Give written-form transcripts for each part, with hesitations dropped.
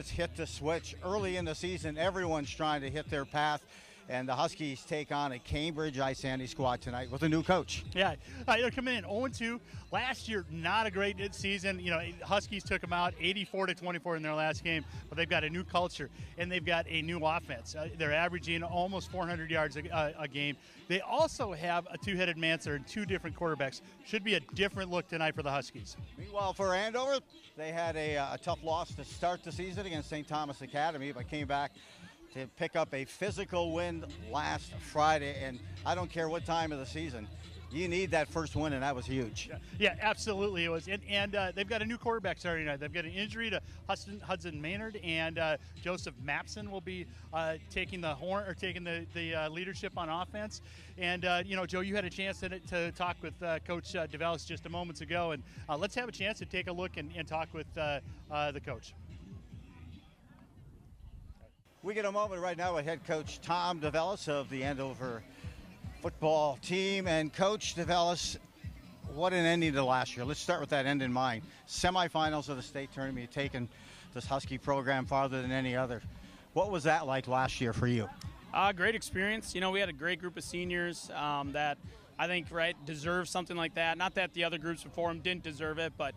Hit the switch early in the season. Everyone's trying to hit their path, and the Huskies take on a Cambridge-Isanti squad tonight with a new coach. Yeah, they're coming in 0-2. Last year, not a great season. You know, Huskies took them out 84-24 in their last game, but they've got a new culture and they've got a new offense. They're averaging almost 400 yards a game. They also have a two-headed monster and two different quarterbacks. Should be a different look tonight for the Huskies. Meanwhile, for Andover, they had a tough loss to start the season against St. Thomas Academy, but came back to pick up a physical win last Friday. And I don't care what time of the season, you need that first win, and that was huge. Yeah, absolutely it was. And they've got a new quarterback starting tonight. They've got an injury to Hudson Maynard, and Joseph Mapson will be taking the leadership on offense. And Joe, you had a chance to talk with Coach DeVellis just a moments ago, and let's have a chance to take a look and talk with the coach. We get a moment right now with head coach Tom DeVellis of the Andover football team. And Coach DeVellis, what an ending to last year. Let's start with that end in mind. Semifinals of the state tournament, you've taken this Husky program farther than any other. What was that like last year for you? Great experience. You know, we had a great group of seniors that I think, deserve something like that. Not that the other groups before them didn't deserve it, but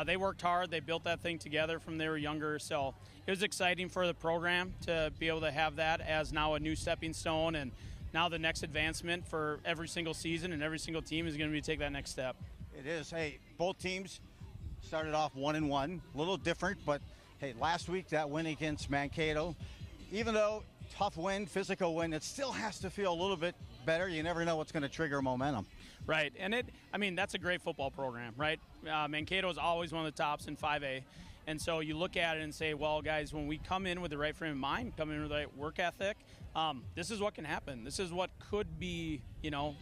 they worked hard. They built that thing together from they were younger. So it was exciting for the program to be able to have that as now a new stepping stone. And now the next advancement for every single season and every single team is going to be to take that next step. It is. Hey, both teams started off 1-1, a little different, but hey, last week that win against Mankato, even though tough win, physical win, it still has to feel a little bit better. You never know what's going to trigger momentum. Right, and that's a great football program, right? Mankato is always one of the tops in 5A. And so you look at it and say, well, guys, when we come in with the right frame of mind, come in with the right work ethic, this is what can happen. This is what could be,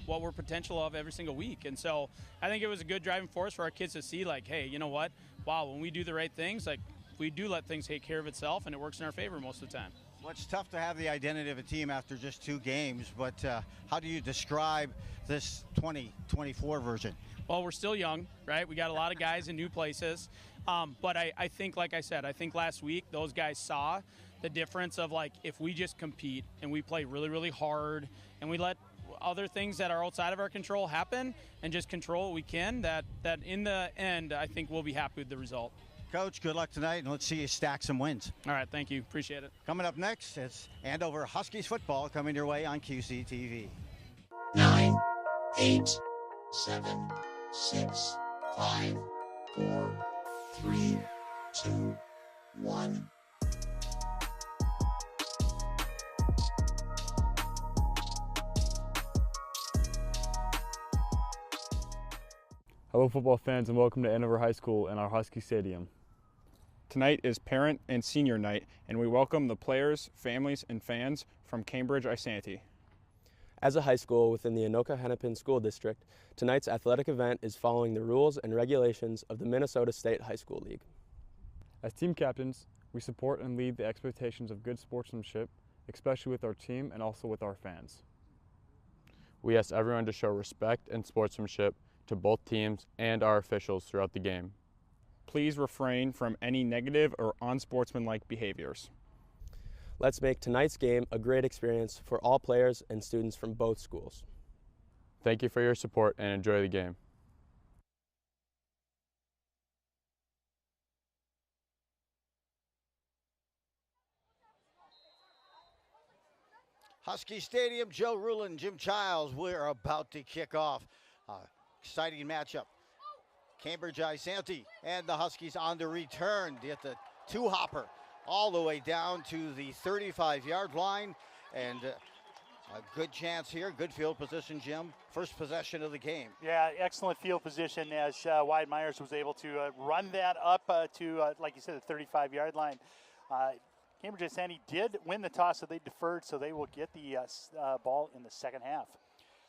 what we're potential of every single week. And so I think it was a good driving force for our kids to see, like, hey, you know what? Wow, when we do the right things, like, we do let things take care of itself, and it works in our favor most of the time. Well, it's tough to have the identity of a team after just 2 games, but how do you describe this 2024 version? Well, we're still young, right? We got a lot of guys in new places. But I think, like I said, I think last week those guys saw the difference of, like, if we just compete and we play really, really hard and we let other things that are outside of our control happen and just control what we can, that in the end, I think we'll be happy with the result. Coach, good luck tonight, and let's see you stack some wins. All right, thank you. Appreciate it. Coming up next, it's Andover Huskies football coming your way on QCTV. 9, 8, 7, 6, 5, 4, 3, 2, 1. Hello football fans, and welcome to Andover High School and our Husky Stadium. Tonight is Parent and Senior Night, and we welcome the players, families, and fans from Cambridge-Isanti. As a high school within the Anoka-Hennepin School District, tonight's athletic event is following the rules and regulations of the Minnesota State High School League. As team captains, we support and lead the expectations of good sportsmanship, especially with our team and also with our fans. We ask everyone to show respect and sportsmanship to both teams and our officials throughout the game. Please refrain from any negative or unsportsmanlike behaviors. Let's make tonight's game a great experience for all players and students from both schools. Thank you for your support and enjoy the game. Husky Stadium, Joe Rulin, Jim Childs, we're about to kick off. Exciting matchup. Cambridge-Isanti and the Huskies on the return. Get the 2-hopper all the way down to the 35-yard line. And a good chance here, good field position, Jim. First possession of the game. Yeah, excellent field position as Wyatt Myers was able to run that up to, like you said, the 35-yard line. Cambridge-Isanti did win the toss, so they deferred, so they will get the ball in the second half.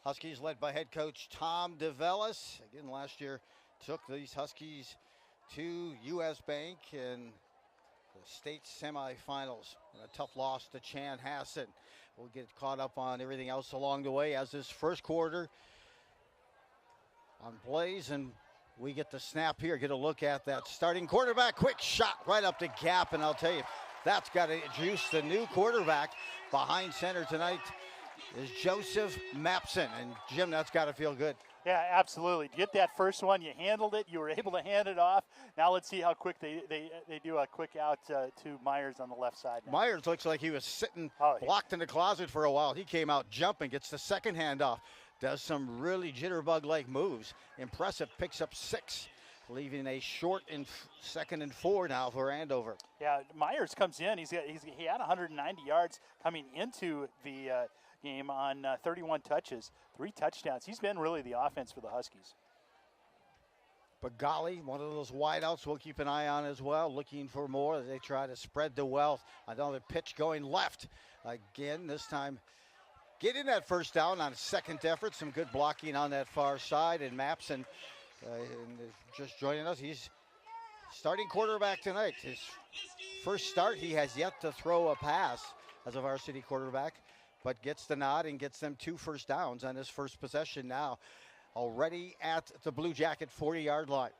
Huskies led by head coach Tom DeVellis. Again, last year took these Huskies to U.S. Bank in the state semifinals. And a tough loss to Chanhassen. We'll get caught up on everything else along the way as this first quarter on plays, and we get the snap here. Get a look at that starting quarterback. Quick shot right up the gap, and I'll tell you, That's got to juice the new quarterback. Behind center tonight is Joseph Mapson. And Jim, that's got to feel good. Yeah, absolutely. Get that first one. You handled it. You were able to hand it off. Now let's see how quick they do a quick out to Myers on the left side. Now. Myers looks like he was sitting blocked in the closet for a while. He came out jumping, gets the second handoff, does some really jitterbug-like moves. Impressive, picks up 6, leaving a short and 2nd and 4 now for Andover. Yeah, Myers comes in. He had 190 yards coming into the game on 31 touches, 3 touchdowns. He's been really the offense for the Huskies. Bagali, one of those wideouts we'll keep an eye on as well, looking for more as they try to spread the wealth. Another pitch going left again, this time getting that first down on a second effort. Some good blocking on that far side, and Mapson just joining us. He's starting quarterback tonight. His first start, he has yet to throw a pass as a varsity quarterback, but gets the nod and gets them 2 first downs on his first possession now. Already at the Blue Jacket 40-yard line.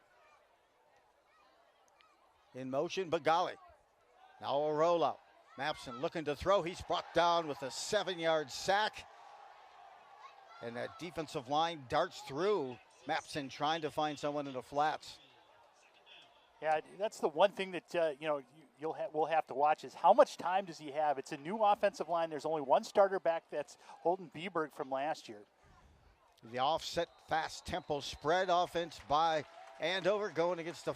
In motion, Bagali. Now a rollout. Mapson looking to throw. He's brought down with a 7-yard sack. And that defensive line darts through. Mapson trying to find someone in the flats. Yeah, that's the one thing that we'll have to watch is how much time does he have? It's a new offensive line. There's only one starter back. That's Holden Bieberg from last year. The offset fast tempo spread offense by Andover going against the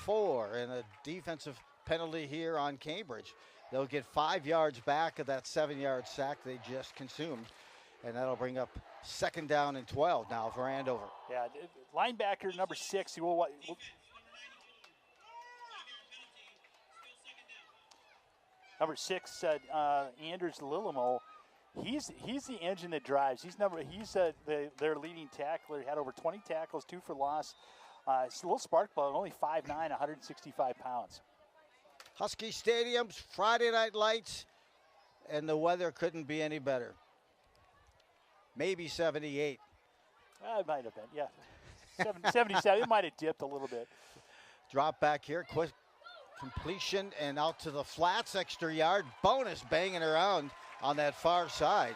4-4 and a defensive penalty here on Cambridge. They'll get 5 yards back of that 7-yard sack they just consumed, and that'll bring up 2nd down and 12 now for Andover. Yeah, linebacker number 6. Number 6, Anders Lillimo. He's the engine that drives. He's their leading tackler. He had over 20 tackles, 2 for loss. It's a little spark plug, only 5'9", 165 pounds. Husky Stadium's Friday Night Lights, and the weather couldn't be any better. Maybe 78. It might have been, yeah. 77, it might have dipped a little bit. Drop back here, quick completion, and out to the flats, extra yard, bonus banging around on that far side.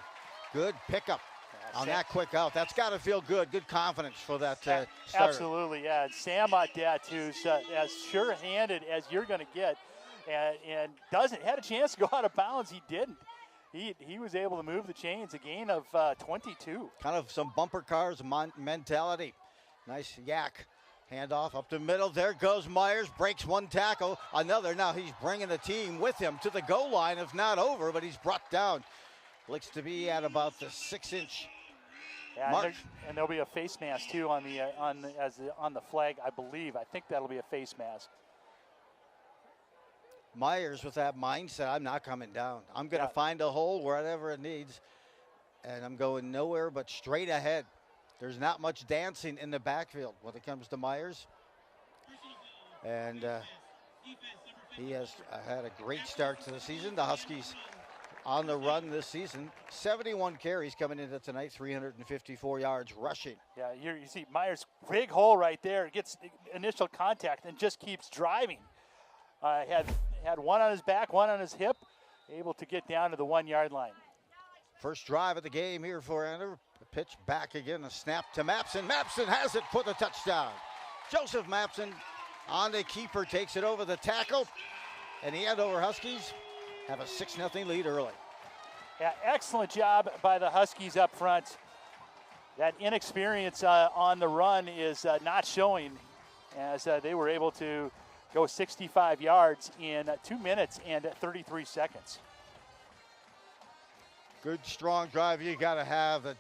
Good pickup on that quick out. That's got to feel good. Good confidence for that starter. Absolutely, yeah. And Sam Audet, who's as sure-handed as you're going to get, and had a chance to go out of bounds. He didn't. He was able to move the chains, a gain of 22. Kind of some bumper cars mentality. Nice yak. Handoff up the middle. There goes Myers. Breaks one tackle. Another. Now he's bringing the team with him to the goal line. If not over, but he's brought down. Looks to be at about the 6-inch mark. And there'll be a face mask too on the flag. I believe. I think that'll be a face mask. Myers with that mindset. I'm not coming down. I'm going to find a hole wherever it needs, and I'm going nowhere but straight ahead. There's not much dancing in the backfield when it comes to Myers. And he has had a great start to the season. The Huskies on the run this season. 71 carries coming into tonight, 354 yards rushing. Yeah, you see Myers, big hole right there. Gets initial contact and just keeps driving. Had one on his back, one on his hip, able to get down to the 1-yard line. First drive of the game here for Andover. Pitch back again, a snap to Mapson. Mapson has it for the touchdown. Joseph Mapson on the keeper, takes it over the tackle, and the Andover Huskies have a 6-0 lead early. Yeah, excellent job by the Huskies up front. That inexperience on the run is not showing, as they were able to go 65 yards in 2 minutes and 33 seconds. Good, strong drive you got to have.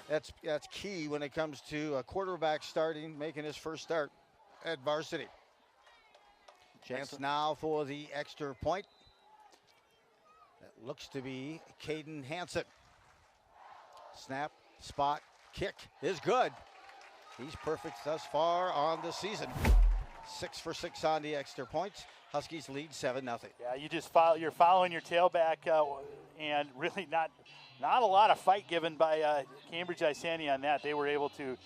That's key when it comes to a quarterback making his first start at varsity. Chance now for the extra point. That looks to be Caden Hansen. Snap, spot, kick is good. He's perfect thus far on the season. 6 for 6 on the extra points. Huskies lead 7-0. Yeah, you're following your tailback, and really not a lot of fight given by Cambridge-Isanti on that. They were able to.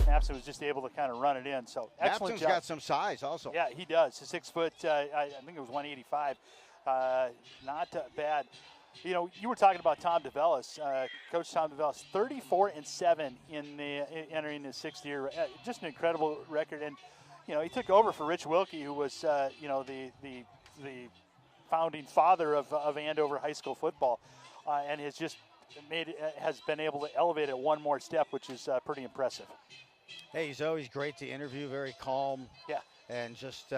Mapson was just able to kind of run it in. So excellent Mapson's job. got some size also. Yeah, he does. 6 foot. I think it was 185. Not bad. You know, you were talking about Tom DeVellis, Coach Tom DeVellis, 34-7 entering his 6th year. Just an incredible record. And you know, he took over for Rich Wilkie, who was the founding father of Andover high school football, and has been able to elevate it one more step, which is pretty impressive. Hey, he's always great to interview, very calm. Yeah. And just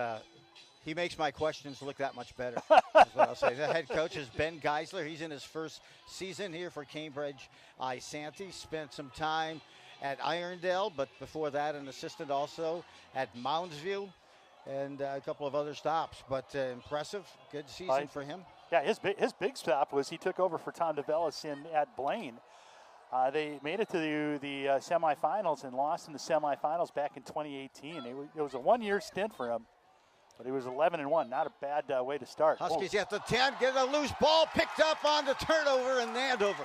he makes my questions look that much better, is what I'll say. The head coach is Ben Geisler. He's in his first season here for Cambridge-Isanti. Spent some time at Irondale, but before that an assistant also at Moundsview and a couple of other stops. But impressive, good season for him. Yeah, his big stop was he took over for Tom DeVellis at Blaine. They made it to the semifinals and lost in the semifinals back in 2018. It was a one-year stint for him, but he was 11-1. Not a bad way to start. Huskies at the 10, get a loose ball, picked up on the turnover, and Andover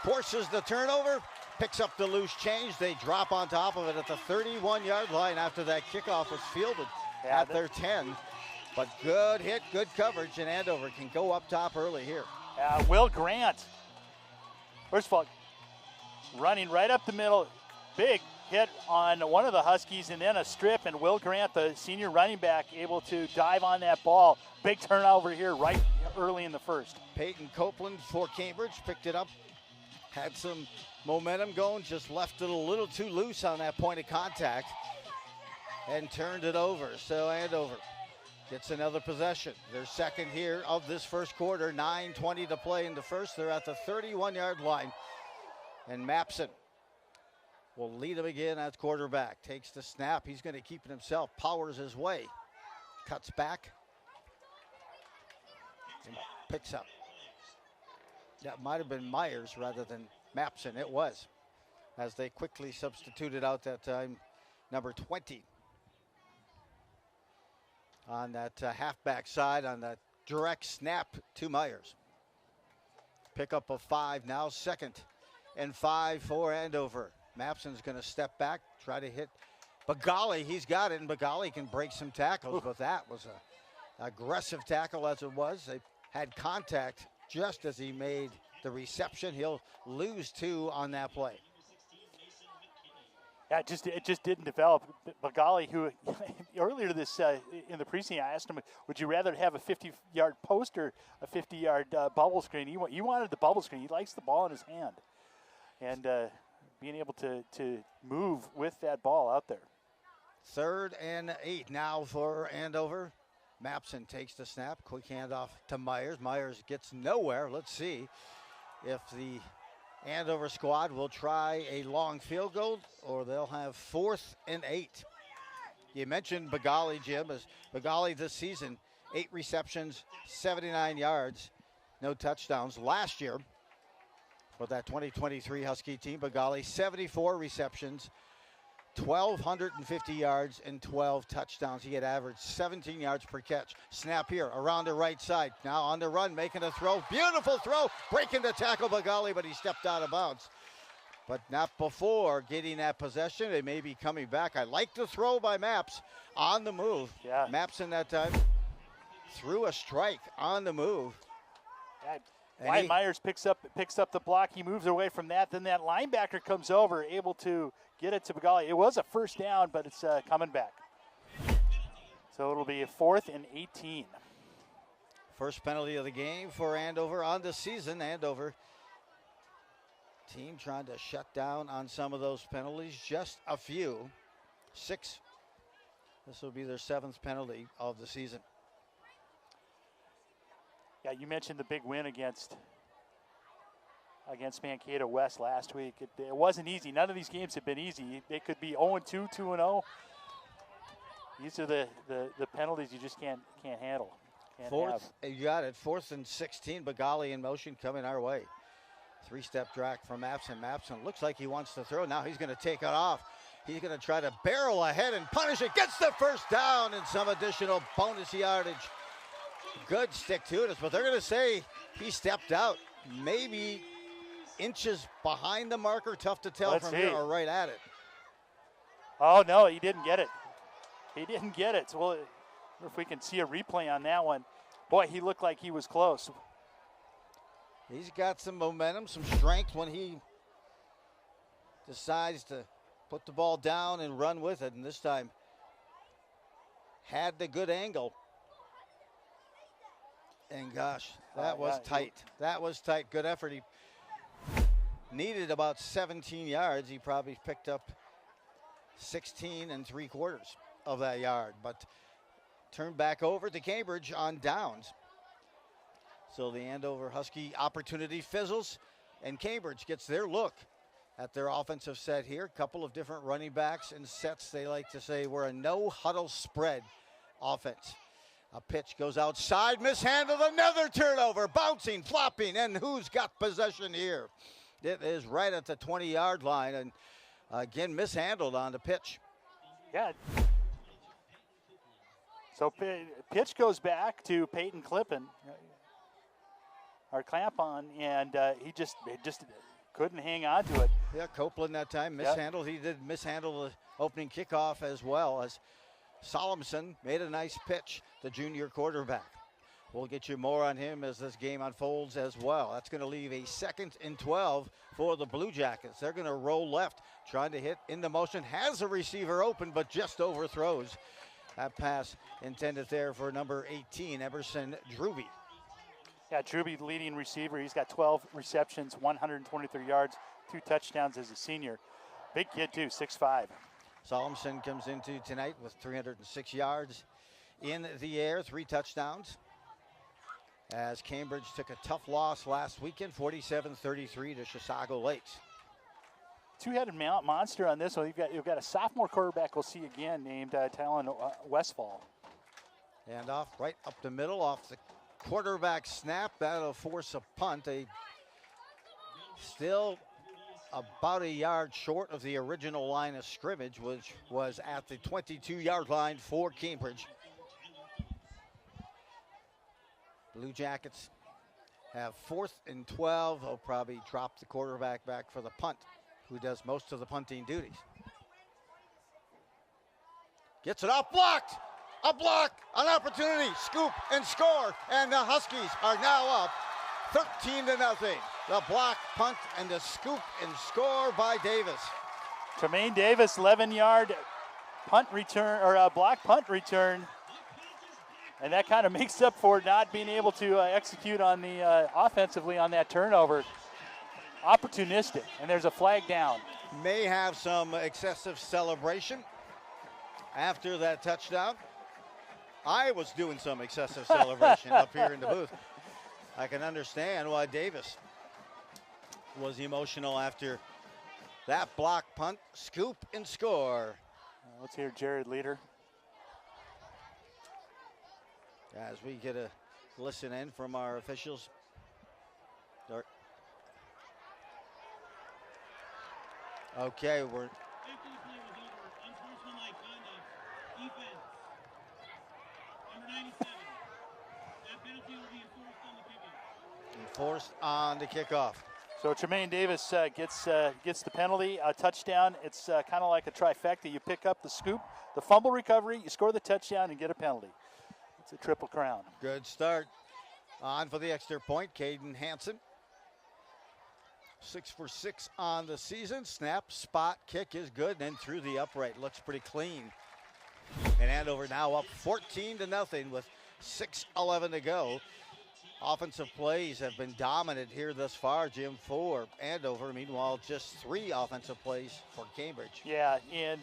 forces the turnover, picks up the loose change. They drop on top of it at the 31-yard line after that kickoff was fielded at their 10. But good hit, good coverage, and Andover can go up top early here. Will Grant, first of all, running right up the middle, big hit on one of the Huskies, and then a strip, and Will Grant, the senior running back, able to dive on that ball. Big turnover here right early in the first. Peyton Copeland for Cambridge picked it up, had some momentum going, just left it a little too loose on that point of contact, and turned it over. So Andover gets another possession. Their second here of this first quarter. 9:20 to play in the first. They're at the 31-yard line. And Mapson will lead him again as quarterback. Takes the snap. He's going to keep it himself. Powers his way. Cuts back. And picks up. That might have been Myers rather than Mapson. It was. As they quickly substituted out that time, number 20. On that halfback side, on that direct snap to Myers. Pickup of 5 now, 2nd and 5 for Andover. Mapson's going to step back, try to hit Bagali. He's got it, and Bagali can break some tackles, but that was an aggressive tackle as it was. They had contact just as he made the reception. He'll lose 2 on that play. Yeah, it just didn't develop. Bagali, who earlier this in the preseason, I asked him, would you rather have a 50-yard post or a 50-yard bubble screen? He wanted the bubble screen. He likes the ball in his hand. And being able to move with that ball out there. 3rd and 8 now for Andover. Mapson takes the snap. Quick handoff to Myers. Myers gets nowhere. Let's see if the Andover squad will try a long field goal, or they'll have 4th and 8. You mentioned Bagali, Jim. As Bagali this season, 8 receptions, 79 yards, no touchdowns. Last year, for that 2023 Husky team, Bagali, 74 receptions, 1,250 yards, and 12 touchdowns. He had averaged 17 yards per catch. Snap here around the right side. Now on the run, making a throw. Beautiful throw. Breaking the tackle, Bagali, but he stepped out of bounds. But not before getting that possession. They may be coming back. I like the throw by Maps on the move. Yeah. Maps in that time threw a strike on the move. Wyatt Myers picks up the block. He moves away from that. Then that linebacker comes over, able to get it to Bagali. It was a first down, but it's coming back. So it'll be a 4th and 18. First penalty of the game for Andover on the season. Andover team trying to shut down on some of those penalties. Just a few. 6. This will be their 7th penalty of the season. Yeah, you mentioned the big win against Mankato West last week. It wasn't easy. None of these games have been easy. They could be 0-2, 2-0. These are the penalties you just can't handle. You got it. 4th and 16. Bagali in motion coming our way. 3-step drag from Mapson. Mapson looks like he wants to throw. Now he's going to take it off. He's going to try to barrel ahead and punish it. Gets the first down and some additional bonus yardage. Good stick-to-it, but they're going to say he stepped out. Maybe inches behind the marker. Tough to tell from here or right at it. Oh, no, he didn't get it. He didn't get it. So we'll, if we can see a replay on that one. Boy, he looked like he was close. He's got some momentum, some strength when he decides to put the ball down and run with it. And this time had the good angle. And gosh, that was tight. That was tight. Good effort. He needed about 17 yards. He probably picked up 16 3/4 of that yard, but turned back over to Cambridge on downs. So the Andover Husky opportunity fizzles, and Cambridge gets their look at their offensive set here. A couple of different running backs and sets. They like to say we're a no-huddle spread offense. A pitch goes outside, mishandled, another turnover, bouncing, flopping, and who's got possession here? It is right at the 20-yard line, and again, mishandled on the pitch. Yeah. So pitch goes back to Peyton Clampon, and he just couldn't hang on to it. Yeah, Copeland that time mishandled. Yep. He did mishandle the opening kickoff as well as Solomson made a nice pitch, the junior quarterback. We'll get you more on him as this game unfolds as well. That's going to leave a 2nd and 12 for the Blue Jackets. They're going to roll left, trying to hit into motion. Has a receiver open, but just overthrows. That pass intended there for number 18, Emerson Drewby. Yeah, Drewby, leading receiver. He's got 12 receptions, 123 yards, 2 touchdowns as a senior. Big kid, too, 6'5". Solomson comes into tonight with 306 yards in the air, 3 touchdowns. As Cambridge took a tough loss last weekend, 47-33 to Chisago Lakes. Two-headed monster on this one. You've got a sophomore quarterback we'll see again named Talon Westfall. And off right up the middle, off the quarterback snap. That'll force a punt. Still about a yard short of the original line of scrimmage, which was at the 22-yard line for Cambridge. Blue Jackets have 4th and 12. They'll probably drop the quarterback back for the punt, who does most of the punting duties. Gets it off, blocked! A block, an opportunity, scoop and score, and the Huskies are now up 13-0. The block, punt, and the scoop and score by Davis. Tremaine Davis, 11-yard punt return, or block punt return. And that kind of makes up for not being able to execute on the offensively on that turnover. Opportunistic, and there's a flag down. May have some excessive celebration after that touchdown. I was doing some excessive celebration up here in the booth. I can understand why Davis was emotional after that block, punt, scoop, and score. Let's hear Jared Leader. As we get a listen in from our officials. Okay, we're enforced on the kickoff. So Tremaine Davis gets the penalty, a touchdown. It's kind of like a trifecta. You pick up the scoop, the fumble recovery, you score the touchdown, and get a penalty. It's a triple crown. Good start. On for the extra point, Caden Hansen. 6 for 6 on the season. Snap, spot, kick is good, and then through the upright. Looks pretty clean. And Andover now up 14-0 with 6:11 to go. Offensive plays have been dominant here thus far, Jim, for Andover. Meanwhile, just 3 offensive plays for Cambridge. Yeah, and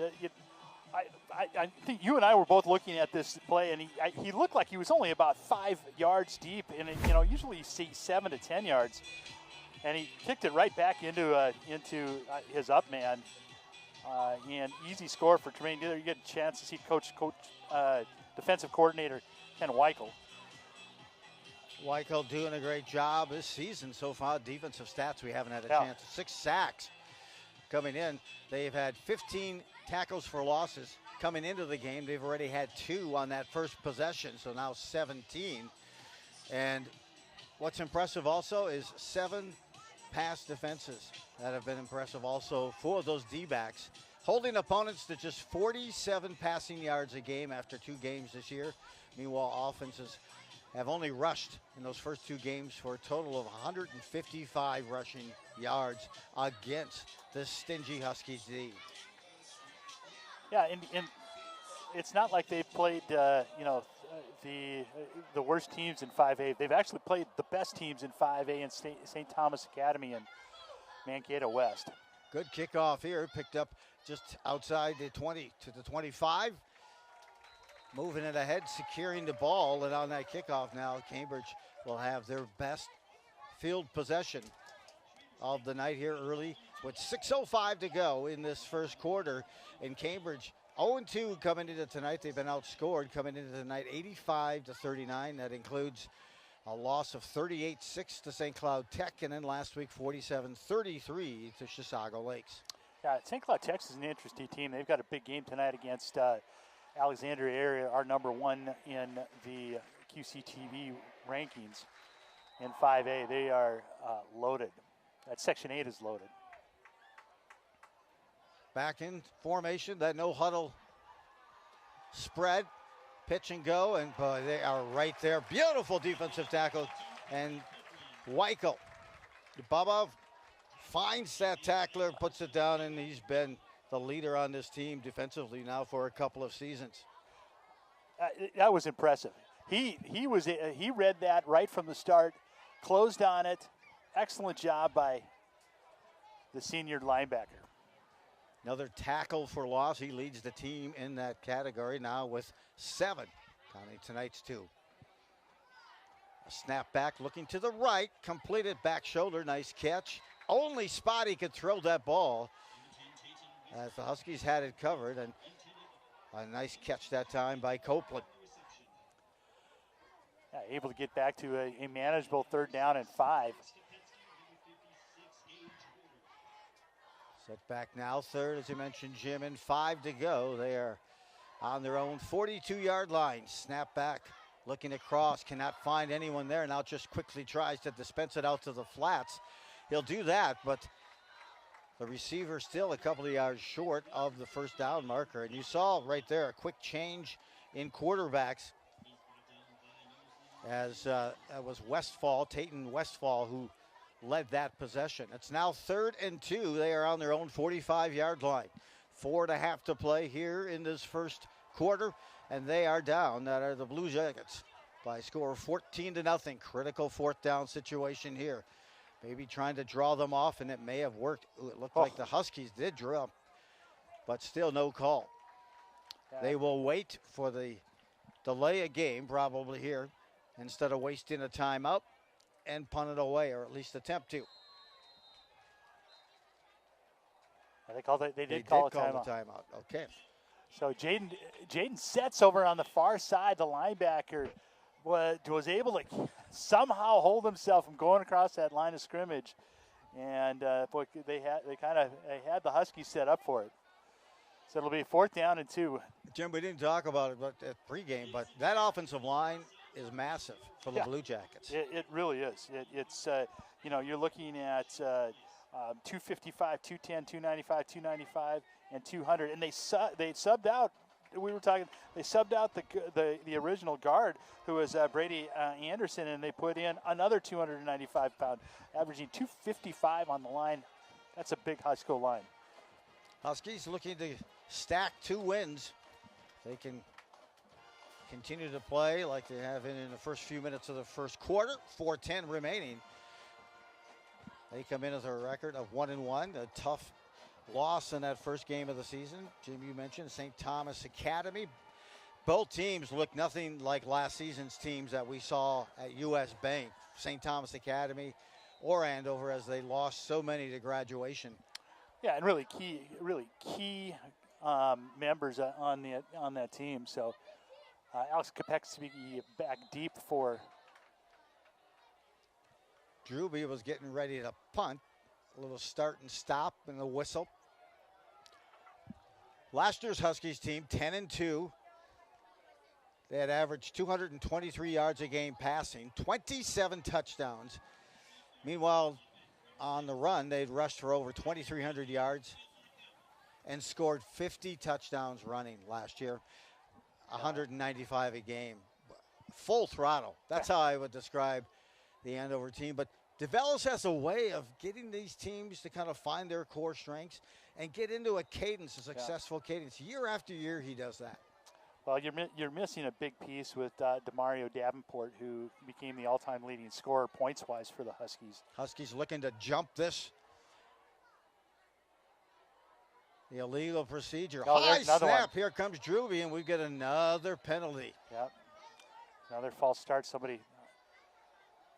I think you and I were both looking at this play, and he looked like he was only about 5 yards deep, and usually you see 7 to 10 yards, and he kicked it right back into his up man, and easy score for Tremaine. You get a chance to see coach defensive coordinator Ken Weichel. Weichel doing a great job this season so far. Defensive stats we haven't had a chance. 6 sacks coming in. They've had 15 tackles for losses coming into the game. They've already had 2 on that first possession, so now 17. And what's impressive also is 7 pass defenses that have been impressive also for those D-backs, holding opponents to just 47 passing yards a game after 2 games this year. Meanwhile, offenses have only rushed in those first 2 games for a total of 155 rushing yards against the stingy Huskies D. Yeah, and it's not like they've played, the worst teams in 5A. They've actually played the best teams in 5A in St. Thomas Academy and Mankato West. Good kickoff here, picked up just outside the 20 to the 25. Moving it ahead, securing the ball, and on that kickoff now, Cambridge will have their best field possession of the night here early with 6:05 to go in this first quarter. And Cambridge 0-2 coming into tonight. They've been outscored coming into tonight 85-39. That includes a loss of 38-6 to St. Cloud Tech, and then last week 47-33 to Chisago Lakes. Yeah, St. Cloud Tech is an interesting team. They've got a big game tonight against Alexandria area, our number 1 in the QCTV rankings in 5A. They are loaded. That Section 8 is loaded. Back in formation, that no huddle spread, pitch and go, and boy, they are right there. Beautiful defensive tackle, and Weichel, Bubba finds that tackler, puts it down, and he's been the leader on this team defensively now for a couple of seasons. That was impressive. He read that right from the start, closed on it. Excellent job by the senior linebacker. Another tackle for loss. He leads the team in that category now with 7, counting tonight's 2. A snap back looking to the right, completed back shoulder, nice catch. Only Spotty could throw that ball as the Huskies had it covered, and a nice catch that time by Copeland. Yeah, able to get back to a manageable 3rd down and 5. Set back now, 3rd, as you mentioned, Jim, and 5 to go. They are on their own 42-yard line. Snap back, looking across, cannot find anyone there. Now just quickly tries to dispense it out to the flats. He'll do that, but the receiver still a couple of yards short of the 1st down marker. And you saw right there a quick change in quarterbacks as that was Westfall, Tayton Westfall, who led that possession. It's now 3rd and 2. They are on their own 45-yard line. 4.5 to play here in this first quarter, and they are down. That are the Blue Jackets by a score of 14-0. Critical 4th down situation here. Maybe trying to draw them off, and it may have worked. Ooh, it looked like the Huskies did draw, but still no call. Yeah. They will wait for the delay a game probably here instead of wasting a timeout and punt it away, or at least attempt to. They did call a timeout. The timeout. Okay. So Jaden Setz over on the far side, the linebacker, was able to somehow hold himself from going across that line of scrimmage, and boy, they had the Huskies set up for it. So it'll be 4th down and 2. Jim, we didn't talk about it at pregame, but that offensive line is massive for the Blue Jackets. It really is. It's you're looking at 255, 210, 295, 295, and 200, and they subbed out. We were talking. They subbed out the original guard, who was Brady Anderson, and they put in another 295-pound, averaging 255 on the line. That's a big high school line. Huskies looking to stack 2 wins. They can continue to play like they have in the first few minutes of the first quarter. 4:10 remaining. They come in with a record of 1-1. A tough loss in that first game of the season. Jim, you mentioned St. Thomas Academy. Both teams look nothing like last season's teams that we saw at U.S. Bank. St. Thomas Academy or Andover, as they lost so many to graduation. Yeah, and really key members on that team. So Alex Kopecki back deep for. Drewby was getting ready to punt. A little start and stop and a whistle. Last year's Huskies team, 10-2. They had averaged 223 yards a game passing, 27 touchdowns. Meanwhile, on the run, they'd rushed for over 2,300 yards and scored 50 touchdowns running last year, 195 a game. Full throttle. That's how I would describe the Andover team. But DeVellis has a way of getting these teams to kind of find their core strengths and get into a cadence, a successful cadence. Year after year, he does that. Well, you're missing a big piece with Demario Davenport, who became the all-time leading scorer points-wise for the Huskies. Huskies looking to jump this. The illegal procedure. High snap. One. Here comes Druby, and we get another penalty. Yep. Another false start. Somebody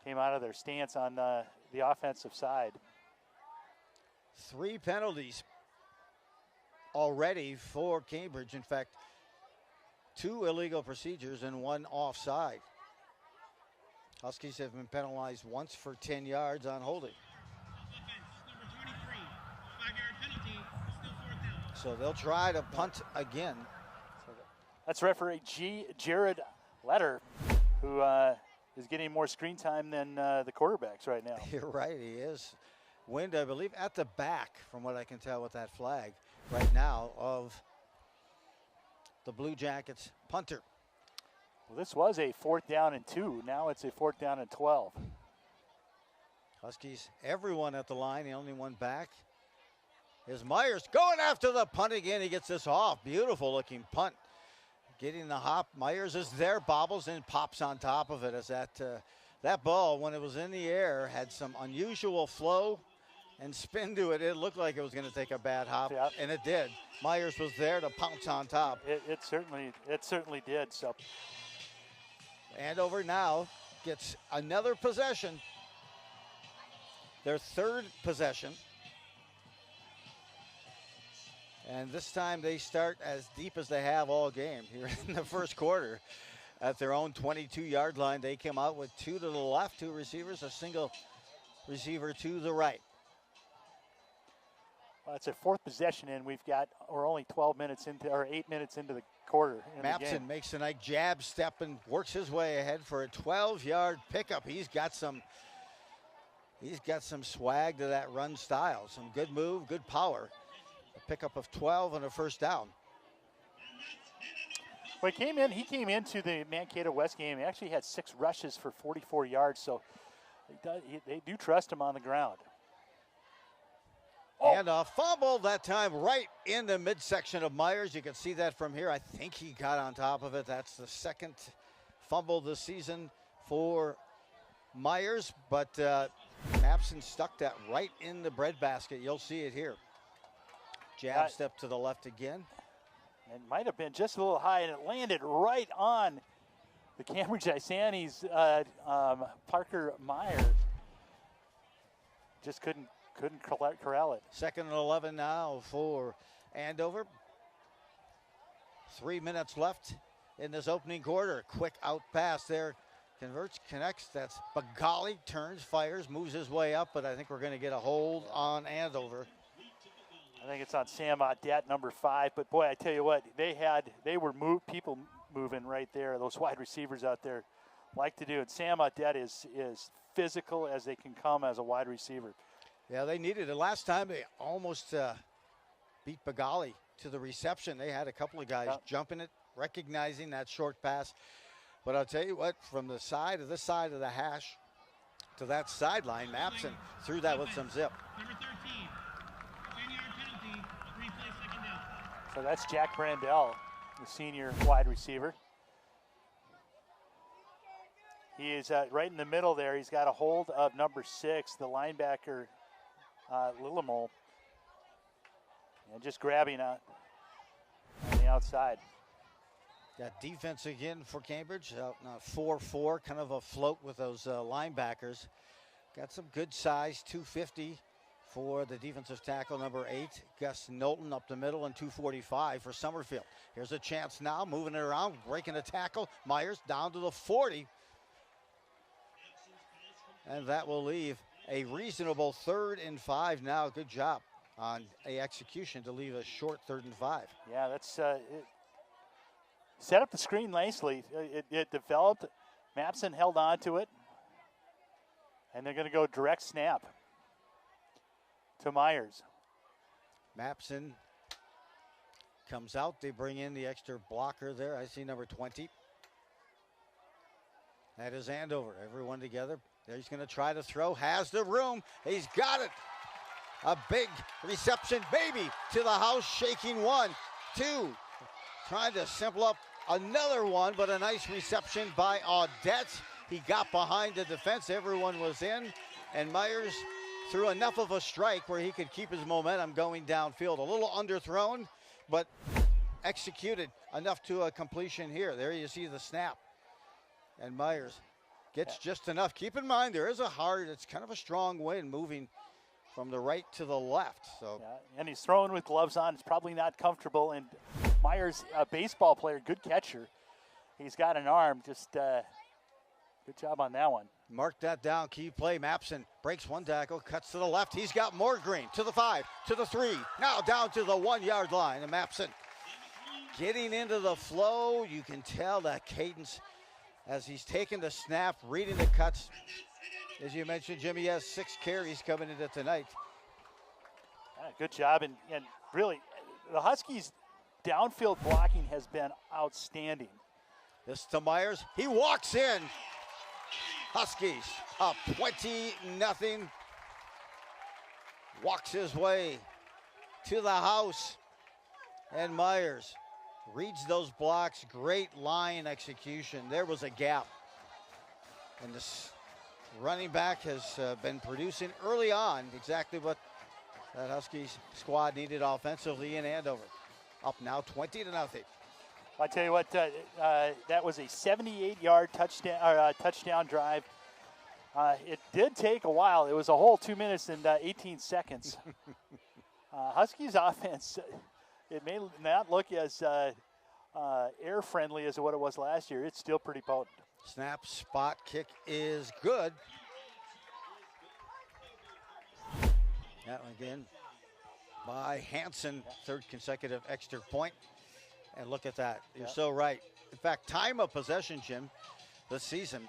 came out of their stance on the offensive side. 3 penalties already for Cambridge. In fact, 2 illegal procedures and 1 offside. Huskies have been penalized once for 10 yards on holding. So they'll try to punt again. That's referee Jared Letter, who is getting more screen time than the quarterbacks right now. You're right, he is. Wind, I believe, at the back, from what I can tell with that flag right now, of the Blue Jackets punter. Well, this was a 4th down and 2. Now it's a 4th down and 12. Huskies, everyone at the line. The only one back is Myers going after the punt again. He gets this off. Beautiful looking punt. Getting the hop. Myers is there, bobbles and pops on top of it as that ball, when it was in the air, had some unusual flow and spin to it. It looked like it was going to take a bad hop, and it did. Myers was there to pounce on top. It certainly did. So Andover now gets another possession. Their 3rd possession. And this time they start as deep as they have all game here in the first quarter. At their own 22-yard line, they come out with 2 to the left, 2 receivers, a single receiver to the right. Well, it's a 4th possession, and we're only 8 minutes into the quarter. Mapson makes a nice jab step and works his way ahead for a 12-yard pickup. He's got some swag to that run style. Some good move, good power. A pickup of 12 and a first down. Well, he came into the Mankato West game. He actually had 6 rushes for 44 yards, so they do trust him on the ground. And a fumble that time right in the midsection of Myers. You can see that from here. I think he got on top of it. That's the 2nd fumble this season for Myers, but Mapson stuck that right in the breadbasket. You'll see it here. Jab step to the left again. It might have been just a little high, and it landed right on the Cambridge-Isanti's Parker Meyer. Just couldn't corral it. 2nd and 11 now for Andover. 3 minutes left in this opening quarter. Quick out pass there. Connects. That's Bagali. Turns, fires, moves his way up, but I think we're going to get a hold on Andover. I think it's on Sam Audette, number 5. But boy, I tell you what, they were people moving right there. Those wide receivers out there like to do. And Sam Audette is physical as they can come as a wide receiver. Yeah, they needed it. Last time they almost beat Bagali to the reception. They had a couple of guys jumping it, recognizing that short pass. But I'll tell you what, from this side of the hash to that sideline, Mapson threw that with some zip. Number 13, 10-yard penalty, replay, 2nd down. So that's Jack Brandell, the senior wide receiver. He is right in the middle there. He's got a hold of number 6, the linebacker, Lillimole, and just grabbing on the outside. Got defense again for Cambridge. 4-4, kind of a float with those linebackers. Got some good size, 250 for the defensive tackle, number 8, Gus Knowlton up the middle, and 245 for Summerfield. Here's a chance now, moving it around, breaking a tackle. Myers down to the 40. And that will leave a reasonable 3rd and 5 now. Good job on a execution to leave a short 3rd and 5. Yeah, that's it set up the screen nicely. It developed. Mapson held on to it. And they're going to go direct snap to Myers. Mapson comes out. They bring in the extra blocker there. I see number 20. That is Andover. Everyone together. There he's going to try to throw. Has the room. He's got it. A big reception, baby, to the house. Shaking 1, 2. Trying to simple up another one, but a nice reception by Audette. He got behind the defense. Everyone was in. And Myers threw enough of a strike where he could keep his momentum going downfield. A little underthrown, but executed enough to a completion here. There you see the snap. And Myers gets just enough. Keep in mind, there is it's kind of a strong wind moving from the right to the left. So, and he's throwing with gloves on. It's probably not comfortable. And Myers, a baseball player, good catcher. He's got an arm. Just good job on that one. Mark that down. Key play. Mapson breaks one tackle, cuts to the left. He's got more green to the 5, to the 3. Now down to the 1-yard line. And Mapson getting into the flow. You can tell that cadence as he's taking the snap, reading the cuts. As you mentioned, Jimmy has 6 carries coming into tonight. Good job. And really, the Huskies' downfield blocking has been outstanding. This to Myers. He walks in. Huskies up 20-0. Walks his way to the house. And Myers reads those blocks. Great line execution. There was a gap. And this running back has been producing early on exactly what that Huskies squad needed offensively in Andover. Up now 20-0. I tell you what, that was a 78-yard touchdown drive. It did take a while. It was a whole 2 minutes and 18 seconds. Huskies offense, it may not look as air-friendly as what it was last year. It's still pretty potent. Snap, spot, kick is good. That one again by Hansen, 3rd consecutive extra point. And look at that. You're so right. In fact, time of possession, Jim, this season,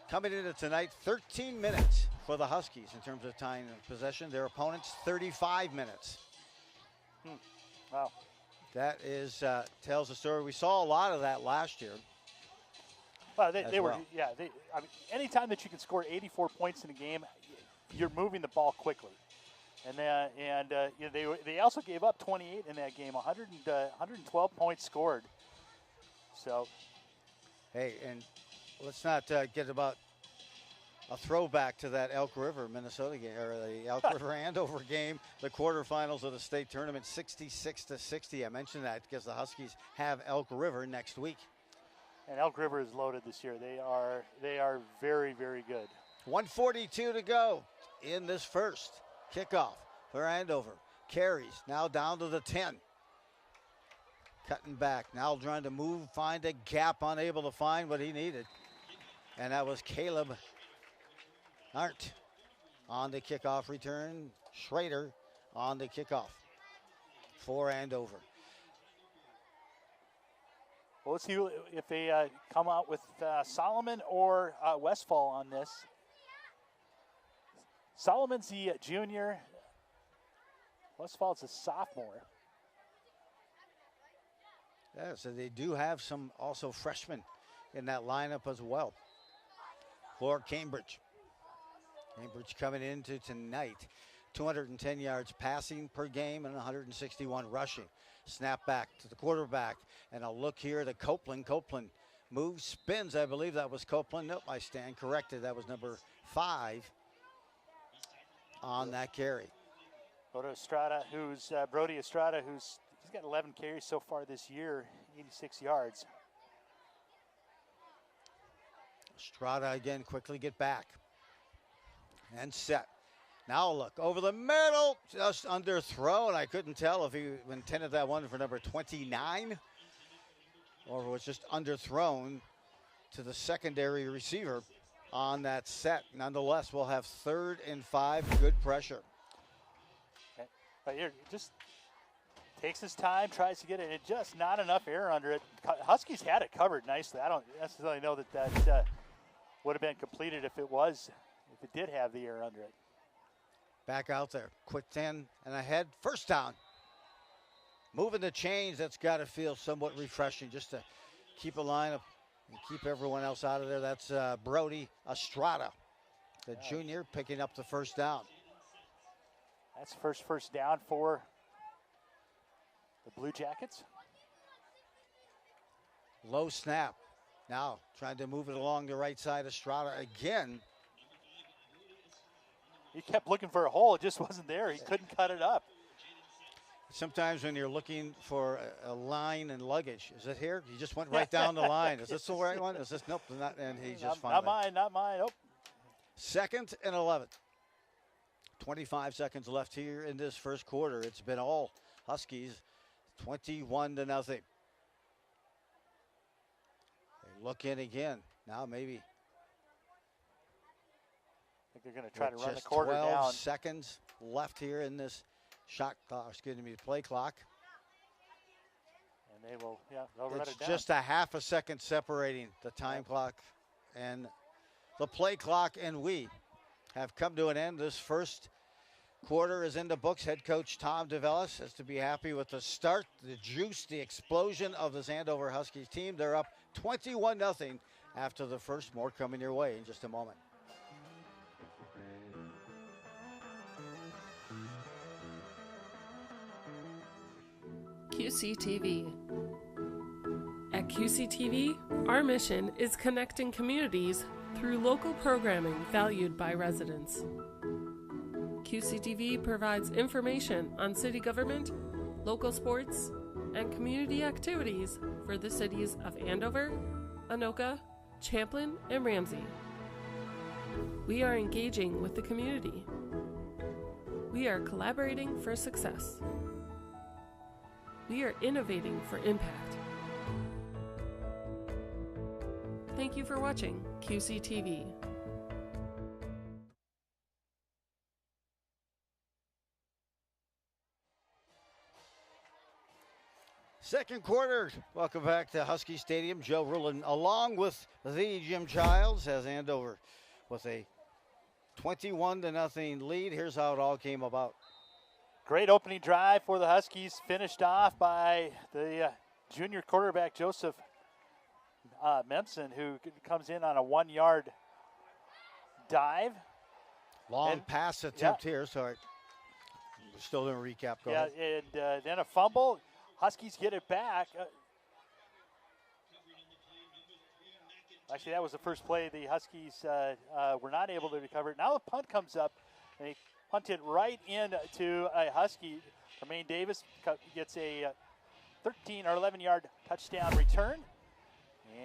coming into tonight, 13 minutes for the Huskies in terms of time of possession. Their opponents, 35 minutes. Wow. That is tells the story. We saw a lot of that last year. Well, they were, I mean, anytime that you can score 84 points in a game, you're moving the ball quickly. And they also gave up 28 in that game, 112 points scored. So, hey, and let's not get about a throwback to that Elk River, Minnesota game, or the Elk River Andover game, the quarterfinals of the state tournament, 66-60. I mentioned that because the Huskies have Elk River next week. And Elk River is loaded this year. They are very, very good. 1:42 to go in this first. Kickoff for Andover. Carries now down to the 10. Cutting back. Now trying to move, find a gap, unable to find what he needed. And that was Caleb Arndt on the kickoff return. Schrader on the kickoff for Andover. Well, let's see if they come out with Solomon or Westfall on this. Solomon's the junior. Westfall's a sophomore. Yeah, so they do have some also freshmen in that lineup as well for Cambridge. Cambridge coming into tonight, 210 yards passing per game and 161 rushing. Snap back to the quarterback, and a look here to Copeland. Copeland moves, spins. I believe that was Copeland. Nope, I stand corrected. That was number 5 on that carry. Brody Estrada, he's got 11 carries so far this year, 86 yards. Estrada again, quickly get back. And set. Now look, over the middle, just underthrown. I couldn't tell if he intended that one for number 29 or if it was just underthrown to the secondary receiver on that set. Nonetheless, we'll have 3rd and 5, good pressure. But here, just takes his time, tries to get it, and just not enough air under it. Huskies had it covered nicely. I don't necessarily know that would have been completed if it did have the air under it. Back out there, quick 10 and ahead, first down. Moving the chains, that's got to feel somewhat refreshing just to keep a line up and keep everyone else out of there. That's Brody Estrada, the junior, picking up the first down. That's first down for the Blue Jackets. Low snap. Now trying to move it along the right side. Estrada again. He kept looking for a hole. It just wasn't there. He couldn't cut it up. Sometimes when you're looking for a line and luggage, is it here? He just went right down the line. Is this the right one? Is this? Nope. Not, and he just found it. Not mine. Nope. 2nd and 11. 25 seconds left here in this first quarter. It's been all Huskies, 21-0. They look in again. Now maybe. I think they're going to try to run the just quarter 12 down. seconds left here in this shot clock, play clock. And they will, they'll run It's it down. just a half a second separating the time clock and the play clock, and we have come to an end. This first quarter is in the books. Head coach Tom DeVellis has to be happy with the start, the juice, the explosion of this Andover Huskies team. They're up 21-0 after the first. More coming your way in just a moment. QCTV. At QCTV, our mission is connecting communities through local programming valued by residents. QCTV provides information on city government, local sports, and community activities for the cities of Andover, Anoka, Champlin, and Ramsey. We are engaging with the community. We are collaborating for success. We are innovating for impact. Thank you for watching QCTV. Second quarter. Welcome back to Husky Stadium. Joe Rulin along with the Jim Childs has Andover with a 21-0 lead. Here's how it all came about. Great opening drive for the Huskies, finished off by the junior quarterback Joseph Memson, who comes in on a 1-yard dive. Long pass attempt here. Sorry. We're still doing a recap. Go ahead. And then a fumble. Huskies get it back. Actually, that was the first play. The Huskies were not able to recover it. Now the punt comes up, and they punt it right into a Husky. Tremaine Davis gets a 13 or 11-yard touchdown return.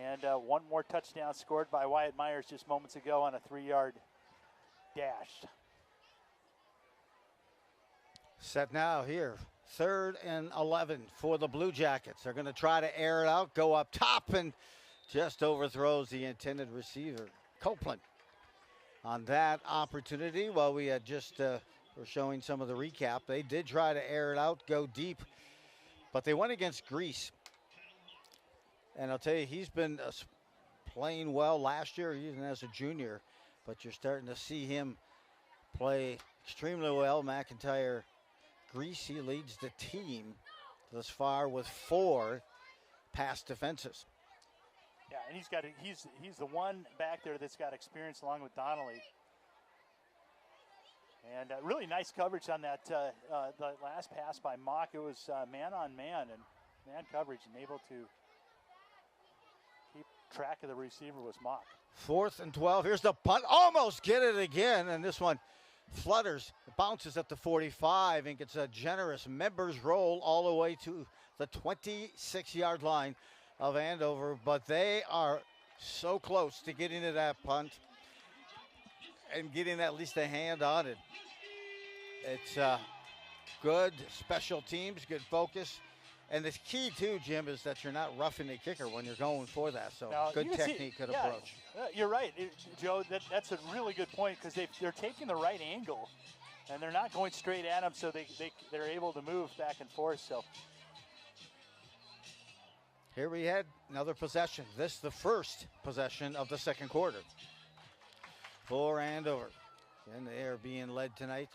And one more touchdown scored by Wyatt Myers just moments ago on a 3-yard dash. Set now here. 3rd and 11 for the Blue Jackets. They're going to try to air it out, go up top, and just overthrows the intended receiver, Copeland. On that opportunity, while we had just were showing some of the recap, they did try to air it out, go deep, but they went against Grease. And I'll tell you, he's been playing well last year, even as a junior, but you're starting to see him play extremely well. McIntyre Grease, he leads the team thus far with 4 pass defenses. Yeah, and he's the one back there that's got experience along with Donnelly. And really nice coverage on that the last pass by Mock. It was man on man and man coverage, and able to keep track of the receiver was Mock. 4th and 12. Here's the punt. Almost get it again, and this one flutters, bounces at the 45, and gets a generous members roll all the way to the 26-yard line of Andover. But they are so close to getting to that punt and getting at least a hand on it. It's good special teams, good focus. And the key, too, Jim, is that you're not roughing the kicker when you're going for that. So now, good technique, good approach. You're right, Joe. That's a really good point, because they're taking the right angle. And they're not going straight at him, so they're able to move back and forth. So here we had another possession. This the first possession of the second quarter for Andover. And they are being led tonight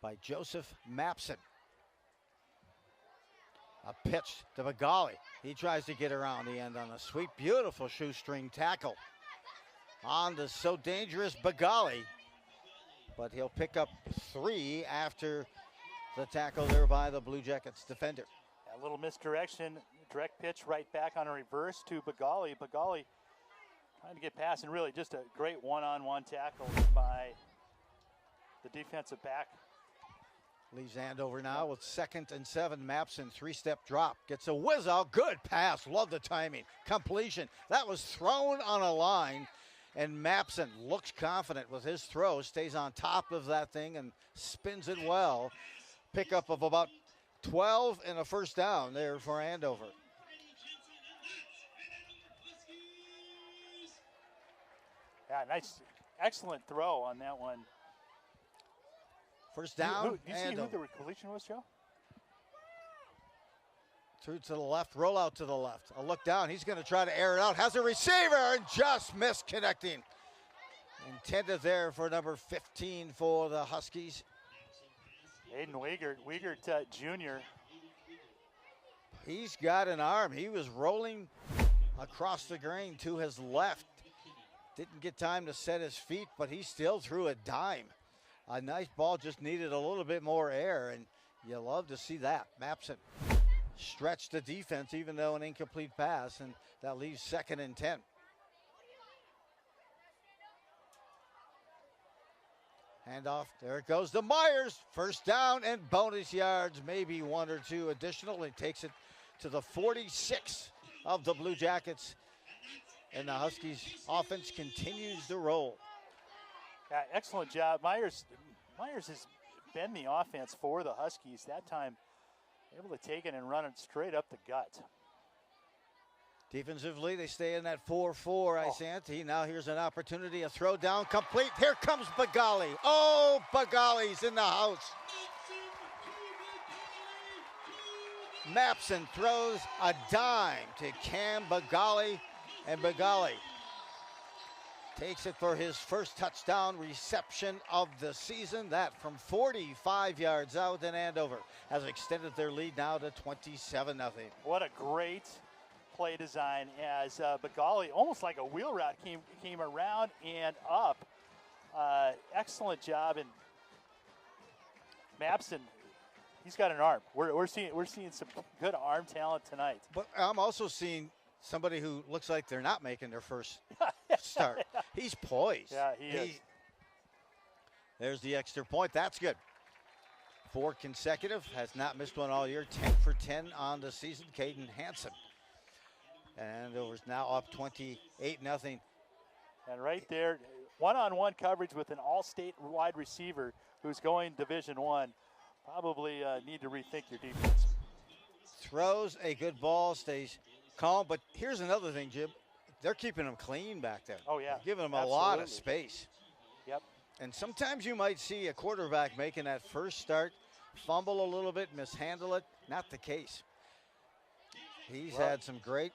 by Joseph Mapson. A pitch to Bagali. He tries to get around the end on a sweep. Beautiful shoestring tackle on the so dangerous Bagali. But he'll pick up 3 after the tackle there by the Blue Jackets defender. A little misdirection, direct pitch right back on a reverse to Bagali. Bagali trying to get past, and really just a great one-on-one tackle by the defensive back. Leaves Andover now with 2nd and 7. Mapson, 3-step drop. Gets a whiz out. Good pass. Love the timing. Completion. That was thrown on a line. And Mapson looks confident with his throw. Stays on top of that thing and spins it well. Pickup of about 12 and a first down there for Andover. Yeah, nice. Excellent throw on that one. First down. Do you see who the completion was, Joe? Through to the left, roll out to the left. A look down. He's going to try to air it out. Has a receiver and just missed connecting. Intended there for number 15 for the Huskies. Aiden Wiegert Jr. He's got an arm. He was rolling across the green to his left. Didn't get time to set his feet, but he still threw a dime. A nice ball, just needed a little bit more air, and you love to see that. Mapson stretched the defense, even though an incomplete pass, and that leaves 2nd and 10. Handoff, there it goes to Myers. First down and bonus yards, maybe 1 or 2 additional. It takes it to the 46 of the Blue Jackets, and the Huskies offense continues to roll. Yeah, excellent job. Myers has been the offense for the Huskies. That time, able to take it and run it straight up the gut. Defensively, they stay in that 4-4, Isanti. Now here's an opportunity, a throw down, complete. Here comes Bagali. Oh, Bagali's in the house. Mapson throws a dime to Cam Bagali, and Bagali takes it for his first touchdown reception of the season. That from 45 yards out, and Andover has extended their lead now to 27-0. What a great play design as Bagali, almost like a wheel route, came around and up. Excellent job, and Mapson, he's got an arm. We're seeing some good arm talent tonight. But I'm also seeing somebody who looks like they're not making their first start. He's poised. Yeah, he is. There's the extra point. That's good. 4 consecutive. Has not missed one all year. 10 for 10 on the season. Caden Hansen. And Andover's now up 28-0. And right there, one-on-one coverage with an all-state wide receiver who's going Division I. Probably need to rethink your defense. Throws a good ball, stays calm. But here's another thing, Jim. They're keeping them clean back there. Oh, yeah. They're giving them a lot of space. Yep. And sometimes you might see a quarterback making that first start, fumble a little bit, mishandle it. Not the case. He's had some great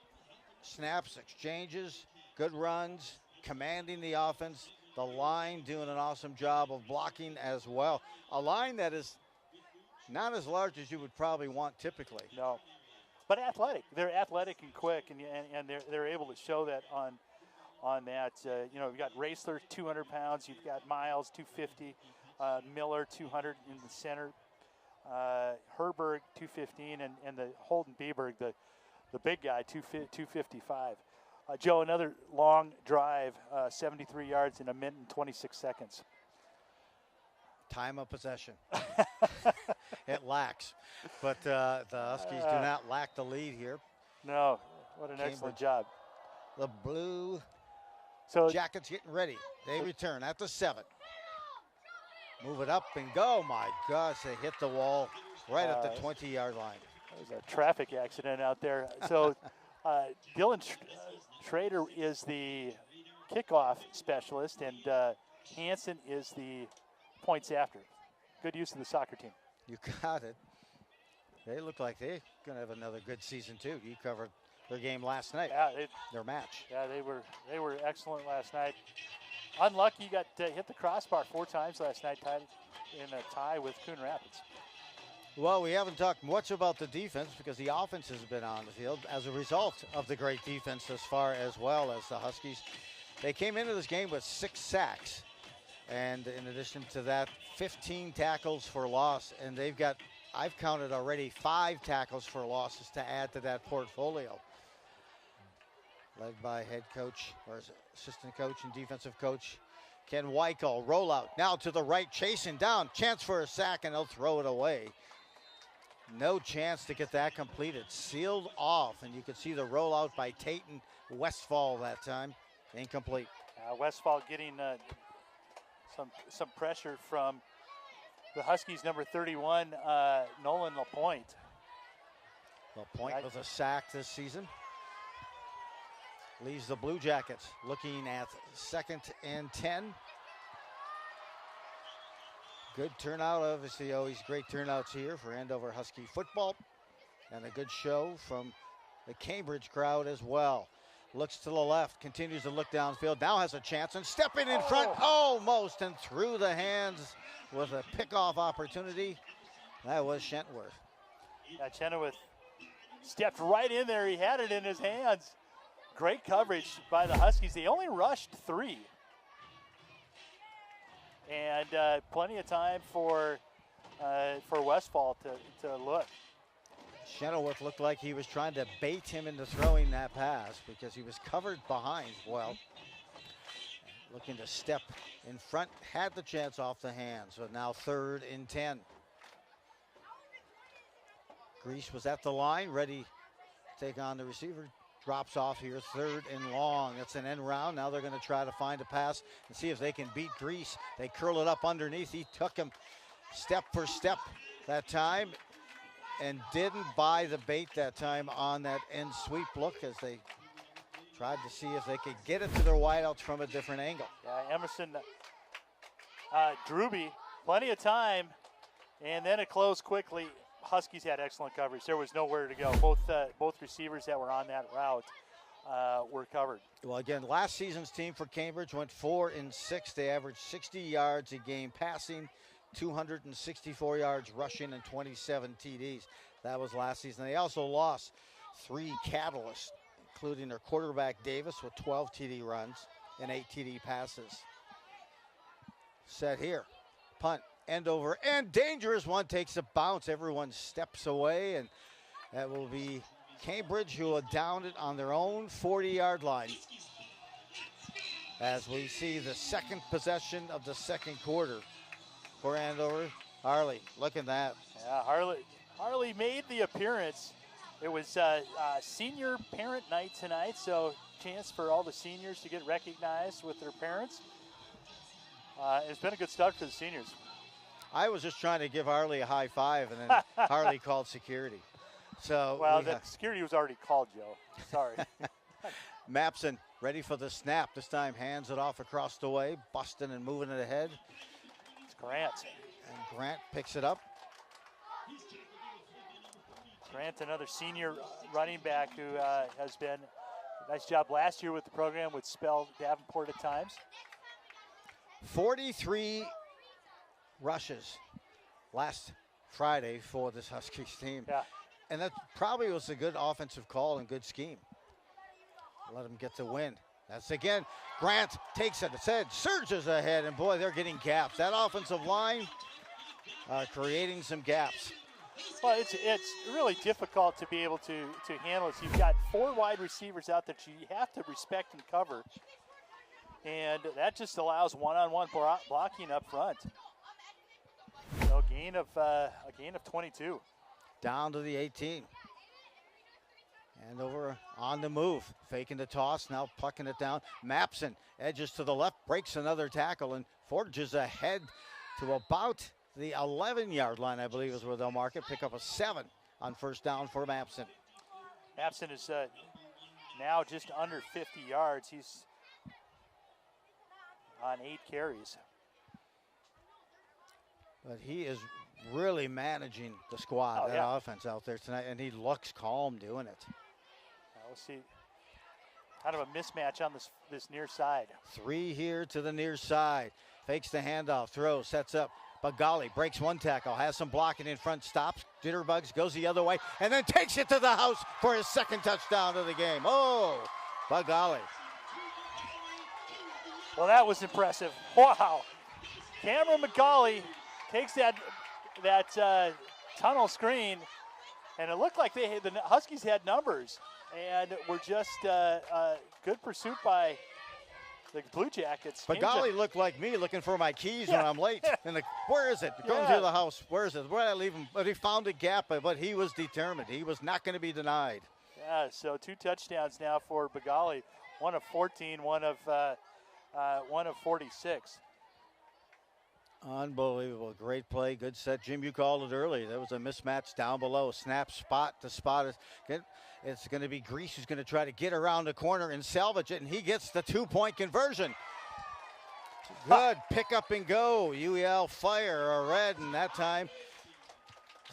snaps, exchanges, good runs, commanding the offense. The line doing an awesome job of blocking as well. A line that is not as large as you would probably want typically. No. But athletic. They're athletic and quick, and they're able to show that on that. You've got Raisler, 200 pounds. You've got Miles, 250. Miller, 200 in the center. Herberg, 215, and the Holden Beberg, the big guy, 255. Joe, another long drive, 73 yards in 1 minute and 26 seconds. Time of possession. It lacks. But the Huskies do not lack the lead here. No. What an excellent job. The Blue Jackets getting ready. They return at the 7. Move it up and go. My gosh, they hit the wall right at the 20-yard line. There's a traffic accident out there. So Dylan Schrader is the kickoff specialist, and Hansen is the points after. Good use of the soccer team. You got it. They look like they're going to have another good season, too. You covered their game last night, Yeah, their match. Yeah, they were excellent last night. Unlucky, got hit the crossbar 4 times last night, tied in a tie with Coon Rapids. Well, we haven't talked much about the defense because the offense has been on the field as a result of the great defense thus far, as well as the Huskies. They came into this game with 6 sacks. And in addition to that, 15 tackles for loss. And they've got, I've counted already 5 tackles for losses to add to that portfolio. Led by head coach, or assistant coach and defensive coach, Ken Weichel. Rollout now to the right, chasing down. Chance for a sack, and they'll throw it away. No chance to get that completed. Sealed off, and you can see the rollout by Tayton Westfall that time. Incomplete. Westfall getting some pressure from the Huskies, number 31, Nolan LaPointe. LaPointe with a sack this season. Leaves the Blue Jackets looking at 2nd and 10. Good turnout, obviously always great turnouts here for Andover Husky football. And a good show from the Cambridge crowd as well. Looks to the left, continues to look downfield, now has a chance, and stepping in front almost and through the hands with a pickoff opportunity. That was Shentworth. Yeah, Chenoweth stepped right in there. He had it in his hands. Great coverage by the Huskies. They only rushed 3. And plenty of time for Westfall to look. Chenoweth looked like he was trying to bait him into throwing that pass because he was covered behind well. Looking to step in front, had the chance off the hands, but now 3rd and 10. Grease was at the line, ready to take on the receiver. Drops off here, 3rd and long. That's an end round. Now they're going to try to find a pass and see if they can beat Grease. They curl it up underneath. He took him step for step that time and didn't buy the bait that time on that end sweep look as they tried to see if they could get it to their wideouts from a different angle. Yeah, Emerson Druby, plenty of time, and then it closed quickly. Huskies had excellent coverage. There was nowhere to go. Both receivers that were on that route were covered. Well, again, last season's team for Cambridge went 4 and 6. They averaged 60 yards a game passing, 264 yards rushing, and 27 TDs. That was last season. They also lost 3 catalysts, including their quarterback Davis with 12 TD runs and 8 TD passes. Set here, punt. Andover, and dangerous one, takes a bounce. Everyone steps away, and that will be Cambridge, who will down it on their own 40-yard line. As we see the 2nd possession of the 2nd quarter for Andover. Harley, look at that. Yeah, Harley made the appearance. It was senior parent night tonight, so chance for all the seniors to get recognized with their parents. It's been a good start for the seniors. I was just trying to give Harley a high five, and then Harley called security. So that security was already called, Joe. Sorry. Mapson ready for the snap. This time hands it off across the way, busting and moving it ahead. It's Grant. And Grant picks it up. Grant, another senior running back who has been a nice job last year with the program, would spell Davenport at times. 43 rushes last Friday for this Huskies team. Yeah. And that probably was a good offensive call and good scheme. Let them get the win. That's again, Grant takes it, surges ahead, and boy, they're getting gaps. That offensive line creating some gaps. Well, it's really difficult to be able to handle it. So you've got 4 wide receivers out that you have to respect and cover. And that just allows one-on-one blocking up front. So a gain of 22. Down to the 18. Andover on the move, faking the toss, now plucking it down. Mapson edges to the left, breaks another tackle, and forges ahead to about the 11-yard line, I believe is where they'll mark it. Pick up a 7 on first down for Mapson. Mapson is now just under 50 yards. He's on 8 carries. But he is really managing the squad, offense out there tonight, and he looks calm doing it. We'll see. Kind of a mismatch on this near side. 3 here to the near side. Fakes the handoff, throws, sets up. Bagali breaks one tackle, has some blocking in front, stops, jitterbugs, goes the other way, and then takes it to the house for his second touchdown of the game. Oh, Bagali. Well, that was impressive. Wow. Cameron McGauley takes that tunnel screen, and it looked like the Huskies had numbers, and were just good pursuit by the Blue Jackets. Bagali looked like me looking for my keys when I'm late. And where is it? Going through the house. Where is it? Where did I leave him? But he found a gap, but he was determined. He was not going to be denied. Yeah, so 2 touchdowns now for Bagali. 1 of 14, one of 46. Unbelievable. Great play. Good set. Jim, you called it early. There was a mismatch down below. Snap, spot to spot. It's going to be Grease who's going to try to get around the corner and salvage it, and he gets the 2-point conversion. Good pick up and go. UEL fire a red, and that time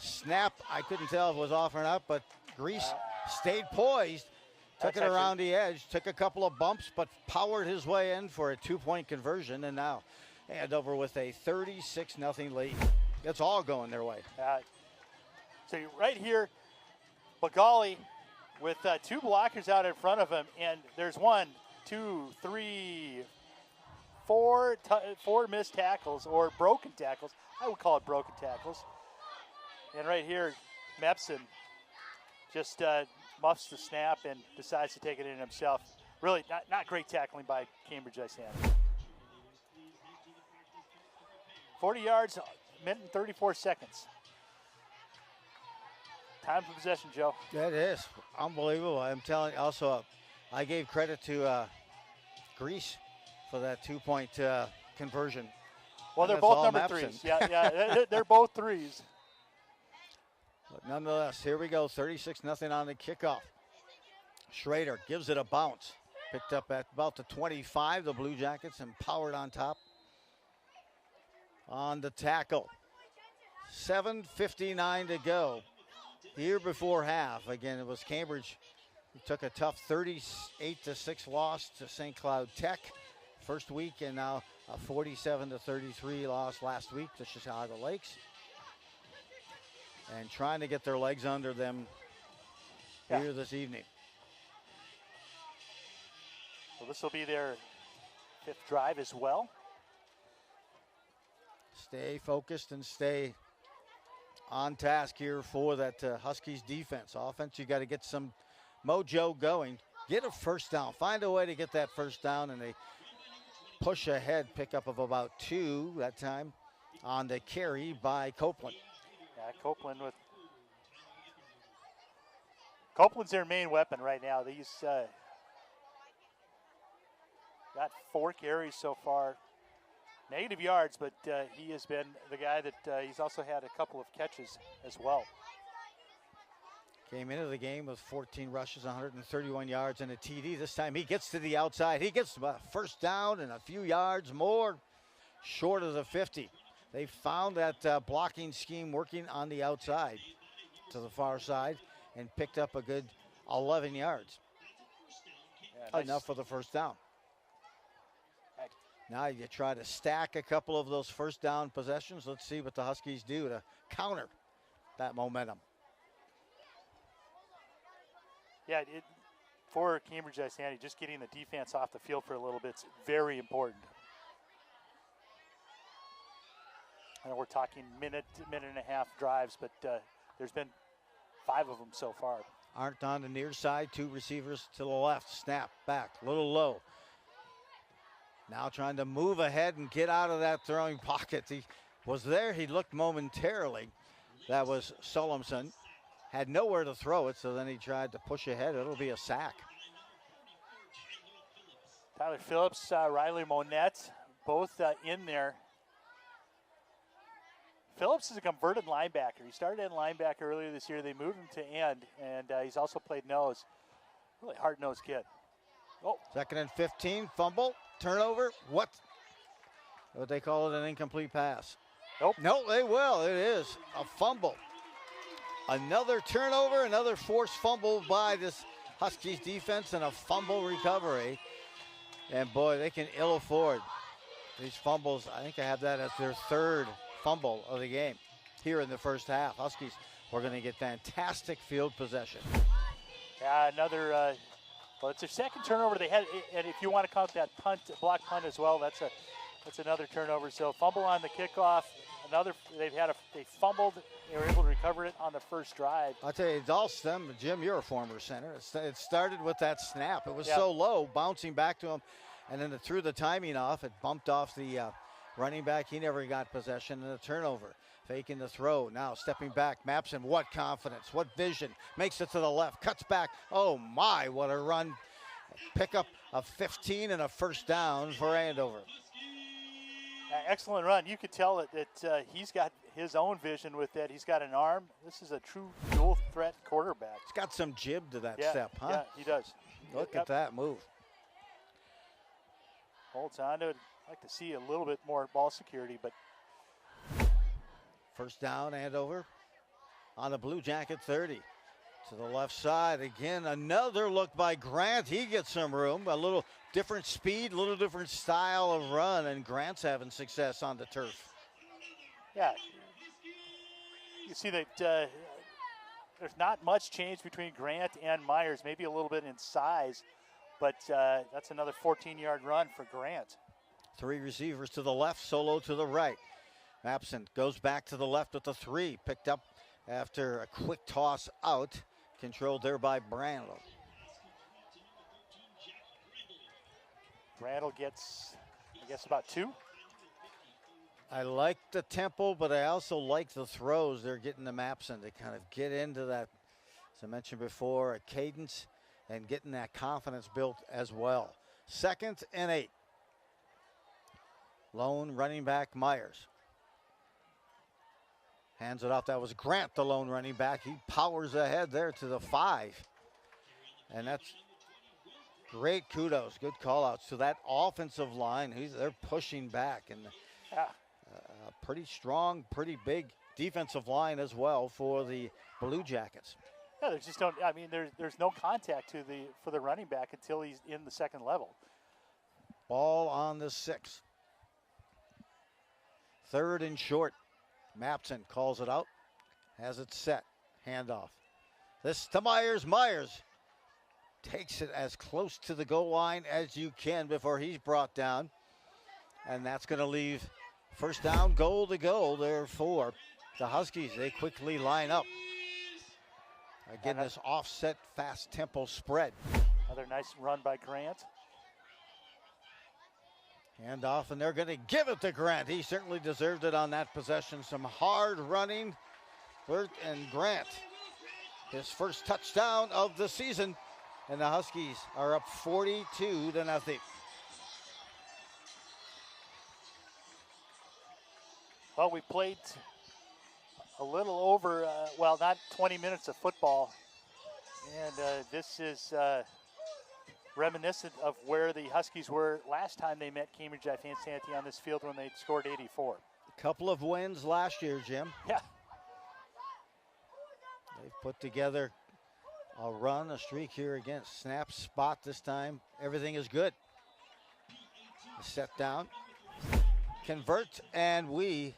snap. I couldn't tell if it was off or not, but Grease stayed poised, took it around the edge, took a couple of bumps, but powered his way in for a 2-point conversion, and now Andover with a 36-0 lead. It's all going their way. So right here, Bagali with 2 blockers out in front of him, and there's 1, 2, 3, 4 missed tackles, or broken tackles. I would call it broken tackles. And right here, Mepson just muffs the snap and decides to take it in himself. Really not great tackling by Cambridge-Isanti. 40 yards, minute and 34 seconds. Time for possession, Joe. That is unbelievable. I'm telling you, also, I gave credit to Grease for that 2-point conversion. Well, they're both number 3s. Yeah, they're both 3s. But nonetheless, here we go, 36-0 on the kickoff. Schrader gives it a bounce. Picked up at about the 25, the Blue Jackets, and powered on top on the tackle. 7:59 to go. Here before half, again, it was Cambridge who took a tough 38-6 loss to St. Cloud Tech first week, and now a 47-33 loss last week to Chicago Lakes. And trying to get their legs under them here this evening. Well, this will be their 5th drive as well. Stay focused and stay on task here for that Huskies defense. Offense, you got to get some mojo going. Get a first down. Find a way to get that first down, and they push ahead. Pickup of about 2 that time on the carry by Copeland. Yeah, Copeland's their main weapon right now. These got 4 carries so far. Negative yards, but he has been the guy that he's also had a couple of catches as well. Came into the game with 14 rushes, 131 yards, and a TD. This time he gets to the outside. He gets a first down and a few yards more short of the 50. They found that blocking scheme working on the outside to the far side and picked up a good 11 yards. Yeah, enough for the first down. Now you try to stack a couple of those first down possessions. Let's see what the Huskies do to counter that momentum. Yeah, for Cambridge-Isanti, just getting the defense off the field for a little bit is very important. I know we're talking minute and a half drives, but there's been 5 of them so far. Arndt on the near side, 2 receivers to the left. Snap, back, a little low. Now trying to move ahead and get out of that throwing pocket. He was there. He looked momentarily. That was Solomson. Had nowhere to throw it, so then he tried to push ahead. It'll be a sack. Tyler Phillips, Riley Monette, both in there. Phillips is a converted linebacker. He started in linebacker earlier this year. They moved him to end, and he's also played nose. Really hard-nosed kid. Oh. 2nd and 15, fumble, turnover. What they call it, an incomplete pass. Nope. No, they will. It is a fumble. Another turnover, another forced fumble by this Huskies defense, and a fumble recovery. And boy, they can ill afford these fumbles. I think I have that as their third fumble of the game here in the first half. Huskies are going to get fantastic field possession. Yeah, another, well, it's their second turnover they had, and if you want to count that punt, block punt as well, that's another turnover. So fumble on the kickoff. Another, they fumbled. They were able to recover it on the first drive. I'll tell you, it's all stem. Jim, you're a former center. It started with that snap. It was so low, bouncing back to him, and then it threw the timing off. It bumped off the running back. He never got possession, and a turnover. Faking the throw. Now stepping back. Mapson, what confidence, what vision. Makes it to the left, cuts back. Oh, my, what a run. Pickup of 15 and a first down for Andover. Excellent run. You could tell that he's got his own vision with that. He's got an arm. This is a true dual threat quarterback. He's got some jib to that step, huh? Yeah, he does. Look at that move. Holds on to it. I'd like to see a little bit more ball security, but. First down, Andover on the Blue Jacket 30. To the left side again, another look by Grant. He gets some room, a little different speed, a little different style of run, and Grant's having success on the turf. Yeah, you see that there's not much change between Grant and Myers, maybe a little bit in size, but that's another 14-yard run for Grant. Three receivers to the left, solo to the right. Mapson goes back to the left with the three, picked up after a quick toss out. Controlled there by Brandel. Brandel gets, I guess, about two. I like the tempo, but I also like the throws they're getting to Mapson to kind of get into that, as I mentioned before, a cadence and getting that confidence built as well. 2nd and 8. Lone running back Myers. Hands it off. That was Grant, the lone running back. He powers ahead there to the 5. And that's great kudos. Good call-outs to that offensive line. They're pushing back. And a pretty strong, pretty big defensive line as well for the Blue Jackets. Yeah, there's just don't. I mean, there's no contact for the running back until he's in the second level. Ball on the 6. 3rd and short. Mapson calls it out, has it set, handoff. This to Myers. Myers takes it as close to the goal line as you can before he's brought down. And that's going to leave first down, goal to go there for the Huskies. They quickly line up. Again, this offset fast tempo spread. Another nice run by Grant. Handoff, and they're going to give it to Grant. He certainly deserved it on that possession. Some hard running. Burt and Grant, his first touchdown of the season. And the Huskies are up 42-0. Well, we played a little over, well, not 20 minutes of football. And this is reminiscent of where the Huskies were last time they met Cambridge-Isanti on this field when they scored 84. A couple of wins last year, Jim. Yeah. They've put together a run, a streak here against snap spot this time. Everything is good. A set down. Convert, and we,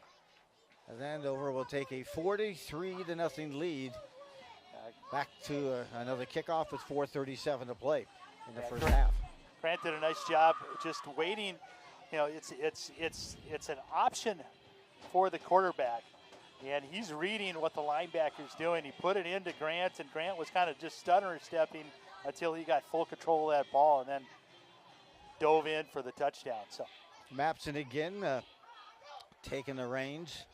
as Andover, will take a 43-0 lead. Back to another kickoff with 4:37 to play in the first half. Grant did a nice job just waiting. You know, it's an option for the quarterback, and he's reading what the linebacker's doing. He put it into Grant, and Grant was kind of just stutter stepping until he got full control of that ball, and then dove in for the touchdown. So Mapson again taking the reins,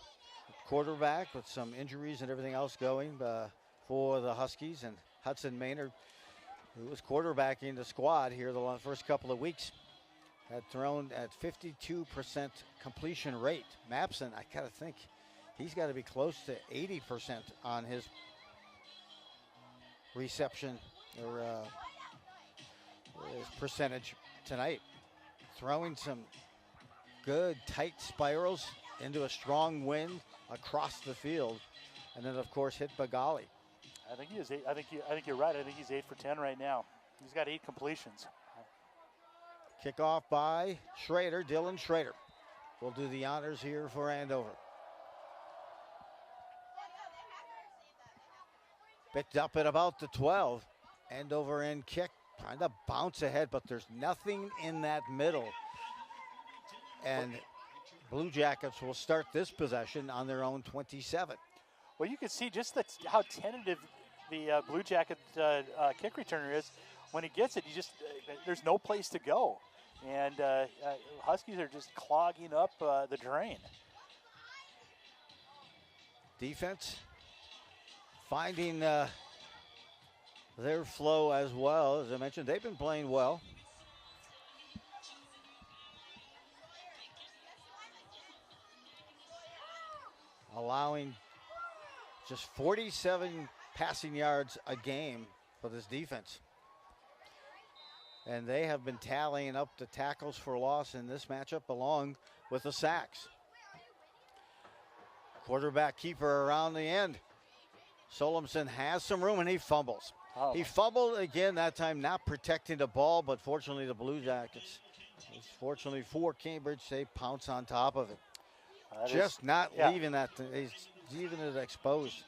quarterback with some injuries and everything else going for the Huskies, and Hudson Maynard, who was quarterbacking the squad here the first couple of weeks, had thrown at 52% completion rate. Mapson, I kind of think he's got to be close to 80% on his reception or his percentage tonight. Throwing some good tight spirals into a strong wind across the field, and then of course hit Bagali. I think he is. I think you're right. I think he's 8 for 10 right now. He's got 8 completions. Kickoff by Schrader, Dylan Schrader. Will do the honors here for Andover. Picked up at about the 12. Andover end kick, trying to bounce ahead, but there's nothing in that middle. And Blue Jackets will start this possession on their own 27. Well, you can see just how tentative the Blue Jacket kick returner is. When he gets it, there's no place to go. And Huskies are just clogging up the drain. Defense finding their flow as well. As I mentioned, they've been playing well. Allowing just 47 passing yards a game for this defense. And they have been tallying up the tackles for loss in this matchup along with the sacks. Quarterback keeper around the end. Solomson has some room and he fumbles. Oh. He fumbled again, that time not protecting the ball, but fortunately the Blue Jackets, fortunately for Cambridge, they pounce on top of it. Leaving that, leaving it exposed.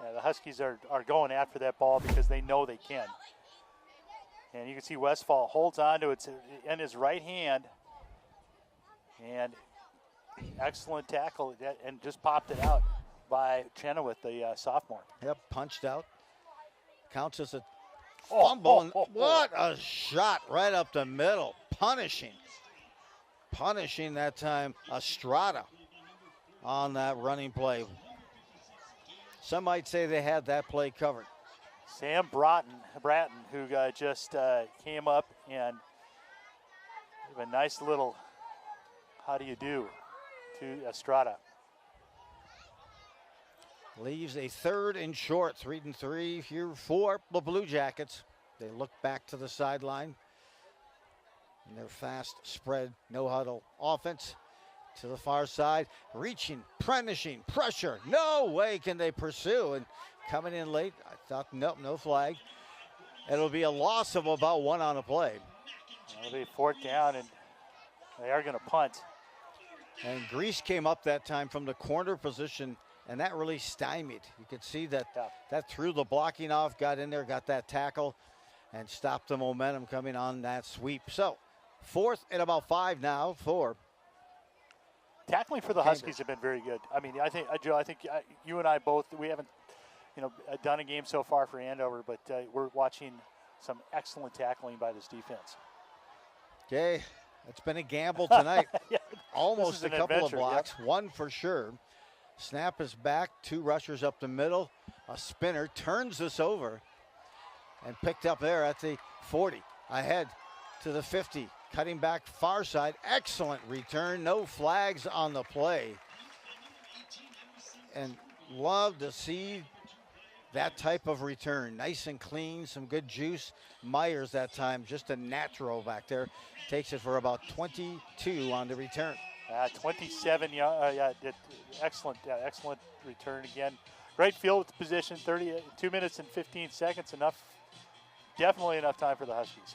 Yeah, the Huskies are going after that ball because they know they can. And you can see Westfall holds on to it in his right hand. And excellent tackle and just popped it out by Chenoweth, the sophomore. Yep, punched out. Counts as a fumble. What a shot right up the middle. Punishing that time Estrada on that running play. Some might say they had that play covered. Sam Bratton, who just came up and gave a nice little how do you do to Estrada. Leaves a 3rd and short, 3 and 3 here for the Blue Jackets. They look back to the sideline. And their fast spread, no huddle offense to the far side. Reaching, punishing, pressure. No way can they pursue. And coming in late, I thought, nope, no flag. It'll be a loss of about 1 on a play. It'll be 4th down, and they are going to punt. And Grease came up that time from the corner position, and that really stymied. You could see that that threw the blocking off, got in there, got that tackle, and stopped the momentum coming on that sweep. So 4th and about 5 now for tackling for the Cambridge. Huskies have been very good. I mean, I think Joe, you and I both, we haven't done a game so far for Andover, but we're watching some excellent tackling by this defense. Okay, it's been a gamble tonight. Yeah, almost a couple of blocks, yep. 1 for sure. Snap is back, 2 rushers up the middle. A spinner turns this over and picked up there at the 40. Ahead to the 50, cutting back far side. Excellent return, no flags on the play. And love to see that type of return. Nice and clean, some good juice. Myers that time, just a natural back there. Takes it for about 22 on the return. 27 yards, excellent return again. Great field position, 2 minutes and 15 seconds, definitely enough time for the Huskies.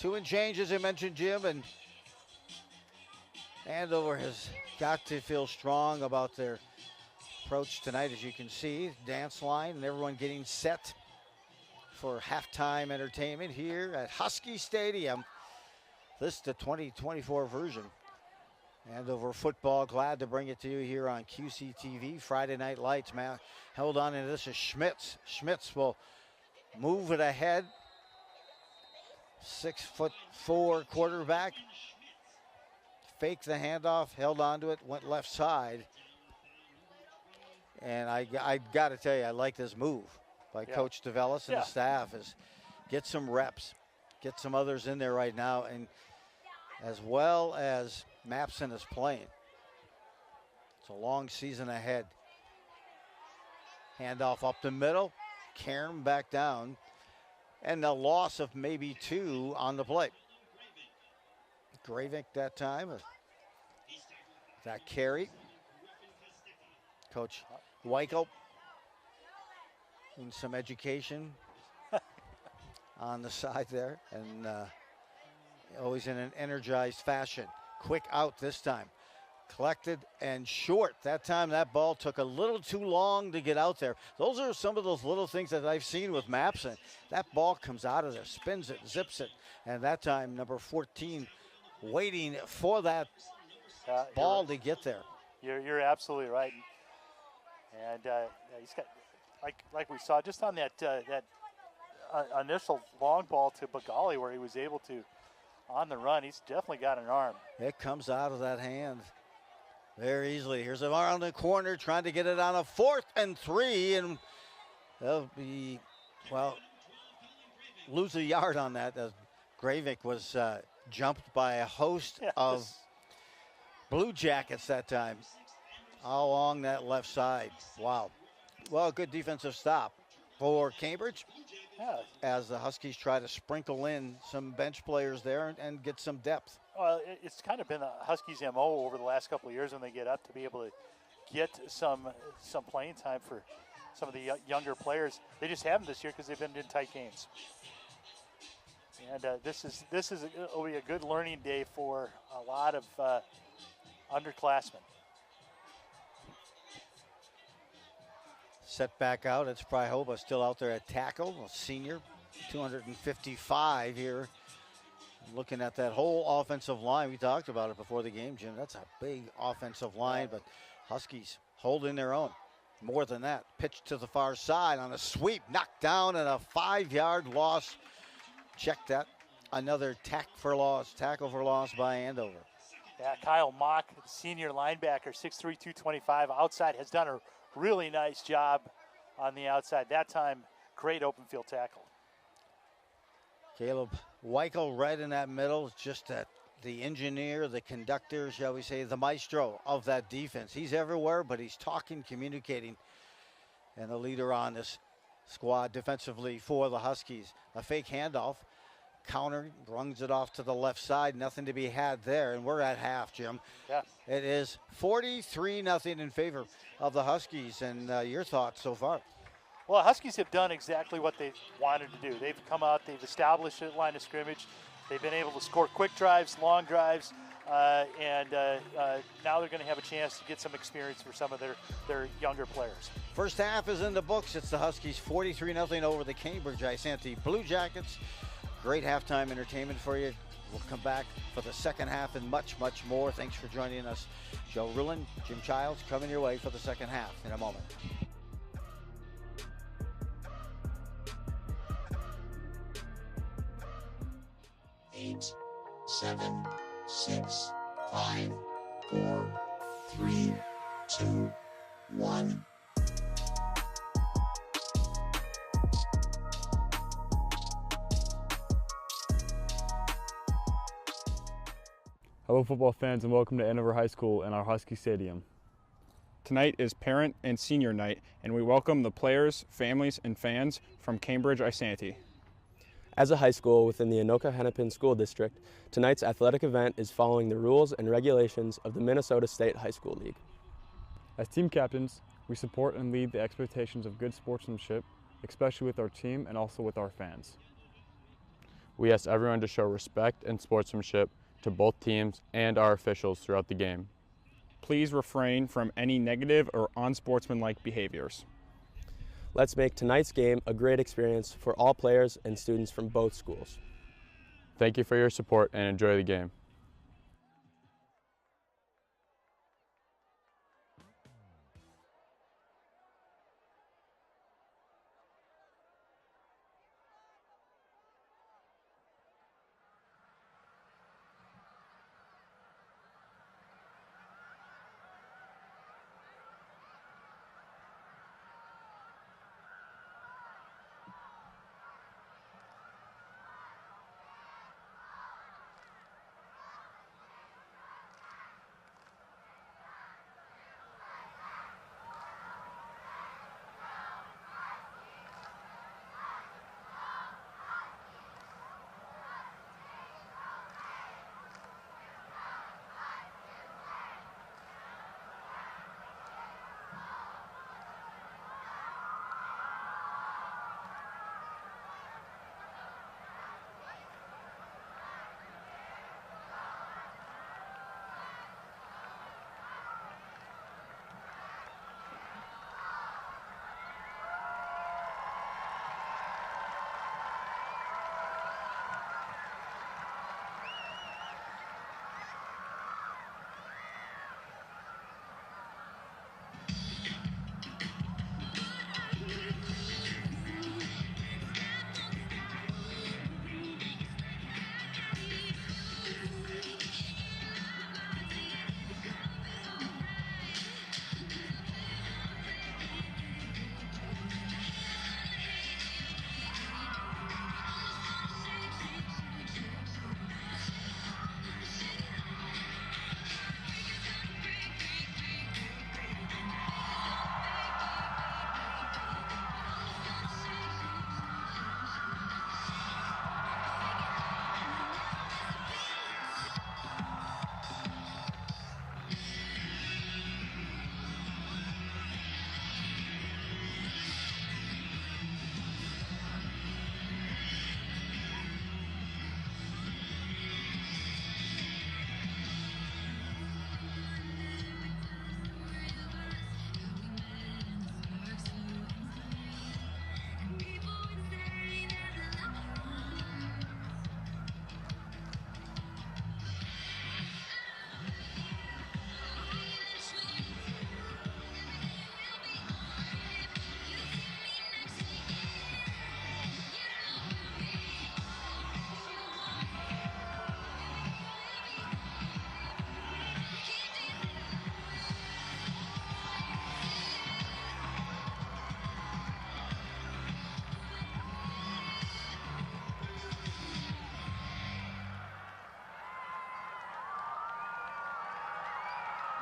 2 and change, as I mentioned, Jim, and Andover has got to feel strong about their approach tonight, as you can see. Dance line and everyone getting set for halftime entertainment here at Husky Stadium. This is the 2024 version. Andover football, glad to bring it to you here on QCTV. Friday Night Lights, man. Held on, and this is Schmitz. Schmitz will move it ahead. 6'4" quarterback. Faked the handoff, held onto it, went left side. And I got to tell you, I like this move by Coach DeVellis and the staff. Is get some reps, get some others in there right now, and as well as Mapson is playing. It's a long season ahead. Handoff up the middle, Cairn back down, and a loss of maybe 2 on the play. Gravik that time, That carry. Coach Weichel doing some education on the side there, and always in an energized fashion. Quick out this time. Collected and short. That time that ball took a little too long to get out there. Those are some of those little things that I've seen with Mapson. That ball comes out of there, spins it, zips it, and that time number 14 waiting for that ball to get there. You're absolutely right. And he's got, like we saw just on that initial long ball to Bagali where he was able to, on the run, he's definitely got an arm. It comes out of that hand very easily. Here's around the corner trying to get it on a 4th and 3, and they'll be, well, lose a yard on that. Gravik was jumped by a host of Blue Jackets that time along that left side. Wow. Well, good defensive stop for Cambridge. Yeah. As the Huskies try to sprinkle in some bench players there and get some depth. Well, it's kind of been a Huskies' MO over the last couple of years when they get up to be able to get some playing time for some of the younger players. They just haven't this year because they've been in tight games. And will be a good learning day for a lot of underclassmen. Set back out. It's Prihoba still out there at tackle. A senior, 255 here. Looking at that whole offensive line. We talked about it before the game, Jim. That's a big offensive line, but Huskies holding their own. More than that. Pitch to the far side on a sweep. Knocked down and a 5-yard loss. Check that. Another tackle for loss by Andover. Yeah, Kyle Mock, senior linebacker, 6'3", 225, outside, has done a really nice job on the outside. That time, great open field tackle. Caleb Weichel right in that middle, just the engineer, the conductor, shall we say, the maestro of that defense. He's everywhere, but he's talking, communicating, and the leader on this squad defensively for the Huskies. A fake handoff, counter, runs it off to the left side. Nothing to be had there, and we're at half, Jim. Yeah. It is 43-0 in favor of the Huskies, and your thoughts so far? Well, the Huskies have done exactly what they wanted to do. They've come out, they've established a line of scrimmage. They've been able to score quick drives, long drives, and now they're going to have a chance to get some experience for some of their younger players. First half is in the books. It's the Huskies 43-0 over the Cambridge-Isanti Blue Jackets. Great halftime entertainment for you. We'll come back for the second half and much, much more. Thanks for joining us. Joe Rulin, Jim Childs coming your way for the second half in a moment. 8, 7, 6, 5, 4, 3, 2, 1. Hello football fans and welcome to Andover High School and our Husky Stadium. Tonight is parent and senior night, and we welcome the players, families, and fans from Cambridge-Isanti. As a high school within the Anoka-Hennepin School District, tonight's athletic event is following the rules and regulations of the Minnesota State High School League. As team captains, we support and lead the expectations of good sportsmanship, especially with our team and also with our fans. We ask everyone to show respect and sportsmanship to both teams and our officials throughout the game. Please refrain from any negative or unsportsmanlike behaviors. Let's make tonight's game a great experience for all players and students from both schools. Thank you for your support and enjoy the game.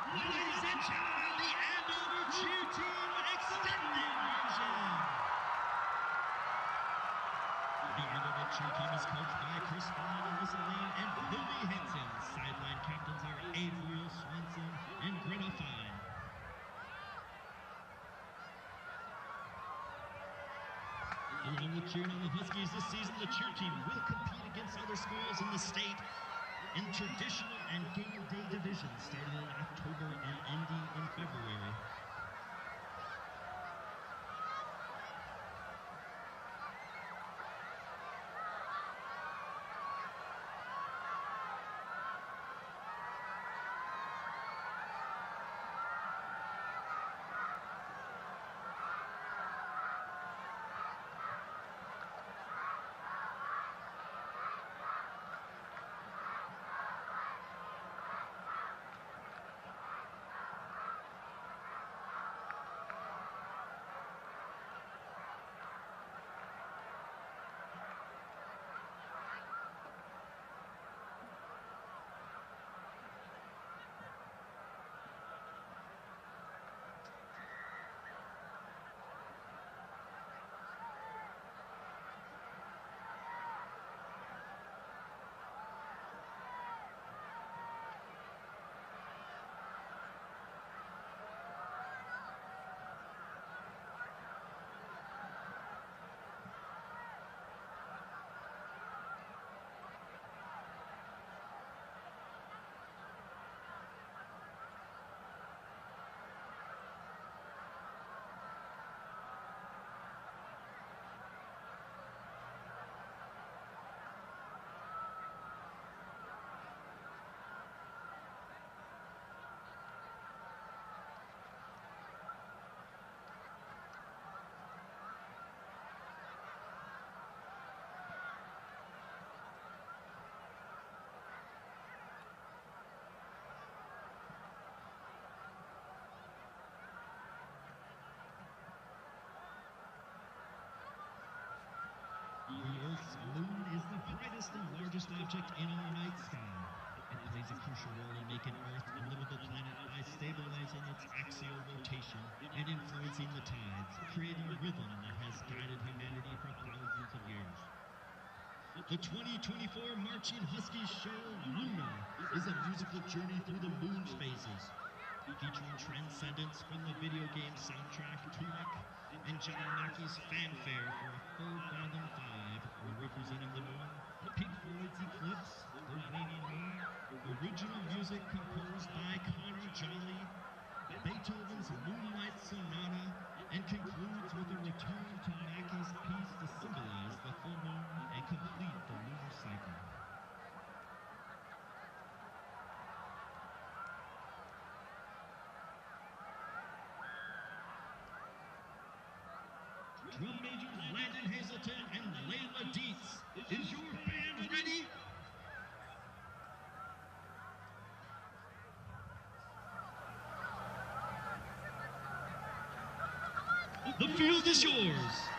Ladies and gentlemen, the Andover cheer team extended version. The Andover cheer team is coached by Chris Fine, Alyssa Lane, and Billy Henson. Sideline captains are Avriel Swenson and Greta Fine. Along with cheering on the Huskies this season, the cheer team will compete against other schools in the state in traditional and game day divisions starting in October and ending in February. The Earth's moon is the brightest and largest object in our night sky. It plays a crucial role in making Earth a livable planet by stabilizing its axial rotation and influencing the tides, creating a rhythm that has guided humanity for thousands of years. The 2024 Marching Huskies show, Luna, is a musical journey through the moon's phases, featuring Transcendence from the video game soundtrack Tunic, and John Mackey's Fanfare for a full Fathom 5, representing the moon, Pink Floyd's Eclipse, The Waning Moon, original music composed by Connor Jolly, Beethoven's Moonlight Sonata, and concludes with a return to Mackey's piece to symbolize the full moon and complete the lunar cycle. Drum majors Landon Hazelton and Layla Dietz. Is your band ready? The field is yours.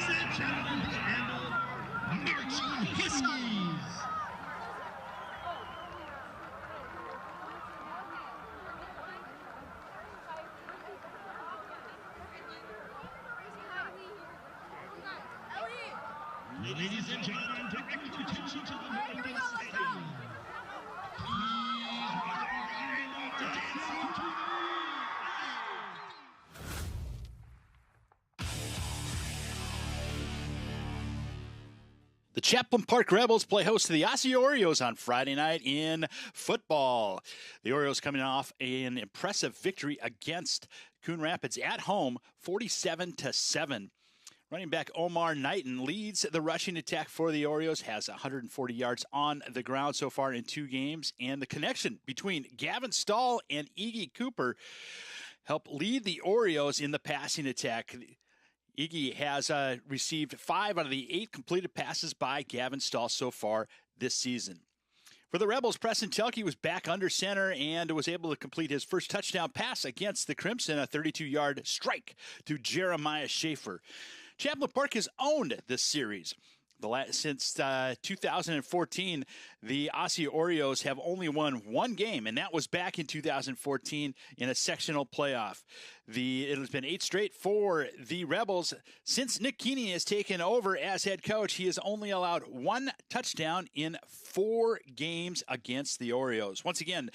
Ladies and gentlemen, the Andover Huskies. Ladies and gentlemen, direct your attention to the North End Stadium. Please welcome dancing to the The Chaplin Park Rebels play host to the Osseo Oreos on Friday night in football. The Oreos coming off an impressive victory against Coon Rapids at home, 47-7. Running back Omar Knighton leads the rushing attack for the Oreos, has 140 yards on the ground so far in 2 games, and the connection between Gavin Stahl and Iggy Cooper help lead the Oreos in the passing attack. Iggy has received 5 out of the 8 completed passes by Gavin Stahl so far this season. For the Rebels, Preston Telke was back under center and was able to complete his first touchdown pass against the Crimson, a 32-yard strike to Jeremiah Schaefer. Chaplin Park has owned this series. Since 2014, the Osseo Oreos have only won 1 game, and that was back in 2014 in a sectional playoff. It has been 8 straight for the Rebels. Since Nick Keeney has taken over as head coach, he has only allowed 1 touchdown in 4 games against the Oreos. Once again,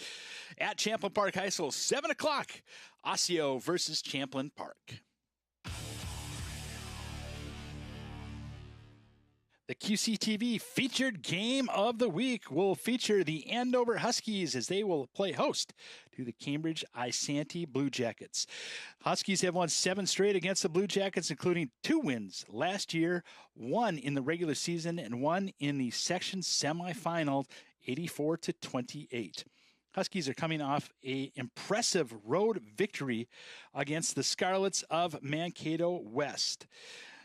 at Champlin Park High School, 7 o'clock, Osseo versus Champlin Park. The QCTV featured game of the week will feature the Andover Huskies as they will play host to the Cambridge-Isanti Blue Jackets. Huskies have won 7 straight against the Blue Jackets, including 2 wins last year, 1 in the regular season and 1 in the section semifinal, 84-28. Huskies are coming off an impressive road victory against the Scarlets of Mankato West.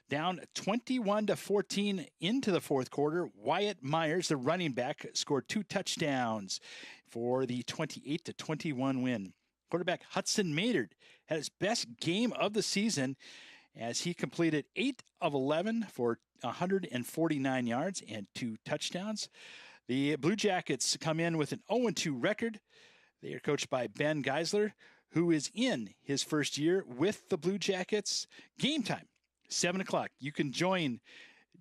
Down 21-14 into the fourth quarter, Wyatt Myers, the running back, scored 2 touchdowns for the 28-21 win. Quarterback Hudson Maynard had his best game of the season as he completed 8 of 11 for 149 yards and 2 touchdowns. The Blue Jackets come in with an 0-2 record. They are coached by Ben Geisler, who is in his first year with the Blue Jackets. Game time. 7 o'clock. You can join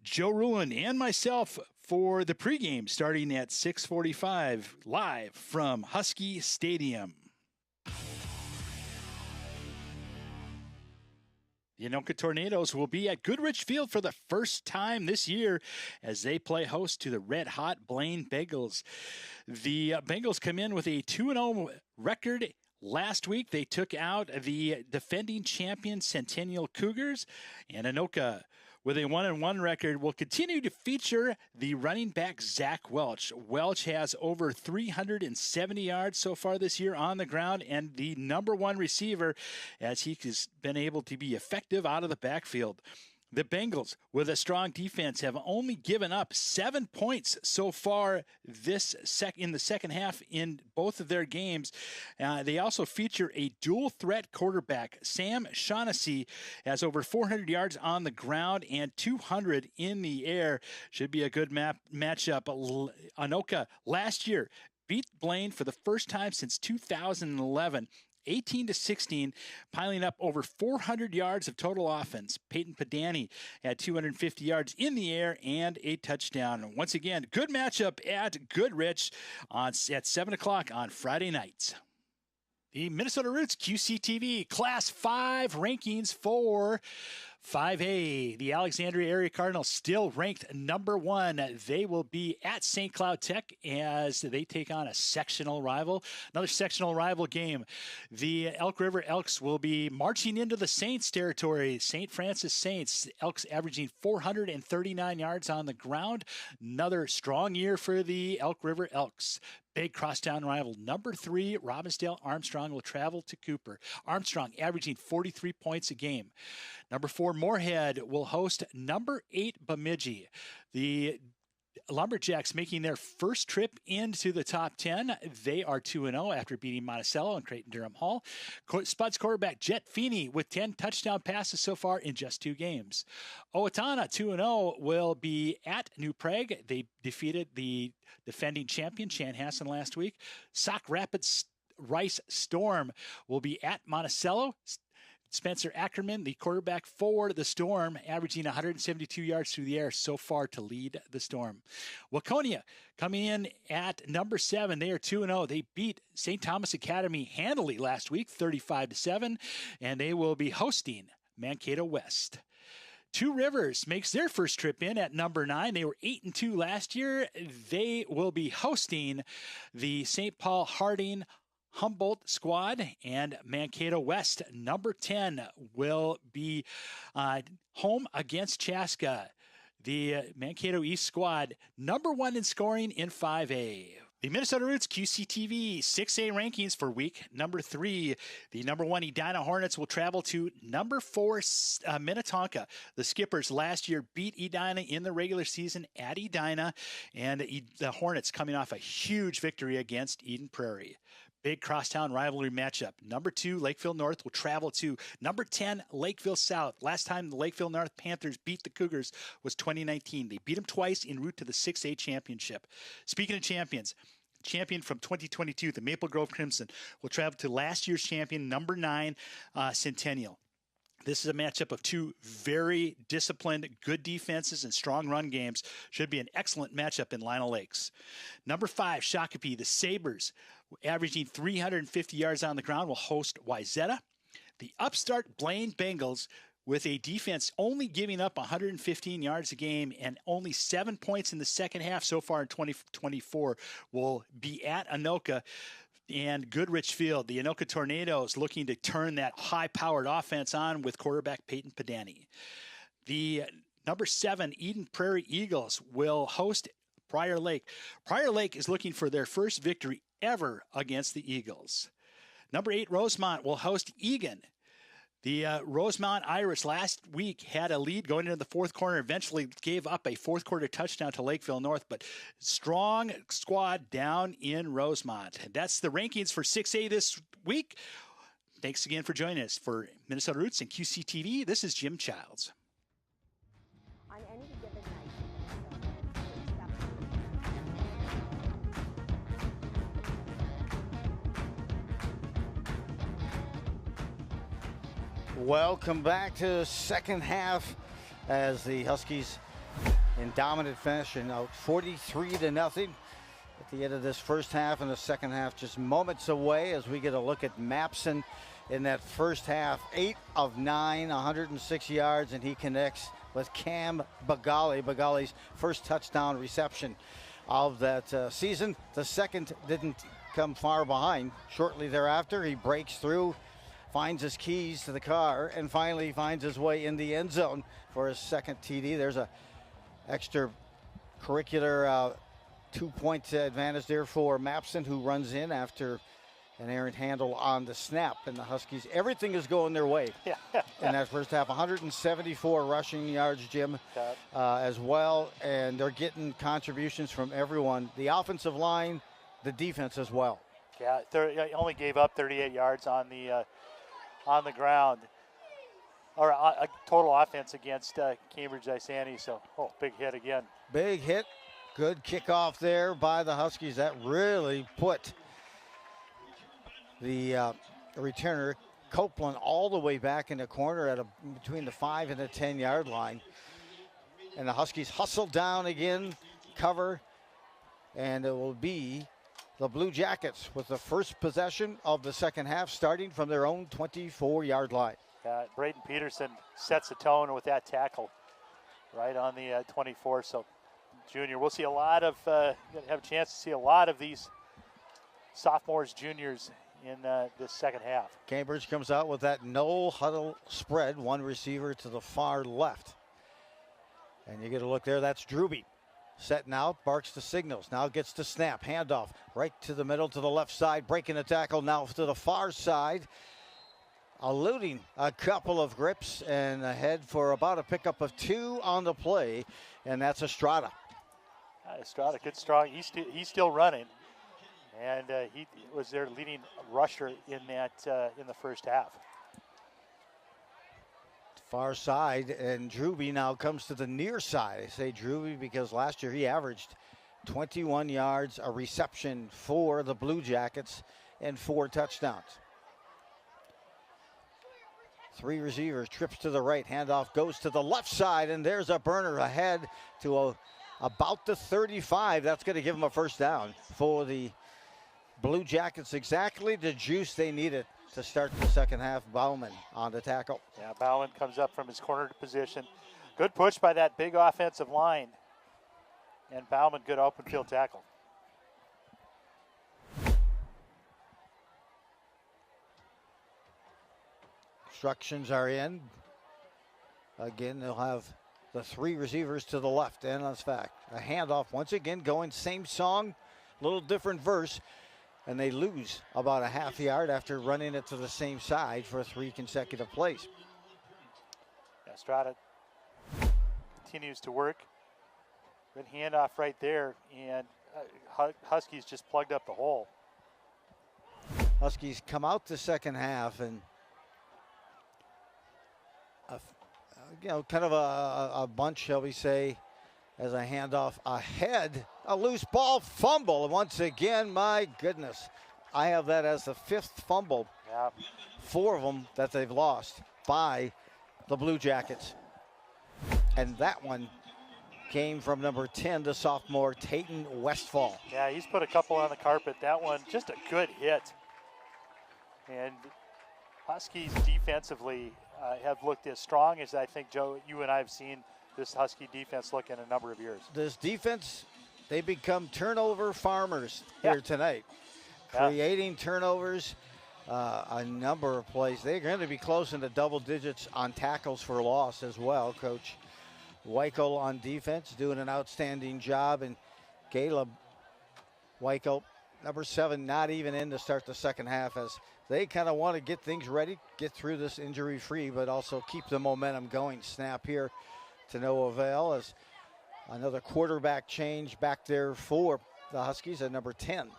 Joe Rulin and myself for the pregame starting at 6:45 live from Husky Stadium. The Anoka Tornadoes will be at Goodrich Field for the first time this year as they play host to the red-hot Blaine Bengals. The Bengals come in with a 2-0 record. Last week, they took out the defending champion Centennial Cougars, and Anoka, with a 1-1 record, will continue to feature the running back Zach Welch. Welch has over 370 yards so far this year on the ground, and the number 1 receiver as he has been able to be effective out of the backfield. The Bengals, with a strong defense, have only given up 7 points so far in the second half in both of their games. They also feature a dual-threat quarterback. Sam Shaughnessy has over 400 yards on the ground and 200 in the air. Should be a good matchup. Anoka last year beat Blaine for the first time since 2011. 18-16, piling up over 400 yards of total offense. Peyton Padani had 250 yards in the air and a touchdown. Once again, good matchup at Goodrich at 7 o'clock on Friday nights. The Minnesota Roots QCTV Class 5 rankings for 5A. The Alexandria Area Cardinals still ranked number 1. They will be at St. Cloud Tech as they take on a sectional rival. Another sectional rival game. The Elk River Elks will be marching into the Saints territory. St. Francis Saints. Elks averaging 439 yards on the ground. Another strong year for the Elk River Elks. Big crosstown rival. Number 3, Robbinsdale Armstrong will travel to Cooper. Armstrong averaging 43 points a game. Number 4, Moorhead will host number 8, Bemidji. The Lumberjacks making their first trip into the top 10. They are 2-0 after beating Monticello and Creighton-Durham Hall. Spuds quarterback Jet Feeney with 10 touchdown passes so far in just 2 games. Owatonna 2-0 will be at New Prague. They defeated the defending champion Chanhassen last week. Sauk Rapids Rice Storm will be at Monticello. Spencer Ackerman, the quarterback for the Storm, averaging 172 yards through the air so far to lead the Storm. Waconia coming in at number 7. They are 2-0. They beat St. Thomas Academy handily last week, 35-7, and they will be hosting Mankato West. Two Rivers makes their first trip in at number 9. They were 8-2 last year. They will be hosting the St. Paul Harding Humboldt squad, and Mankato West, number 10, will be home against Chaska. The Mankato East squad, number 1 in scoring in 5A. The Minnesota Roots QCTV 6A rankings for week number 3. The number 1 Edina Hornets will travel to number 4 Minnetonka. The Skippers last year beat Edina in the regular season at Edina, and the Hornets coming off a huge victory against Eden Prairie. Big crosstown rivalry matchup. Number 2, Lakeville North will travel to number 10, Lakeville South. Last time the Lakeville North Panthers beat the Cougars was 2019. They beat them twice en route to the 6A championship. Speaking of champions, champion from 2022, the Maple Grove Crimson, will travel to last year's champion, number 9, Centennial. This is a matchup of 2 very disciplined, good defenses and strong run games. Should be an excellent matchup in Lino Lakes. Number 5, Shakopee, the Sabres, averaging 350 yards on the ground, will host Wayzata. The upstart Blaine Bengals, with a defense only giving up 115 yards a game and only 7 points in the second half so far in 2024, will be at Anoka and Goodrich Field. The Anoka Tornadoes looking to turn that high-powered offense on with quarterback Peyton Padani. The number 7 Eden Prairie Eagles will host Prior Lake. Prior Lake is looking for their first victory ever against the Eagles. Number 8 Rosemont will host Egan. The Rosemont Irish last week had a lead going into the fourth quarter, eventually gave up a fourth quarter touchdown to Lakeville North, but strong squad down in Rosemont. That's the rankings for 6A this week. Thanks again for joining us. For Minnesota Roots and QCTV, this is Jim Childs. On any given night. Welcome back to the second half as the Huskies in dominant fashion out 43-0 at the end of this first half, and the second half just moments away as we get a look at Mapson in that first half. 8 of 9, 106 yards, and he connects with Cam Bagali. Bagali's first touchdown reception of that season. The second didn't come far behind. Shortly thereafter, he breaks through, finds his keys to the car, and finally finds his way in the end zone for his second TD. There's a extracurricular 2-point advantage there for Mapson, who runs in after an errant handle on the snap. And the Huskies, everything is going their way in that first half. 174 rushing yards, Jim, as well. And they're getting contributions from everyone. The offensive line, the defense as well. Yeah, only gave up 38 yards on the ground, or a total offense against Cambridge-Isanti. So, big hit again. Big hit. Good kickoff there by the Huskies. That really put the returner, Copeland, all the way back in the corner at between the 5 and the 10-yard line. And the Huskies hustle down again, cover, and it will be the Blue Jackets with the first possession of the second half, starting from their own 24-yard line. Braden Peterson sets the tone with that tackle right on the 24. So, junior, we'll see a lot of, have a chance to see a lot of these sophomores, juniors in this second half. Cambridge comes out with that no huddle spread, one receiver to the far left. And you get a look there, that's Drewby. Setting out, barks the signals, now gets to snap, handoff, right to the middle to the left side, breaking the tackle now to the far side, eluding a couple of grips and ahead for about a pickup of 2 on the play, and that's Estrada. Estrada, good strong. He's still running, and he was their leading rusher in the first half. Far side, and Drewby now comes to the near side. I say Drewby because last year he averaged 21 yards a reception for the Blue Jackets and 4 touchdowns. 3 receivers, trips to the right, handoff goes to the left side, and there's a burner ahead to about the 35. That's going to give them a first down for the Blue Jackets. Exactly the juice they needed to start the second half. Bauman on the tackle. Yeah, Bauman comes up from his corner position. Good push by that big offensive line. And Bauman, good open field tackle. Instructions are in. Again, they'll have the 3 receivers to the left, and that's fact. A handoff once again going same song, little different verse, and they lose about a half yard after running it to the same side for 3 consecutive plays. Estrada continues to work. Good handoff right there, and Huskies just plugged up the hole. Huskies come out the second half and kind of a bunch, shall we say, as a handoff ahead. A loose ball fumble. And once again, my goodness, I have that as the 5th fumble. Yeah. 4 of them that they've lost by the Blue Jackets. And that one came from number 10, the sophomore Tayton Westfall. Yeah, he's put a couple on the carpet. That one, just a good hit. And Huskies defensively have looked as strong as I think, Joe, you and I have seen this Husky defense look in a number of years. This defense, they become turnover farmers here tonight. Creating turnovers, a number of plays. They're going to be close into double digits on tackles for loss as well. Coach Weichel on defense doing an outstanding job, and Caleb Weichel, number 7, not even in to start the second half, as they kind of want to get things ready, get through this injury-free, but also keep the momentum going. Snap here to no avail, as another quarterback change back there for the Huskies at number 10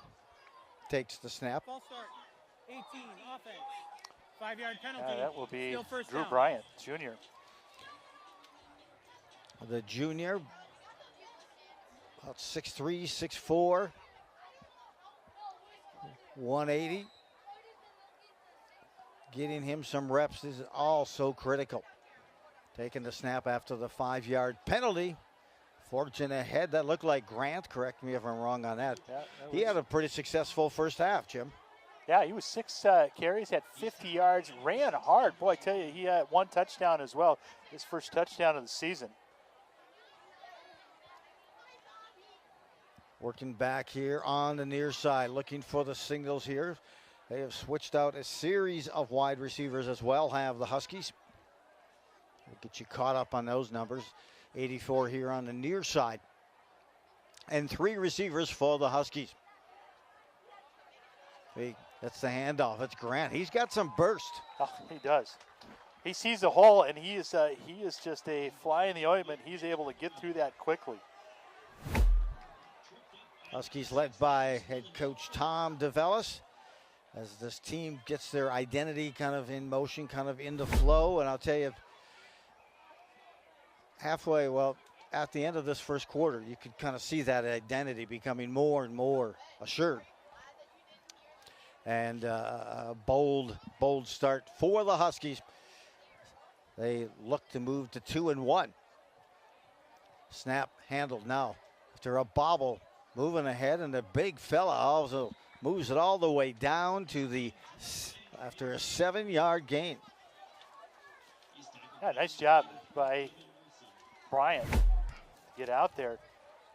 takes the snap. Ball start, 18, offense, 5-yard penalty. That will be Drew down. Bryant, Jr. The junior, about 6'3", 6'4", 180. Getting him some reps is all so critical. Taking the snap after the 5-yard penalty. Fortune ahead. That looked like Grant. Correct me if I'm wrong on that. Yeah, he had a pretty successful first half, Jim. Yeah, he was 6 carries, had 50 yards, ran hard. Boy, I tell you, he had 1 touchdown as well. His first touchdown of the season. Working back here on the near side, looking for the singles here. They have switched out a series of wide receivers as well, have the Huskies. We'll get you caught up on those numbers. 84 here on the near side. And 3 receivers for the Huskies. That's the handoff. It's Grant. He's got some burst. Oh, he does. He sees the hole, and he is just a fly in the ointment. He's able to get through that quickly. Huskies led by head coach Tom DeVellis, as this team gets their identity kind of in motion, kind of in the flow. And I'll tell you, halfway, well, at the end of this first quarter, you could kind of see that identity becoming more and more assured. And a bold start for the Huskies. They look to move to 2-1. Snap handled now after a bobble, moving ahead, and the big fella also moves it all the way down to after a 7-yard gain. Yeah, nice job by Bryant. Get out there.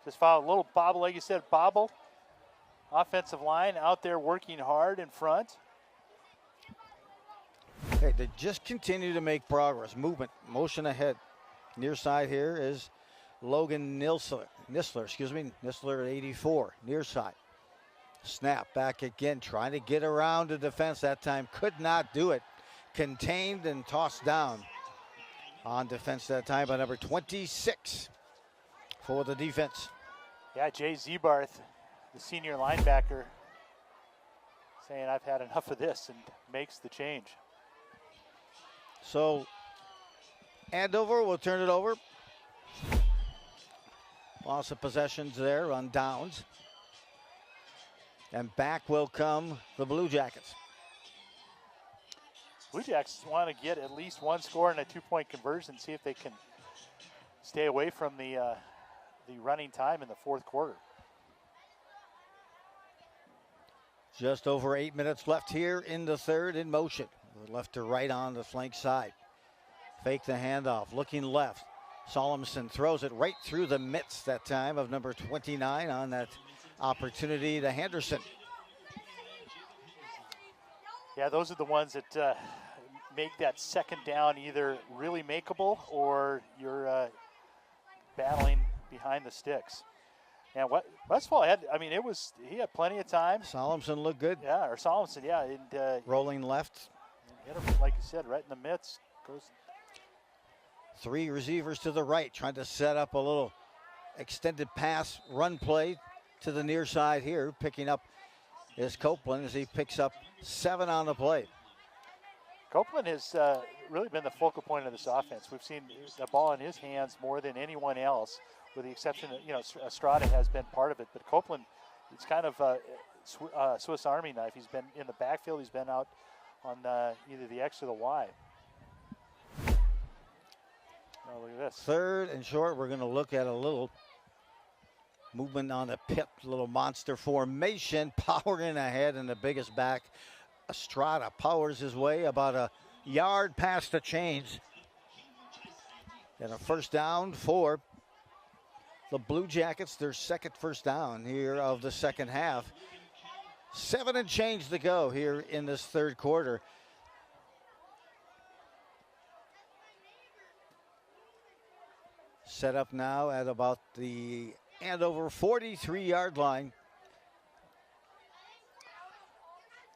Just followed a little bobble, like you said, bobble. Offensive line out there working hard in front. Okay, they just continue to make progress. Movement, motion ahead. Near side here is Logan Nistler, Nistler at 84, near side. Snap back again, trying to get around the defense that time. Could not do it. Contained and tossed down on defense that time by number 26 for the defense. Yeah, Jay Zebarth, the senior linebacker, saying I've had enough of this and makes the change. So Andover will turn it over. Loss of possessions there on downs. And back will come the Blue Jackets. Blue Jackets want to get at least one score and a 2-point conversion, see if they can stay away from the running time in the fourth quarter. Just over 8 minutes left here in the third in motion. Left to right on the flank side. Fake the handoff, looking left. Solomson throws it right through the midst that time of number 29 on that opportunity to Henderson. Yeah, those are the ones that make that second down either really makeable or you're battling behind the sticks. And what Westfall had, I mean, he had plenty of time. Solomson looked good. Yeah, or Solomson, yeah. And, rolling left. Hit him, like you said, right in the midst. Goes. 3 receivers to the right, trying to set up a little extended pass run play to the near side here. Picking up is Copeland as he picks up 7 on the play. Copeland has really been the focal point of this offense. We've seen the ball in his hands more than anyone else, with the exception of, Estrada has been part of it. But Copeland, it's kind of a Swiss Army knife. He's been in the backfield. He's been out on either the X or the Y. Oh, look at this. Third and short, we're going to look at a little movement on the pip, little monster formation, powering ahead in the biggest back. Estrada powers his way about a yard past the chains. And a first down for the Blue Jackets, their second first down here of the second half. 7 and change to go here in this third quarter. Set up now at about the Andover 43-yard line.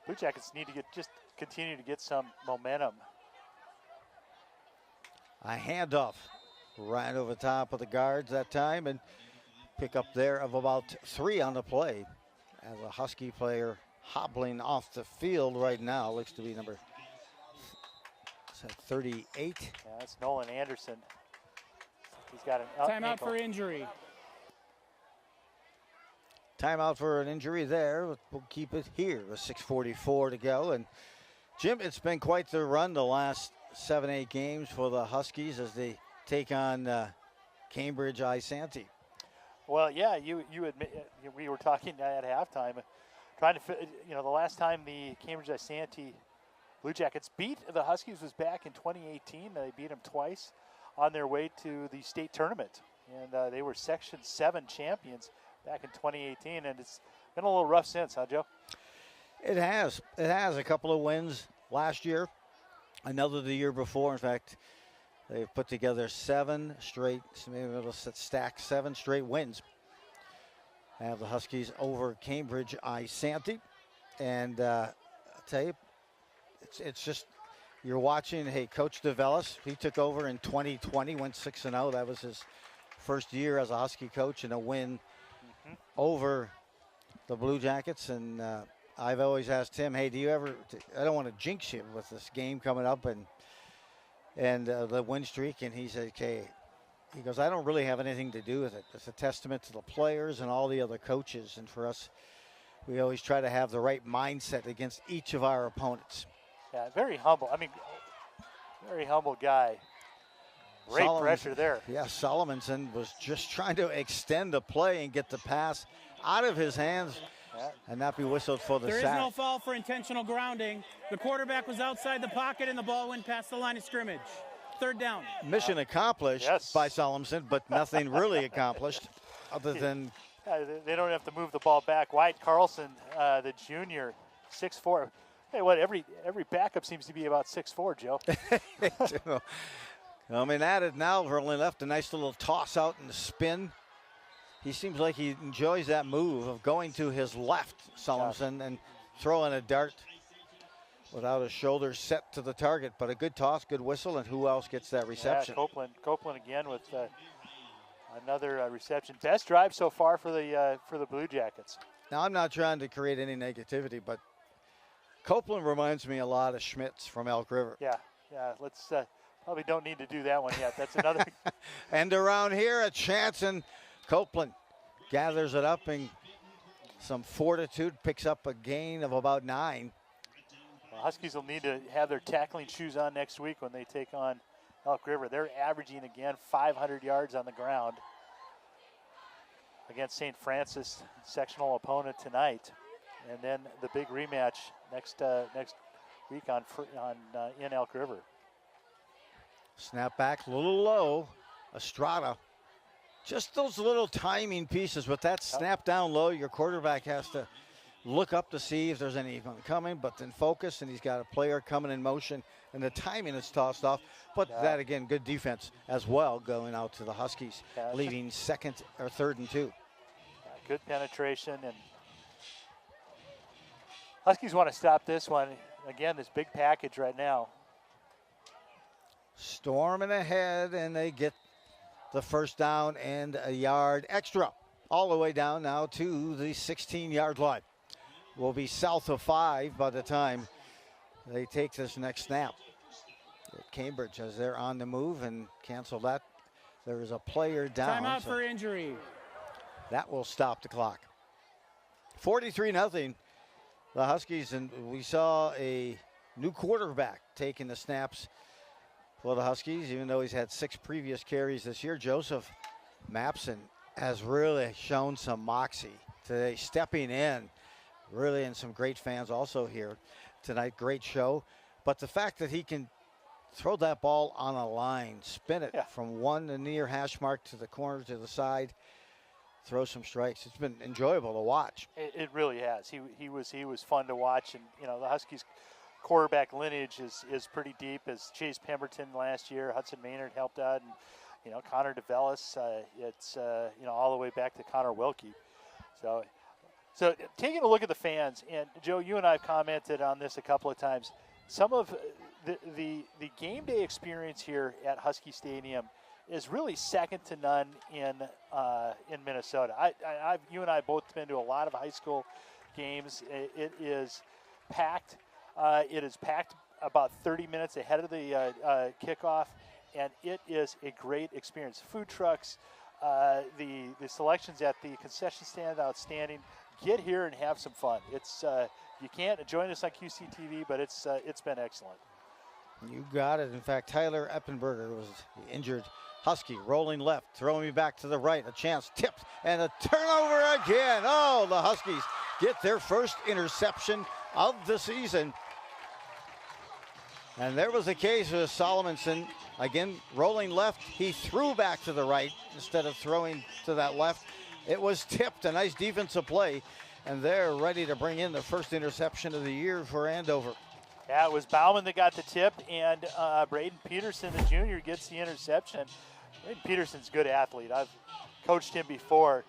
Blue Jackets need to continue to get some momentum. A handoff right over the top of the guards that time, and pick up there of about 3 on the play as a Husky player hobbling off the field right now. Looks to be number 38. Yeah, that's Nolan Anderson. He's got an timeout ankle. for injury. Timeout for an injury there. We'll keep it here with 6:44 to go. And Jim, it's been quite the run the last 7-8 games for the Huskies as they take on Cambridge-Isanti. Well, yeah, you admit, we were talking at halftime, trying to, the last time the Cambridge-Isanti Blue Jackets beat the Huskies was back in 2018. They beat them twice on their way to the state tournament, and they were Section 7 champions back in 2018, and it's been a little rough since, huh, Joe? It has. It has. A couple of wins last year, another the year before. In fact, they've put together 7 straight, maybe it'll stack 7 straight wins. Have the Huskies over Cambridge-Isanti. And I'll tell you, it's just, you're watching, hey, Coach DeVellis, he took over in 2020, went 6-0. That was his first year as a Husky coach, and a win over the Blue Jackets. And I've always asked him, hey, do you ever, I don't want to jinx you with this game coming up and the win streak. And he said, okay, he goes, I don't really have anything to do with it. It's a testament to the players and all the other coaches. And for us, we always try to have the right mindset against each of our opponents. Yeah, very humble. I mean, very humble guy. Great pressure there. Yeah, Solomonson was just trying to extend the play and get the pass out of his hands and not be whistled for the There sack. is no foul for intentional grounding. The quarterback was outside the pocket and the ball went past the line of scrimmage. Third down. Mission accomplished by Solomonson, but nothing really accomplished other than... They don't have to move the ball back. Wyatt Carlson, the junior, 6'4". Hey, what, every backup seems to be about 6'4", Joe. Coming at it now, Verlin left a nice little toss out and spin. He seems like he enjoys that move of going to his left, Solomonson, and throwing a dart without his shoulder set to the target. But a good toss, good whistle, and who else gets that reception? Yeah, Copeland again with Another reception. Best drive so far for the Blue Jackets. Now, I'm not trying to create any negativity, but Copeland reminds me a lot of Schmitz from Elk River. Yeah. Let's probably don't need to do that one yet. That's another. And around here, a chance, and Copeland gathers it up and some fortitude, picks up a gain of about 9. Well, Huskies will need to have their tackling shoes on next week when they take on Elk River. They're averaging, again, 500 yards on the ground against St. Francis, sectional opponent tonight. And then the big rematch next week in Elk River. Snap back, a little low. Estrada. Just those little timing pieces. With that snap down low, your quarterback has to look up to see if there's anyone coming, but then focus, and he's got a player coming in motion, and the timing is tossed off. But that, again, good defense as well going out to the Huskies, leading 3rd and 2. Good penetration, and Huskies want to stop this one. Again, this big package right now. Storming ahead, and they get the first down and a yard extra. All the way down now to the 16-yard line. Will be south of 5 by the time they take this next snap. Cambridge, as they're on the move, and cancel that. There is a player down. Timeout for injury. That will stop the clock. 43-0. The Huskies, and we saw a new quarterback taking the snaps for the Huskies, even though he's had 6 previous carries this year. Joseph Mapson has really shown some moxie today, stepping in, really, and some great fans also here tonight. Great show. But the fact that he can throw that ball on a line, spin it from one the near hash mark to the corner to the side, throw some strikes. It's been enjoyable to watch. It really has. He was fun to watch, and the Huskies quarterback lineage is pretty deep. As Chase Pemberton last year, Hudson Maynard helped out, and Connor DeVellis. It's all the way back to Connor Wilkie. So taking a look at the fans, and Joe, you and I have commented on this a couple of times. Some of the game day experience here at Husky Stadium is really second to none in Minnesota. You and I both been to a lot of high school games. It is packed. It is packed about 30 minutes ahead of the kickoff, and it is a great experience. Food trucks, the selections at the concession stand, outstanding. Get here and have some fun. It's you can't join us on QCTV, but it's been excellent. You got it. In fact, Tyler Eppenberger was the injured Husky, rolling left, throwing me back to the right. A chance, tipped, and a turnover again. Oh, the Huskies get their first interception of the season. And there was a case with Solomonson, again, rolling left. He threw back to the right instead of throwing to that left. It was tipped, a nice defensive play, and they're ready to bring in the first interception of the year for Andover. Yeah, it was Bauman that got the tip, and Braden Peterson, the junior, gets the interception. Braden Peterson's a good athlete. I've coached him before.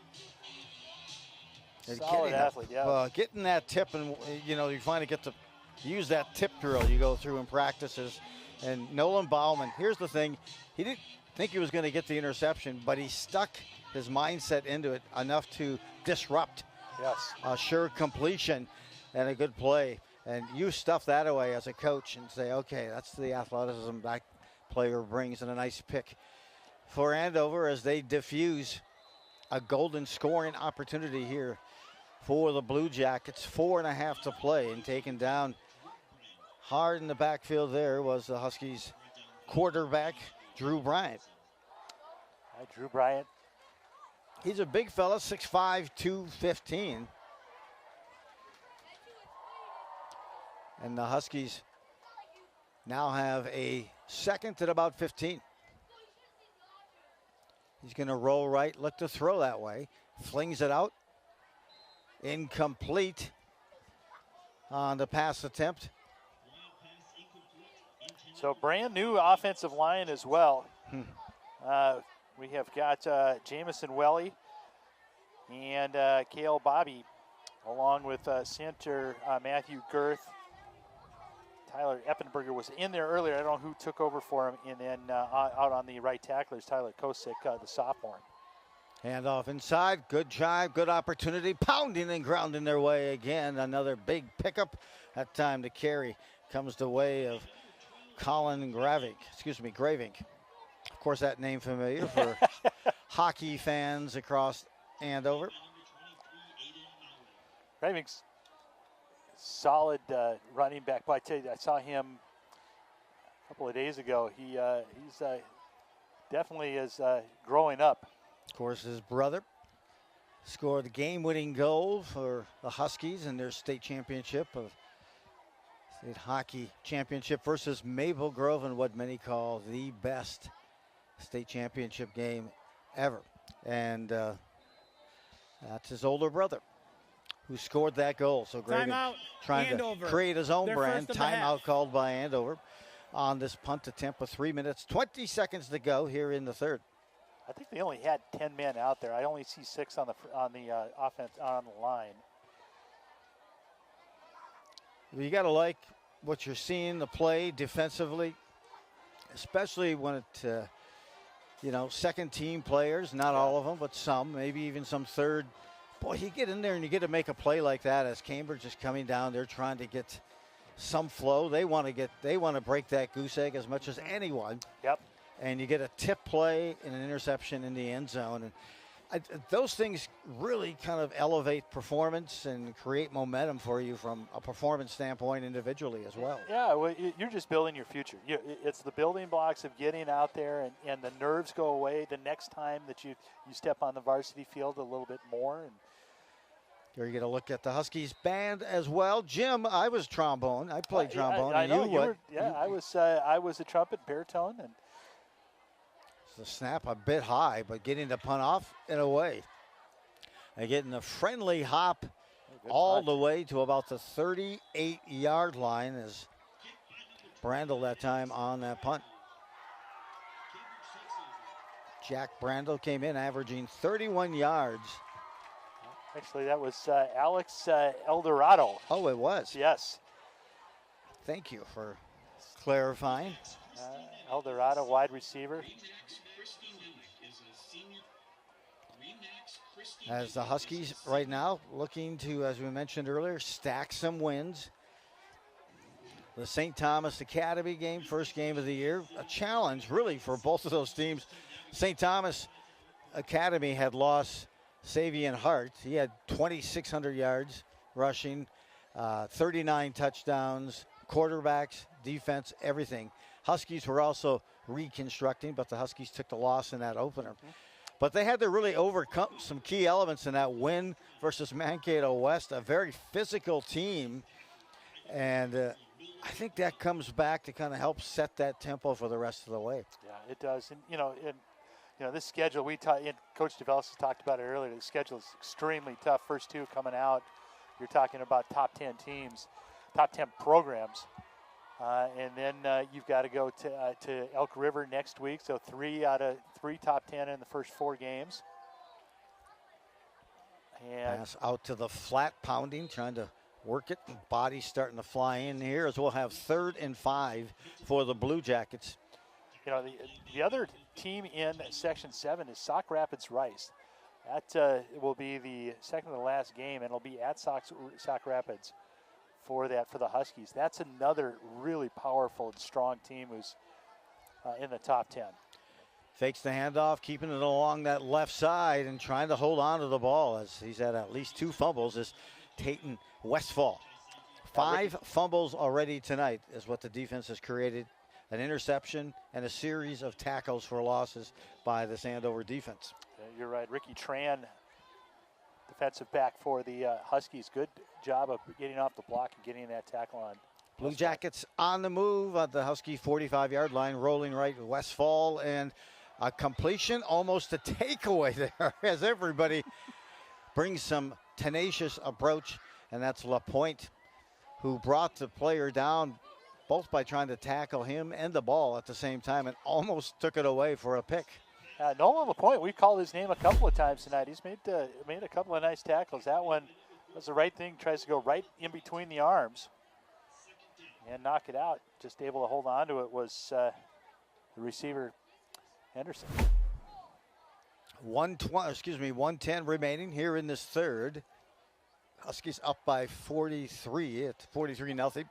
Solid athlete, yeah. Getting that tip, and you finally get to use that tip drill you go through in practices. And Nolan Bauman, here's the thing, he didn't think he was going to get the interception, but he stuck his mindset into it enough to disrupt a sure completion and a good play. And you stuff that away as a coach and say, okay, that's the athleticism that player brings, and a nice pick for Andover as they diffuse a golden scoring opportunity here for the Blue Jackets. 4.5 to play, and taken down hard in the backfield there was the Huskies quarterback, Drew Bryant. Hi, Drew Bryant. He's a big fella, 6'5", 215. And the Huskies now have a second at about 15. He's going to roll right, look to throw that way. Flings it out. Incomplete on the pass attempt. So brand new offensive line as well. We have got Jamison Welly and Cale Bobby, along with center Matthew Girth. Tyler Eppenberger was in there earlier. I don't know who took over for him. And then out on the right tackler is Tyler Kosick, the sophomore. Handoff inside. Good drive, good opportunity. Pounding and grounding their way again. Another big pickup. That time to carry comes the way of Colin Gravink. Of course, that name familiar for hockey fans across Andover. Gravink's solid running back. But I tell you, I saw him a couple of days ago. He's definitely is growing up. Of course, his brother scored the game-winning goal for the Huskies in their state championship of state hockey championship versus Maple Grove in what many call the best state championship game ever. And that's his older brother who scored that goal. So Graven trying Andover. to create his own Their brand. first of the half. Timeout called by Andover on this punt attempt with 3 minutes, 20 seconds to go here in the third. I think they only had 10 men out there. I only see 6 on the offense on the line. You got to like what you're seeing, the play defensively, especially when it, second team players, not all of them, but some, maybe even some third. Boy, you get in there and you get to make a play like that as Cambridge is coming down. They're trying to get some flow. They want to break that goose egg as much as anyone. Yep. And you get a tip play and an interception in the end zone. And those things really kind of elevate performance and create momentum for you from a performance standpoint individually as well. Yeah, well, you're just building your future. It's the building blocks of getting out there, and the nerves go away the next time that you step on the varsity field a little bit more. And here you get a look at the Huskies band as well. Jim, I was trombone. I played trombone. I know you you what? were. I was a trumpet, baritone, and the snap a bit high, but getting the punt off and away. And getting a friendly hop all the way to about the 38-yard line as Brandel that time on that punt. Jack Brandel came in averaging 31 yards. Actually, that was Alex Eldorado. Oh, it was? Yes. Thank you for clarifying. Eldorado, wide receiver. As the Huskies right now looking to, as we mentioned earlier, stack some wins. The St. Thomas Academy game, first game of the year, a challenge really for both of those teams. St. Thomas Academy had lost Savian Hart. He had 2,600 yards rushing, 39 touchdowns, quarterbacks, defense, everything. Huskies were also reconstructing, but the Huskies took the loss in that opener. But they had to really overcome some key elements in that win versus Mankato West, a very physical team. And I think that comes back to kind of help set that tempo for the rest of the way. Yeah, it does. And, this schedule, Coach DeVellis talked about it earlier, the schedule is extremely tough. First 2 coming out, you're talking about top 10 teams, top 10 programs. And then you've got to go to Elk River next week. So 3 out of 3 top 10 in the first 4 games. And pass out to the flat, pounding, trying to work it. Body starting to fly in here as we'll have 3rd and 5 for the Blue Jackets. The other team in Section 7 is Sauk Rapids Rice. That will be the second to the last game, and it'll be at Sauk Rapids. For the Huskies. That's another really powerful and strong team who's in the top 10. Fakes the handoff, keeping it along that left side and trying to hold on to the ball as he's had at least 2 fumbles is Tayton Westfall. 5 fumbles already tonight is what the defense has created. An interception and a series of tackles for losses by this Andover defense. You're right. Ricky Tran, defensive back for the Huskies. Good job of getting off the block and getting that tackle on. Blue Jackets on the move at the Husky 45-yard line, rolling right Westfall, and a completion, almost a takeaway there as everybody brings some tenacious approach, and that's LaPointe who brought the player down both by trying to tackle him and the ball at the same time and almost took it away for a pick. Nolan LaPointe, we called his name a couple of times tonight. He's made a couple of nice tackles. That one was the right thing, tries to go right in between the arms and knock it out. Just able to hold on to it was the receiver, Henderson. 1:10 remaining here in this third. Huskies up by 43 at 43-0.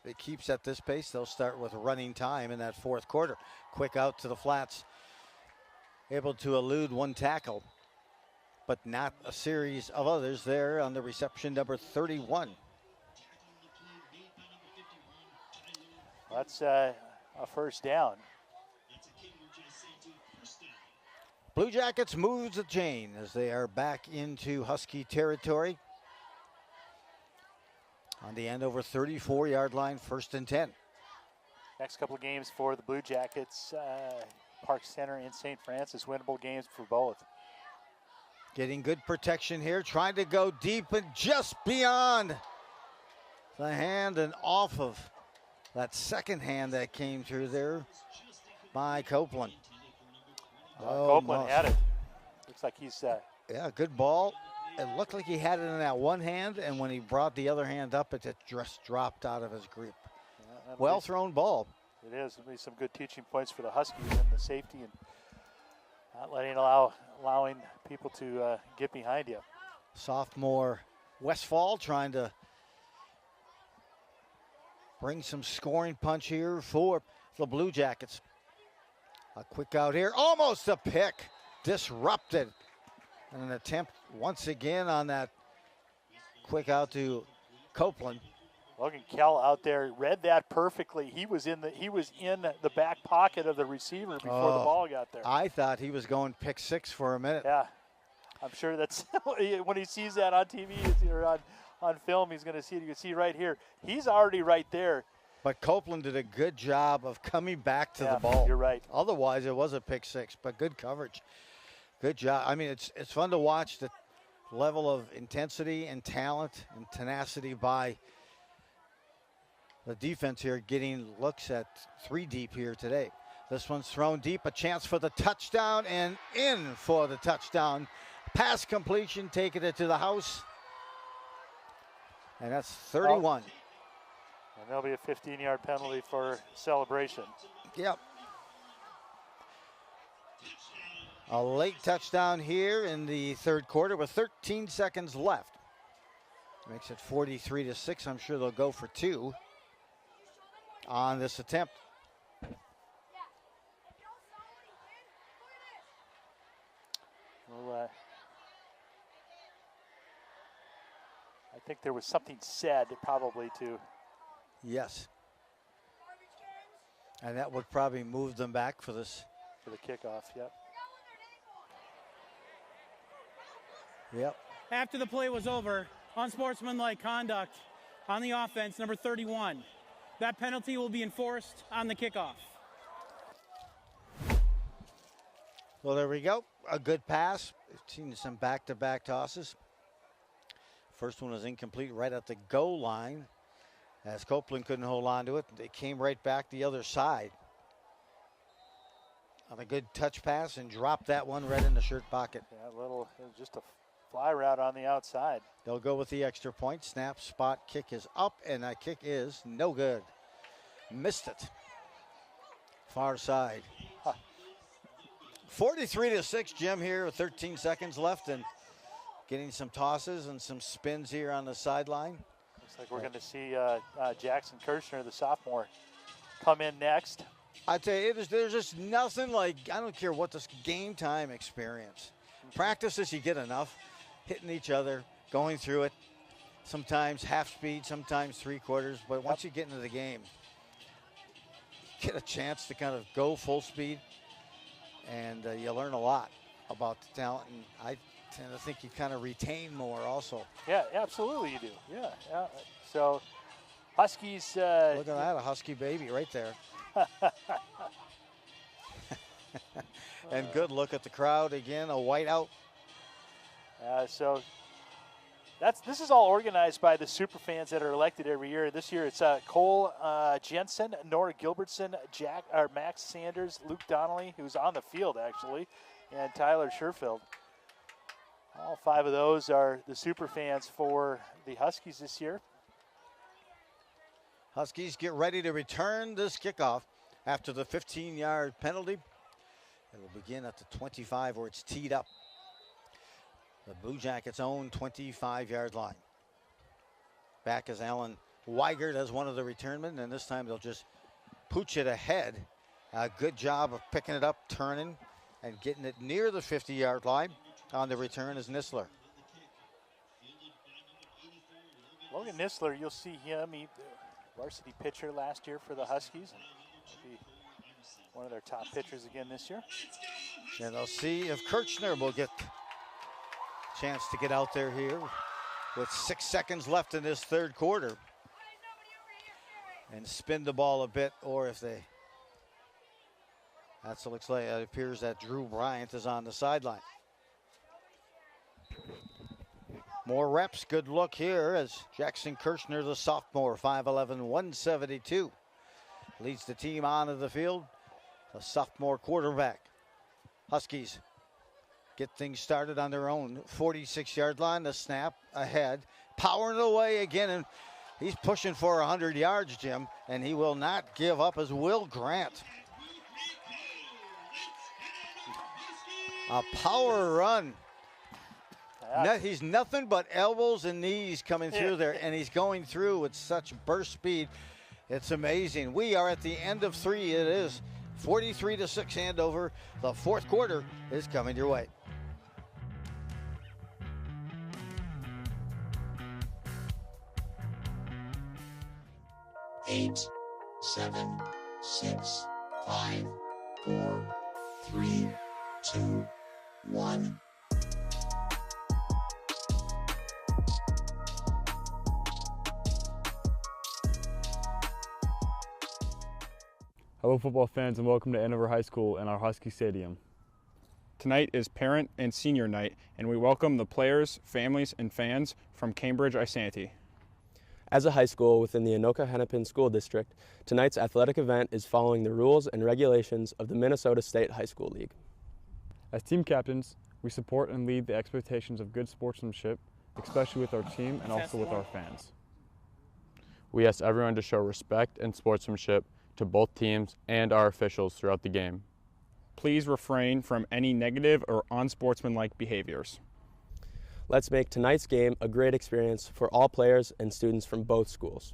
If it keeps at this pace, they'll start with running time in that fourth quarter. Quick out to the flats. Able to elude one tackle, but not a series of others there on the reception, number 31. That's a first down. Blue Jackets moves the chain as they are back into Husky territory. On the Andover 34-yard line, 1st and 10. Next couple of games for the Blue Jackets, Park Center and St. Francis, winnable games for both. Getting good protection here, trying to go deep and just beyond the hand and off of that second hand that came through there by Copeland. Copeland had it. Looks like he's... yeah, good ball. It looked like he had it in that one hand, and when he brought the other hand up, it just dropped out of his grip. Well thrown ball. It is. It'll be some good teaching points for the Huskies and the safety and not allowing people to get behind you. Sophomore Westfall trying to bring some scoring punch here for the Blue Jackets. A quick out here, almost a pick, disrupted. And an attempt once again on that quick out to Copeland. Logan Kell out there read that perfectly. He was in the back pocket of the receiver before the ball got there. I thought he was going pick six for a minute. Yeah, I'm sure that's when he sees that on TV or on film, he's going to see it. You can see right here, he's already right there. But Copeland did a good job of coming back to the ball. You're right. Otherwise, it was a pick six, but good coverage. Good job. I mean, it's fun to watch the level of intensity and talent and tenacity by the defense here, getting looks at 3 deep here today. This one's thrown deep, a chance for the touchdown, and in for the touchdown. Pass completion, taking it to the house. And that's 31. And there'll be a 15-yard penalty for celebration. Yep. A late touchdown here in the third quarter with 13 seconds left. Makes it 43-6. I'm sure they'll go for 2 on this attempt. Well, I think there was something said probably to... Yes. And that would probably move them back for this. For the kickoff, yep. Yep. After the play was over, unsportsmanlike conduct on the offense, number 31. That penalty will be enforced on the kickoff. Well, there we go. A good pass. We've seen some back-to-back tosses. First one was incomplete right at the goal line. As Copeland couldn't hold on to it, they came right back the other side on a good touch pass and dropped that one right in the shirt pocket. Yeah, just a fly route on the outside. They'll go with the extra point. Snap, spot, kick is up, and that kick is no good. Missed it. Far side. 43-6, Jim, here with 13 seconds left and getting some tosses and some spins here on the sideline. Looks like we're going to see Jackson Kirshner, the sophomore, come in next. I tell you, there's just nothing like, I don't care what this game time experience. Practices, you get enough, hitting each other, going through it, sometimes half speed, sometimes 3/4, but once you get into the game, you get a chance to kind of go full speed, and you learn a lot about the talent, and I tend to think you kind of retain more also. Yeah, absolutely you do. Yeah. So, Huskies. Look at that, a Husky baby right there. And good look at the crowd again, a whiteout. So this is all organized by the super fans that are elected every year. This year it's Cole Jensen, Nora Gilbertson, Max Sanders, Luke Donnelly, who's on the field actually, and Tyler Sherfield. All 5 of those are the super fans for the Huskies this year. Huskies get ready to return this kickoff after the 15-yard penalty. It'll begin at the 25 where it's teed up. The Blue Jackets' own 25-yard line. Back is Alan Weigert as one of the returnmen, and this time they'll just pooch it ahead. A good job of picking it up, turning, and getting it near the 50-yard line. On the return is Nisler. Logan Nisler, you'll see him. He varsity pitcher last year for the Huskies. He'll be one of their top pitchers again this year. And they'll see if Kirchner will get a chance to get out there here with 6 seconds left in this third quarter and spin the ball a bit, or if they, that's what it looks like. It appears that Drew Bryant is on the sideline. More reps, good look here as Jackson Kirchner, the sophomore, 5'11", 172, leads the team onto the field, a sophomore quarterback. Huskies get things started on their own 46-yard line. The snap ahead, powering away again, and he's pushing for 100 yards, Jim, and he will not give up as Will Grant. A power run. He's nothing but elbows and knees coming through there, and he's going through with such burst speed. It's amazing. We are at the end of 3. It is 43-6 Andover. The fourth quarter is coming your way. Eight, 7, 6, 5, 4, 3, 2, 1. Hello football fans, and welcome to Andover High School and our Husky Stadium. Tonight is parent and senior night, and we welcome the players, families, and fans from Cambridge-Isanti. As a high school within the Anoka-Hennepin School District, tonight's athletic event is following the rules and regulations of the Minnesota State High School League. As team captains, we support and lead the expectations of good sportsmanship, especially with our team and also with our fans. We ask everyone to show respect and sportsmanship to both teams and our officials throughout the game. Please refrain from any negative or unsportsmanlike behaviors. Let's make tonight's game a great experience for all players and students from both schools.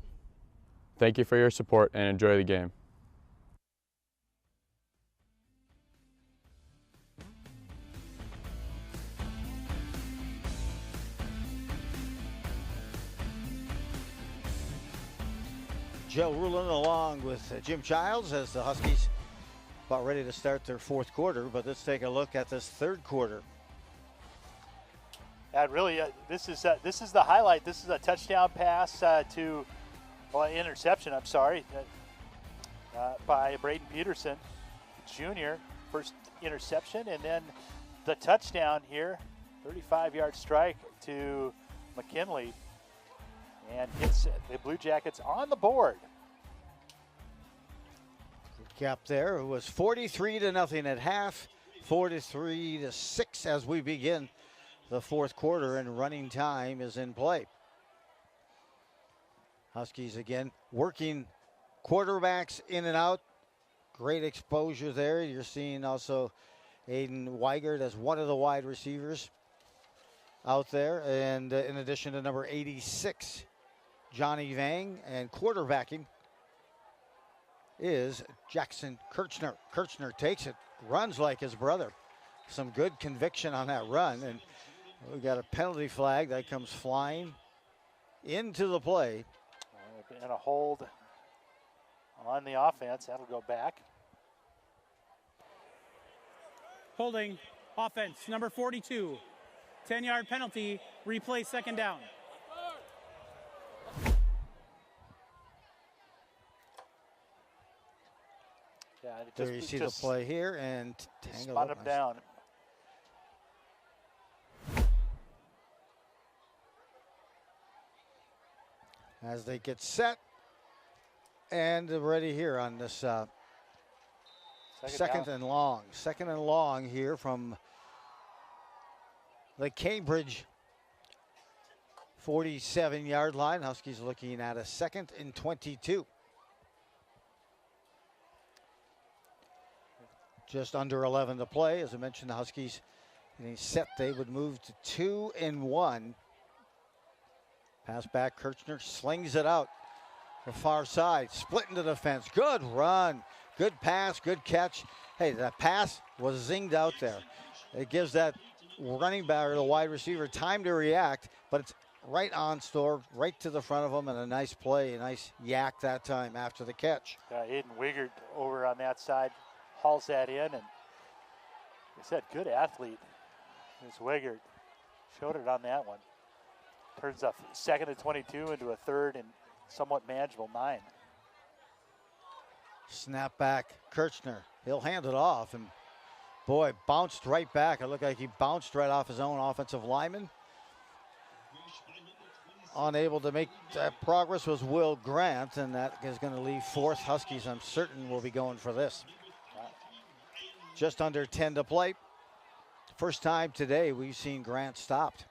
Thank you for your support and enjoy the game. Joe Rulin along with Jim Childs as the Huskies about ready to start their fourth quarter, but let's take a look at this third quarter. Really, this is the highlight. This is a touchdown pass interception, I'm sorry, by Braden Peterson, Jr., first interception, and then the touchdown here, 35-yard strike to McKinley, and hits the Blue Jackets on the board. Gap there. It was 43-0 at half, 43-6 as we begin the fourth quarter, and running time is in play. Huskies again working quarterbacks in and out. Great exposure there. You're seeing also Aiden Weigert as one of the wide receivers out there, and in addition to number 86, Johnny Vang, and quarterbacking is Jackson Kirchner. Kirchner takes it, runs like his brother. Some good conviction on that run, and we got a penalty flag that comes flying into the play. And a hold on the offense. That'll go back. Holding, offense, number 42. 10-yard penalty, replay second down. Yeah, There you see the play here, and spot him down. As they get set and ready here on this second and long. Second and long here from the Cambridge 47-yard line. Huskies looking at a 2nd and 22. Just under 11 to play. As I mentioned, the Huskies getting set. They would move to 2-1. Pass back. Kirchner slings it out the far side. Split into the fence. Good run. Good pass. Good catch. Hey, that pass was zinged out there. It gives that running back or the wide receiver time to react, but it's right on store, right to the front of him, and a nice play, a nice yak that time after the catch. Aiden Wigard over on that side hauls that in, and like I said, good athlete. This Wigard showed it on that one. Turns a 2nd and 22 into a 3rd and somewhat manageable 9. Snap back, Kirchner. He'll hand it off, and boy, bounced right back. It looked like he bounced right off his own offensive lineman. Unable to make that progress was Will Grant, and that is going to leave 4th. Huskies, I'm certain, will be going for this. Just under 10 to play. First time today we've seen Grant stopped.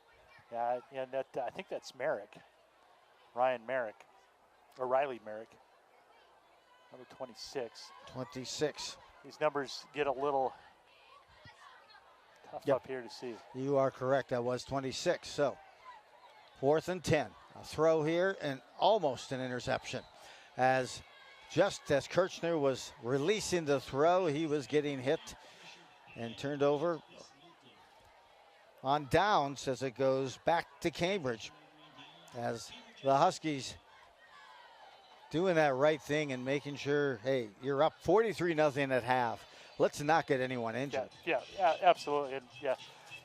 Yeah, and that, I think that's Merrick. Ryan Merrick, or Riley Merrick. Number 26. 26. These numbers get a little tough up here to see. You are correct. That was 26. So 4th and 10. A throw here and almost an interception. As just as Kirchner was releasing the throw, he was getting hit and turned over on downs as it goes back to Cambridge. As the Huskies doing that right thing and making sure, hey, you're up 43-0 at half. Let's not get anyone injured. Yeah, absolutely. And yeah,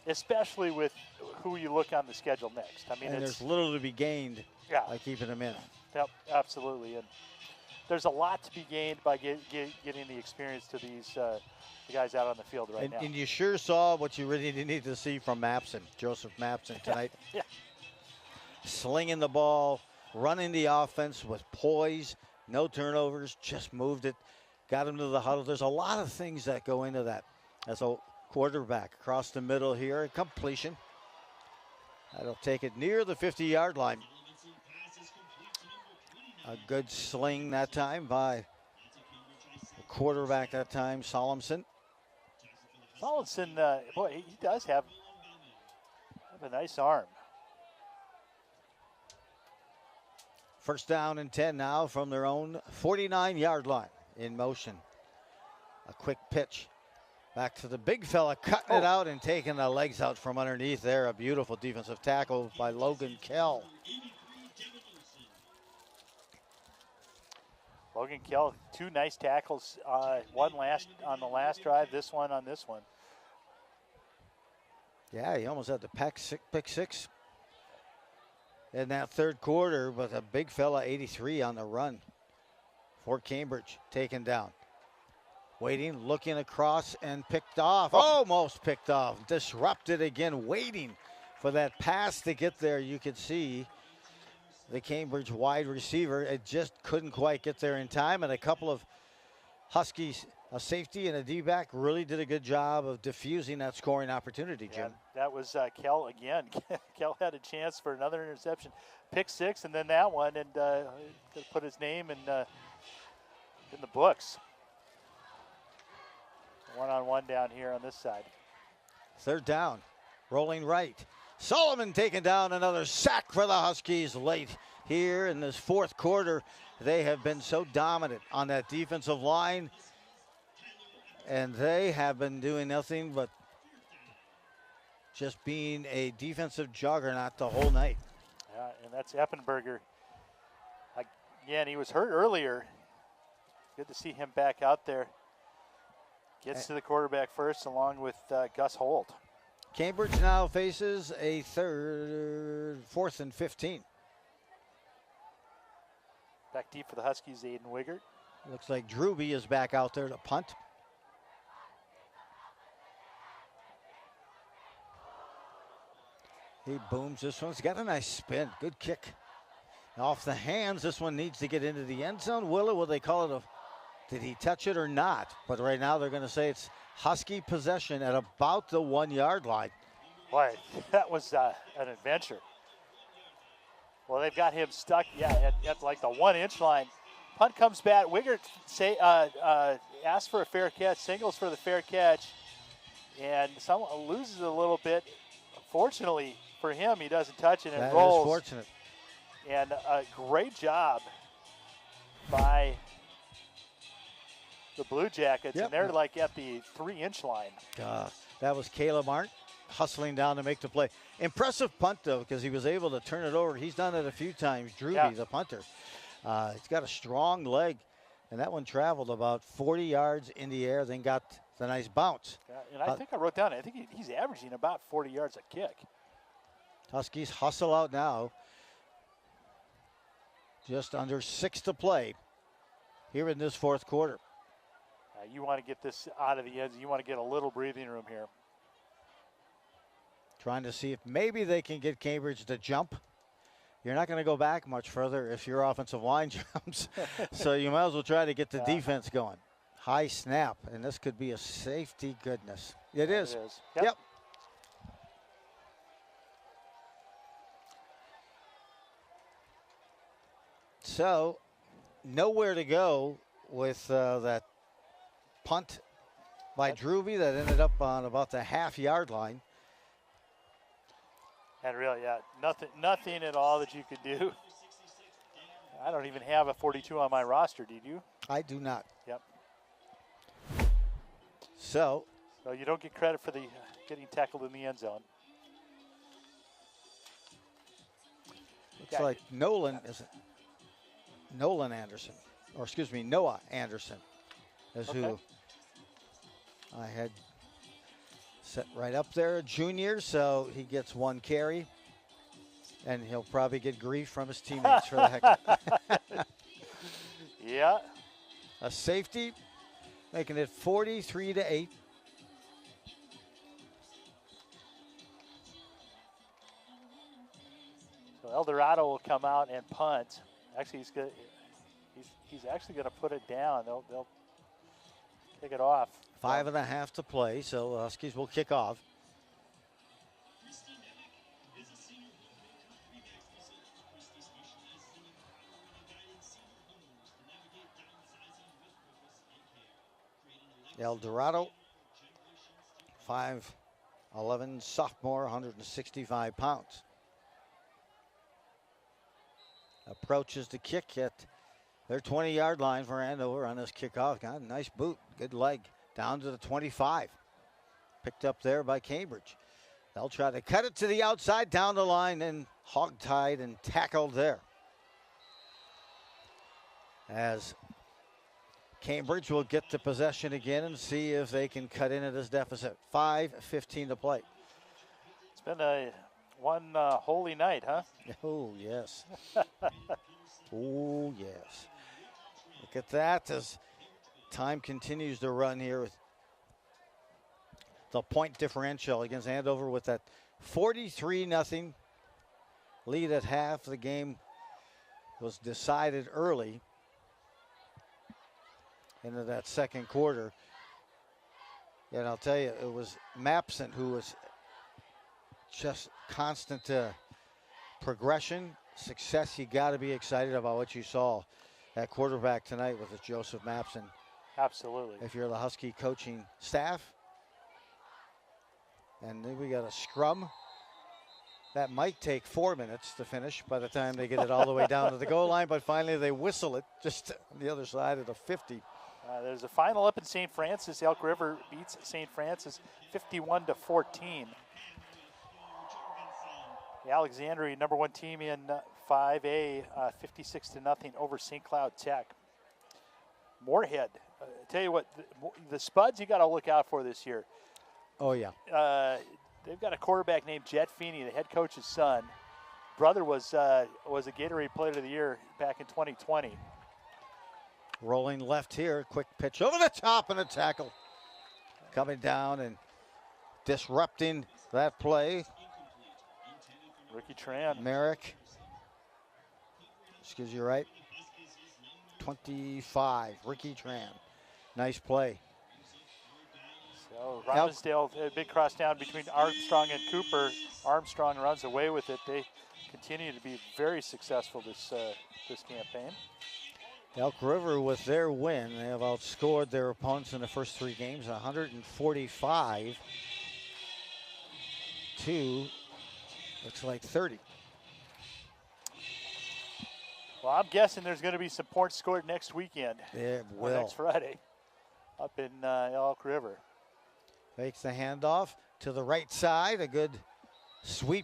especially with who you look on the schedule next. I mean, and there's little to be gained by keeping them in. Yep, absolutely. And there's a lot to be gained by getting the experience to these the guys out on the field right now. And you sure saw what you really need to see from Mapson, Joseph Mapson tonight. Yeah. Slinging the ball, running the offense with poise, no turnovers, just moved it, got him to the huddle. There's a lot of things that go into that. As a quarterback across the middle here, completion. That'll take it near the 50-yard line. A good sling that time by the quarterback that time, Solemson. Solemson, boy, he does have a nice arm. First down and 10 now from their own 49-yard line in motion. A quick pitch back to the big fella, cutting it out and taking the legs out from underneath there. A beautiful defensive tackle by Logan Kell. Logan Kell, 2 nice tackles. One on the last drive, this one on this one. Yeah, he almost had the pick six in that third quarter, but a big fella, 83 on the run for Cambridge, taken down. Waiting, looking across, and picked off. Almost picked off. Disrupted again, waiting for that pass to get there. You could see the Cambridge wide receiver. It just couldn't quite get there in time, and a couple of Huskies, a safety and a D-back, really did a good job of diffusing that scoring opportunity, Jim. Yeah, that was Kell again. Kell had a chance for another interception. Pick 6, and then that one, and put his name in the books. One-on-one down here on this side. Third down, rolling right. Solomon taking down, another sack for the Huskies late here in this fourth quarter. They have been so dominant on that defensive line, and they have been doing nothing but just being a defensive juggernaut the whole night. Yeah, and that's Eppenberger. Again, he was hurt earlier. Good to see him back out there. Gets to the quarterback first, along with Gus Holt. Cambridge now faces a 4th and 15. Back deep for the Huskies, Aiden Wigard. Looks like Drewby is back out there to punt. He booms this one. He's got a nice spin. Good kick. Off the hands. This one needs to get into the end zone. Will they call it did he touch it or not? But right now they're going to say it's Husky possession at about the 1-yard line. Boy, that was an adventure. Well, they've got him stuck, at like the 1-inch line. Punt comes back. Wiggert asks for a fair catch, singles for the fair catch, and someone loses a little bit. Fortunately for him, he doesn't touch it and rolls. That is fortunate. And a great job by the Blue Jackets, and they're like at the 3-inch line. That was Caleb Arndt hustling down to make the play. Impressive punt, though, because he was able to turn it over. He's done it a few times, Drewby, the punter. He's got a strong leg, and that one traveled about 40 yards in the air, then got the nice bounce. And I think I wrote down, I think he's averaging about 40 yards a kick. Huskies hustle out now. Just under 6 to play here in this fourth quarter. You want to get this out of the end. You want to get a little breathing room here. Trying to see if maybe they can get Cambridge to jump. You're not going to go back much further if your offensive line jumps. So you might as well try to get the defense going. High snap, and this could be a safety. Goodness. It is. It is. Yep. So nowhere to go with that punt by Drewby that ended up on about the half-yard line. And really, nothing at all that you could do. I don't even have a 42 on my roster, did you? I do not. Yep. So you don't get credit for the getting tackled in the end zone. Looks like Noah Anderson is who I had set right up there, junior, so he gets one carry, and he'll probably get grief from his teammates for the heck of it. Yeah. A safety, making it 43-8. So Eldorado will come out and punt. Actually, he's actually going to put it down. They'll kick it off. 5.5 to play, so Huskies will kick off. Eldorado, 5'11", sophomore, 165 pounds. Approaches the kick at their 20-yard line for Andover on this kickoff. Got a nice boot, good leg, down to the 25. Picked up there by Cambridge. They'll try to cut it to the outside, down the line, and hog-tied and tackled there. As Cambridge will get the possession again and see if they can cut into this deficit. 5:15 to play. It's been one holy night, huh? Oh, yes. Oh, yes. Look at that as time continues to run here with the point differential against Andover with that 43-0 lead at half. The game was decided early into that second quarter. And I'll tell you, it was Mapson who was just constant progression, success. You got to be excited about what you saw at quarterback tonight with Joseph Mapson. Absolutely. If you're the Husky coaching staff. And then we got a scrum. That might take 4 minutes to finish by the time they get it all the way down to the goal line, but finally they whistle it just on the other side of the 50. There's a final up in St. Francis. Elk River beats St. Francis 51-14. The Alexandria, number one team in 5A, 56-0 over St. Cloud Tech. Moorhead, tell you what, the Spuds you got to look out for this year. Oh, yeah. They've got a quarterback named Jet Feeney, the head coach's son. Brother was a Gatorade Player of the Year back in 2020. Rolling left here, quick pitch over the top and a tackle. Coming down and disrupting that play. Ricky Tran. Merrick. Excuse you, right? 25, Ricky Tran. Nice play. So Robbinsdale, a big cross down between Armstrong and Cooper. Armstrong runs away with it. They continue to be very successful this campaign. Elk River, with their win, they have outscored their opponents in the first 3 games 145 to, looks like 30. Well, I'm guessing there's going to be some points scored next weekend. There or will. next Friday up in Elk River. Fakes the handoff to the right side. A good sweep.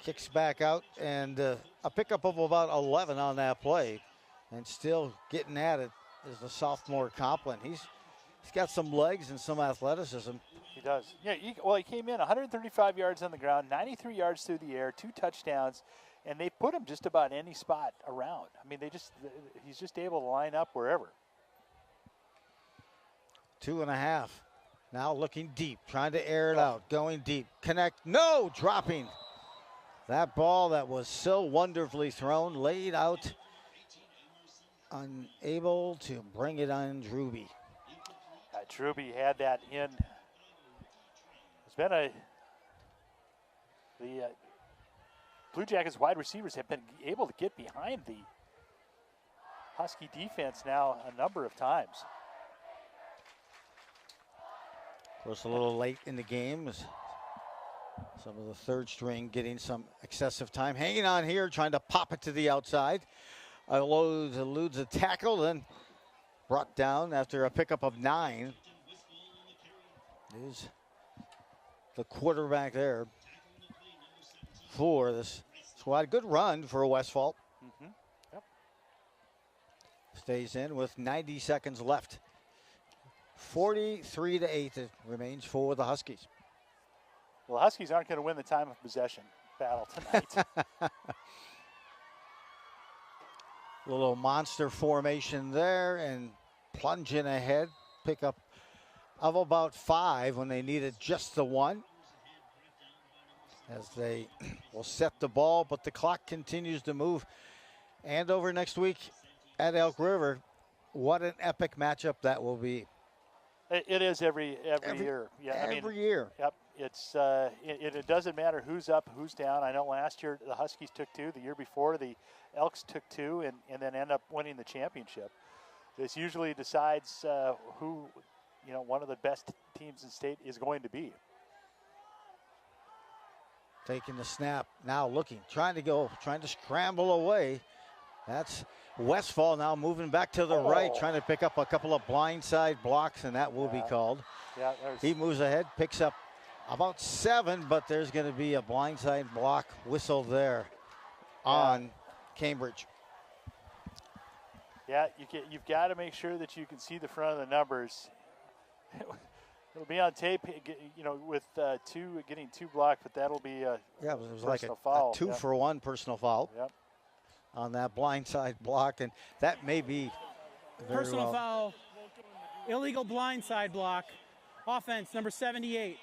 Kicks back out, and a pickup of about 11 on that play. And still getting at it is the sophomore Complin. He's got some legs and some athleticism. He does. Yeah, he came in 135 yards on the ground, 93 yards through the air, 2 touchdowns, and they put him just about any spot around. I mean, he's just able to line up wherever. 2.5. Now looking deep, trying to air it out, going deep. Connect, no, dropping. That ball that was so wonderfully thrown, laid out, unable to bring it on Druby. Druby had that in. It's been the Blue Jackets wide receivers have been able to get behind the Husky defense now a number of times. Of course, a little late in the game. Some of the third string getting some excessive time. Hanging on here, trying to pop it to the outside. Eludes a tackle, then brought down after a pickup of 9. Is the quarterback there for this squad. Good run for Westfall. Yep. Stays in with 90 seconds left. 43-8 it remains for the Huskies. Well, the Huskies aren't going to win the time of possession battle tonight. Little monster formation there and plunging ahead. Pick up of about 5 when they needed just the 1. As they will set the ball, but the clock continues to move. Andover next week at Elk River. What an epic matchup that will be. It is every year. Yeah, every year. Yep. It's it doesn't matter who's up, who's down. I know last year the Huskies took 2. The year before the Elks took 2, and then end up winning the championship. This usually decides who, one of the best teams in state is going to be. Taking the snap, now looking, trying to scramble away. That's Westfall now moving back to the right, trying to pick up a couple of blindside blocks, and that will be called. Yeah, he moves ahead, picks up about 7, but there's going to be a blindside block whistle there on Cambridge. Yeah, you've got to make sure that you can see the front of the numbers. It'll be on tape, with getting 2 blocked, but that'll be a it was like a foul. 2-for-1 personal foul. Yep. On that blindside block, and that may be personal foul, illegal blindside block, offense number 78,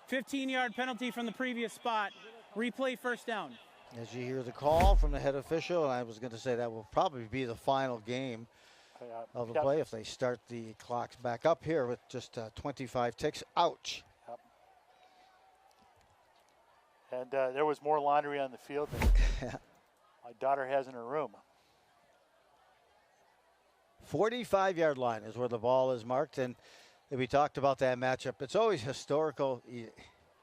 15-yard penalty from the previous spot, replay first down. As you hear the call from the head official, and I was going to say that will probably be the final game of the play if they start the clocks back up here with just 25 ticks. Ouch. Yep. And there was more laundry on the field than my daughter has in her room. 45-yard line is where the ball is marked, and we talked about that matchup. It's always historical,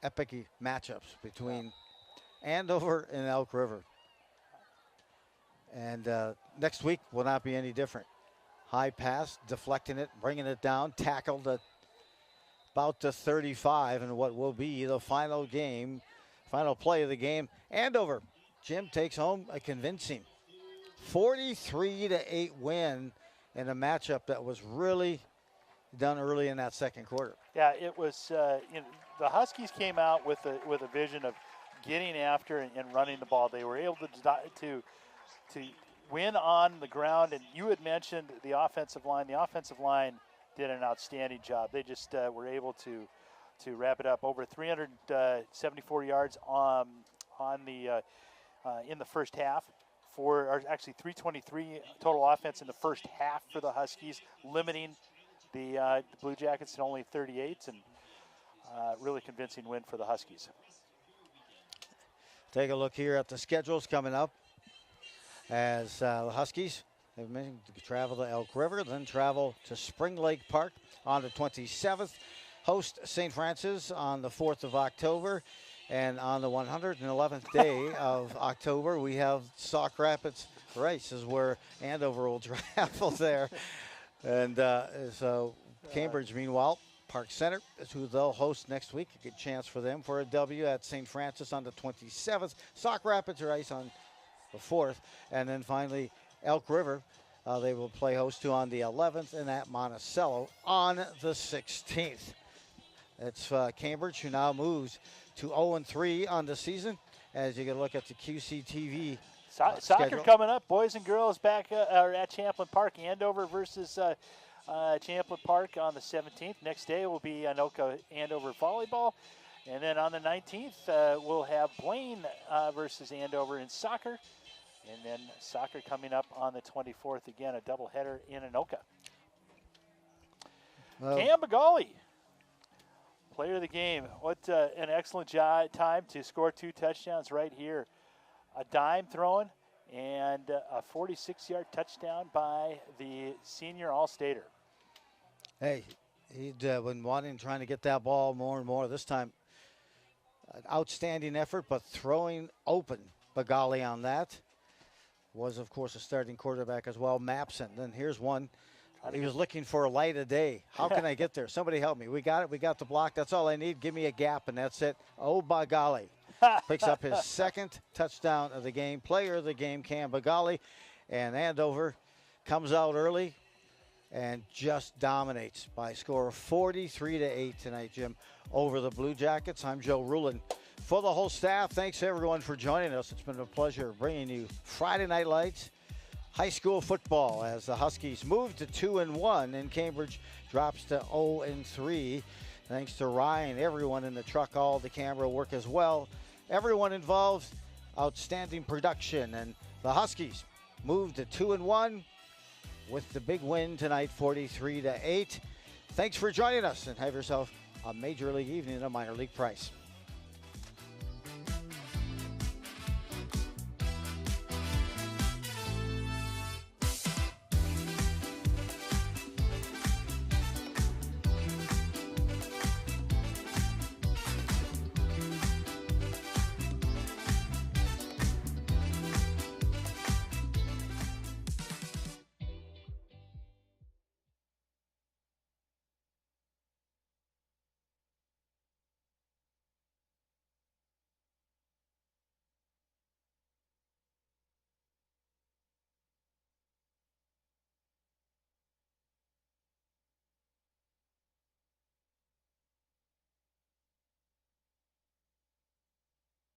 epic matchups between Andover and Elk River. And next week will not be any different. High pass, deflecting it, bringing it down, tackled at about the 35, and what will be the final play of the game. Andover, Jim takes home a convincing 43-8 win in a matchup that was really done early in that second quarter. Yeah, it was. The Huskies came out with a vision of getting after and running the ball. They were able to win on the ground, and you had mentioned the offensive line. The offensive line did an outstanding job. They just were able to wrap it up. Over 374 yards in the first half, or actually 323 total offense in the first half for the Huskies, limiting the Blue Jackets to only 38, and really convincing win for the Huskies. Take a look here at the schedules coming up. as the Huskies have been to travel to Elk River, then travel to Spring Lake Park on the 27th, host St. Francis on the 4th of October, and on the 111th day of October, we have Sauk Rapids Race, is where Andover will travel there. And so Cambridge, meanwhile, Park Center is who they'll host next week. A good chance for them for a W at St. Francis on the 27th. Sauk Rapids Race on the 4th. And then finally, Elk River, they will play host to on the 11th, and at Monticello on the 16th. It's Cambridge, who now moves to 0-3 on the season, as you can look at the QCTV Soccer coming up. Boys and girls back are at Champlin Park. Andover versus Champlin Park on the 17th. Next day will be Anoka Andover volleyball. And then on the 19th, we'll have Blaine versus Andover in soccer. And then soccer coming up on the 24th. Again, a doubleheader in Anoka. Cam Bagali, player of the game. What an excellent time to score 2 touchdowns right here. A dime thrown and a 46-yard touchdown by the senior All-Stater. Hey, he'd been trying to get that ball more and more. This time, an outstanding effort, but throwing open Bagali on that. Was, of course, a starting quarterback as well, Mapson. Then here's one. He was looking for a light of day. How can I get there? Somebody help me. We got it. We got the block. That's all I need. Give me a gap, and that's it. Oh, Bagali. Picks up his second touchdown of the game. Player of the game, Cam Bagali. And Andover comes out early and just dominates by a score of 43-8 tonight, Jim, over the Blue Jackets. I'm Joe Rulin. For the whole staff, thanks everyone for joining us. It's been a pleasure bringing you Friday Night Lights high school football as the Huskies move to 2-1 and Cambridge drops to 0-3. Thanks to Ryan, everyone in the truck, all the camera work as well. Everyone involved, outstanding production, and the Huskies move to 2-1 with the big win tonight, 43-8. Thanks for joining us, and have yourself a Major League evening at a minor league price.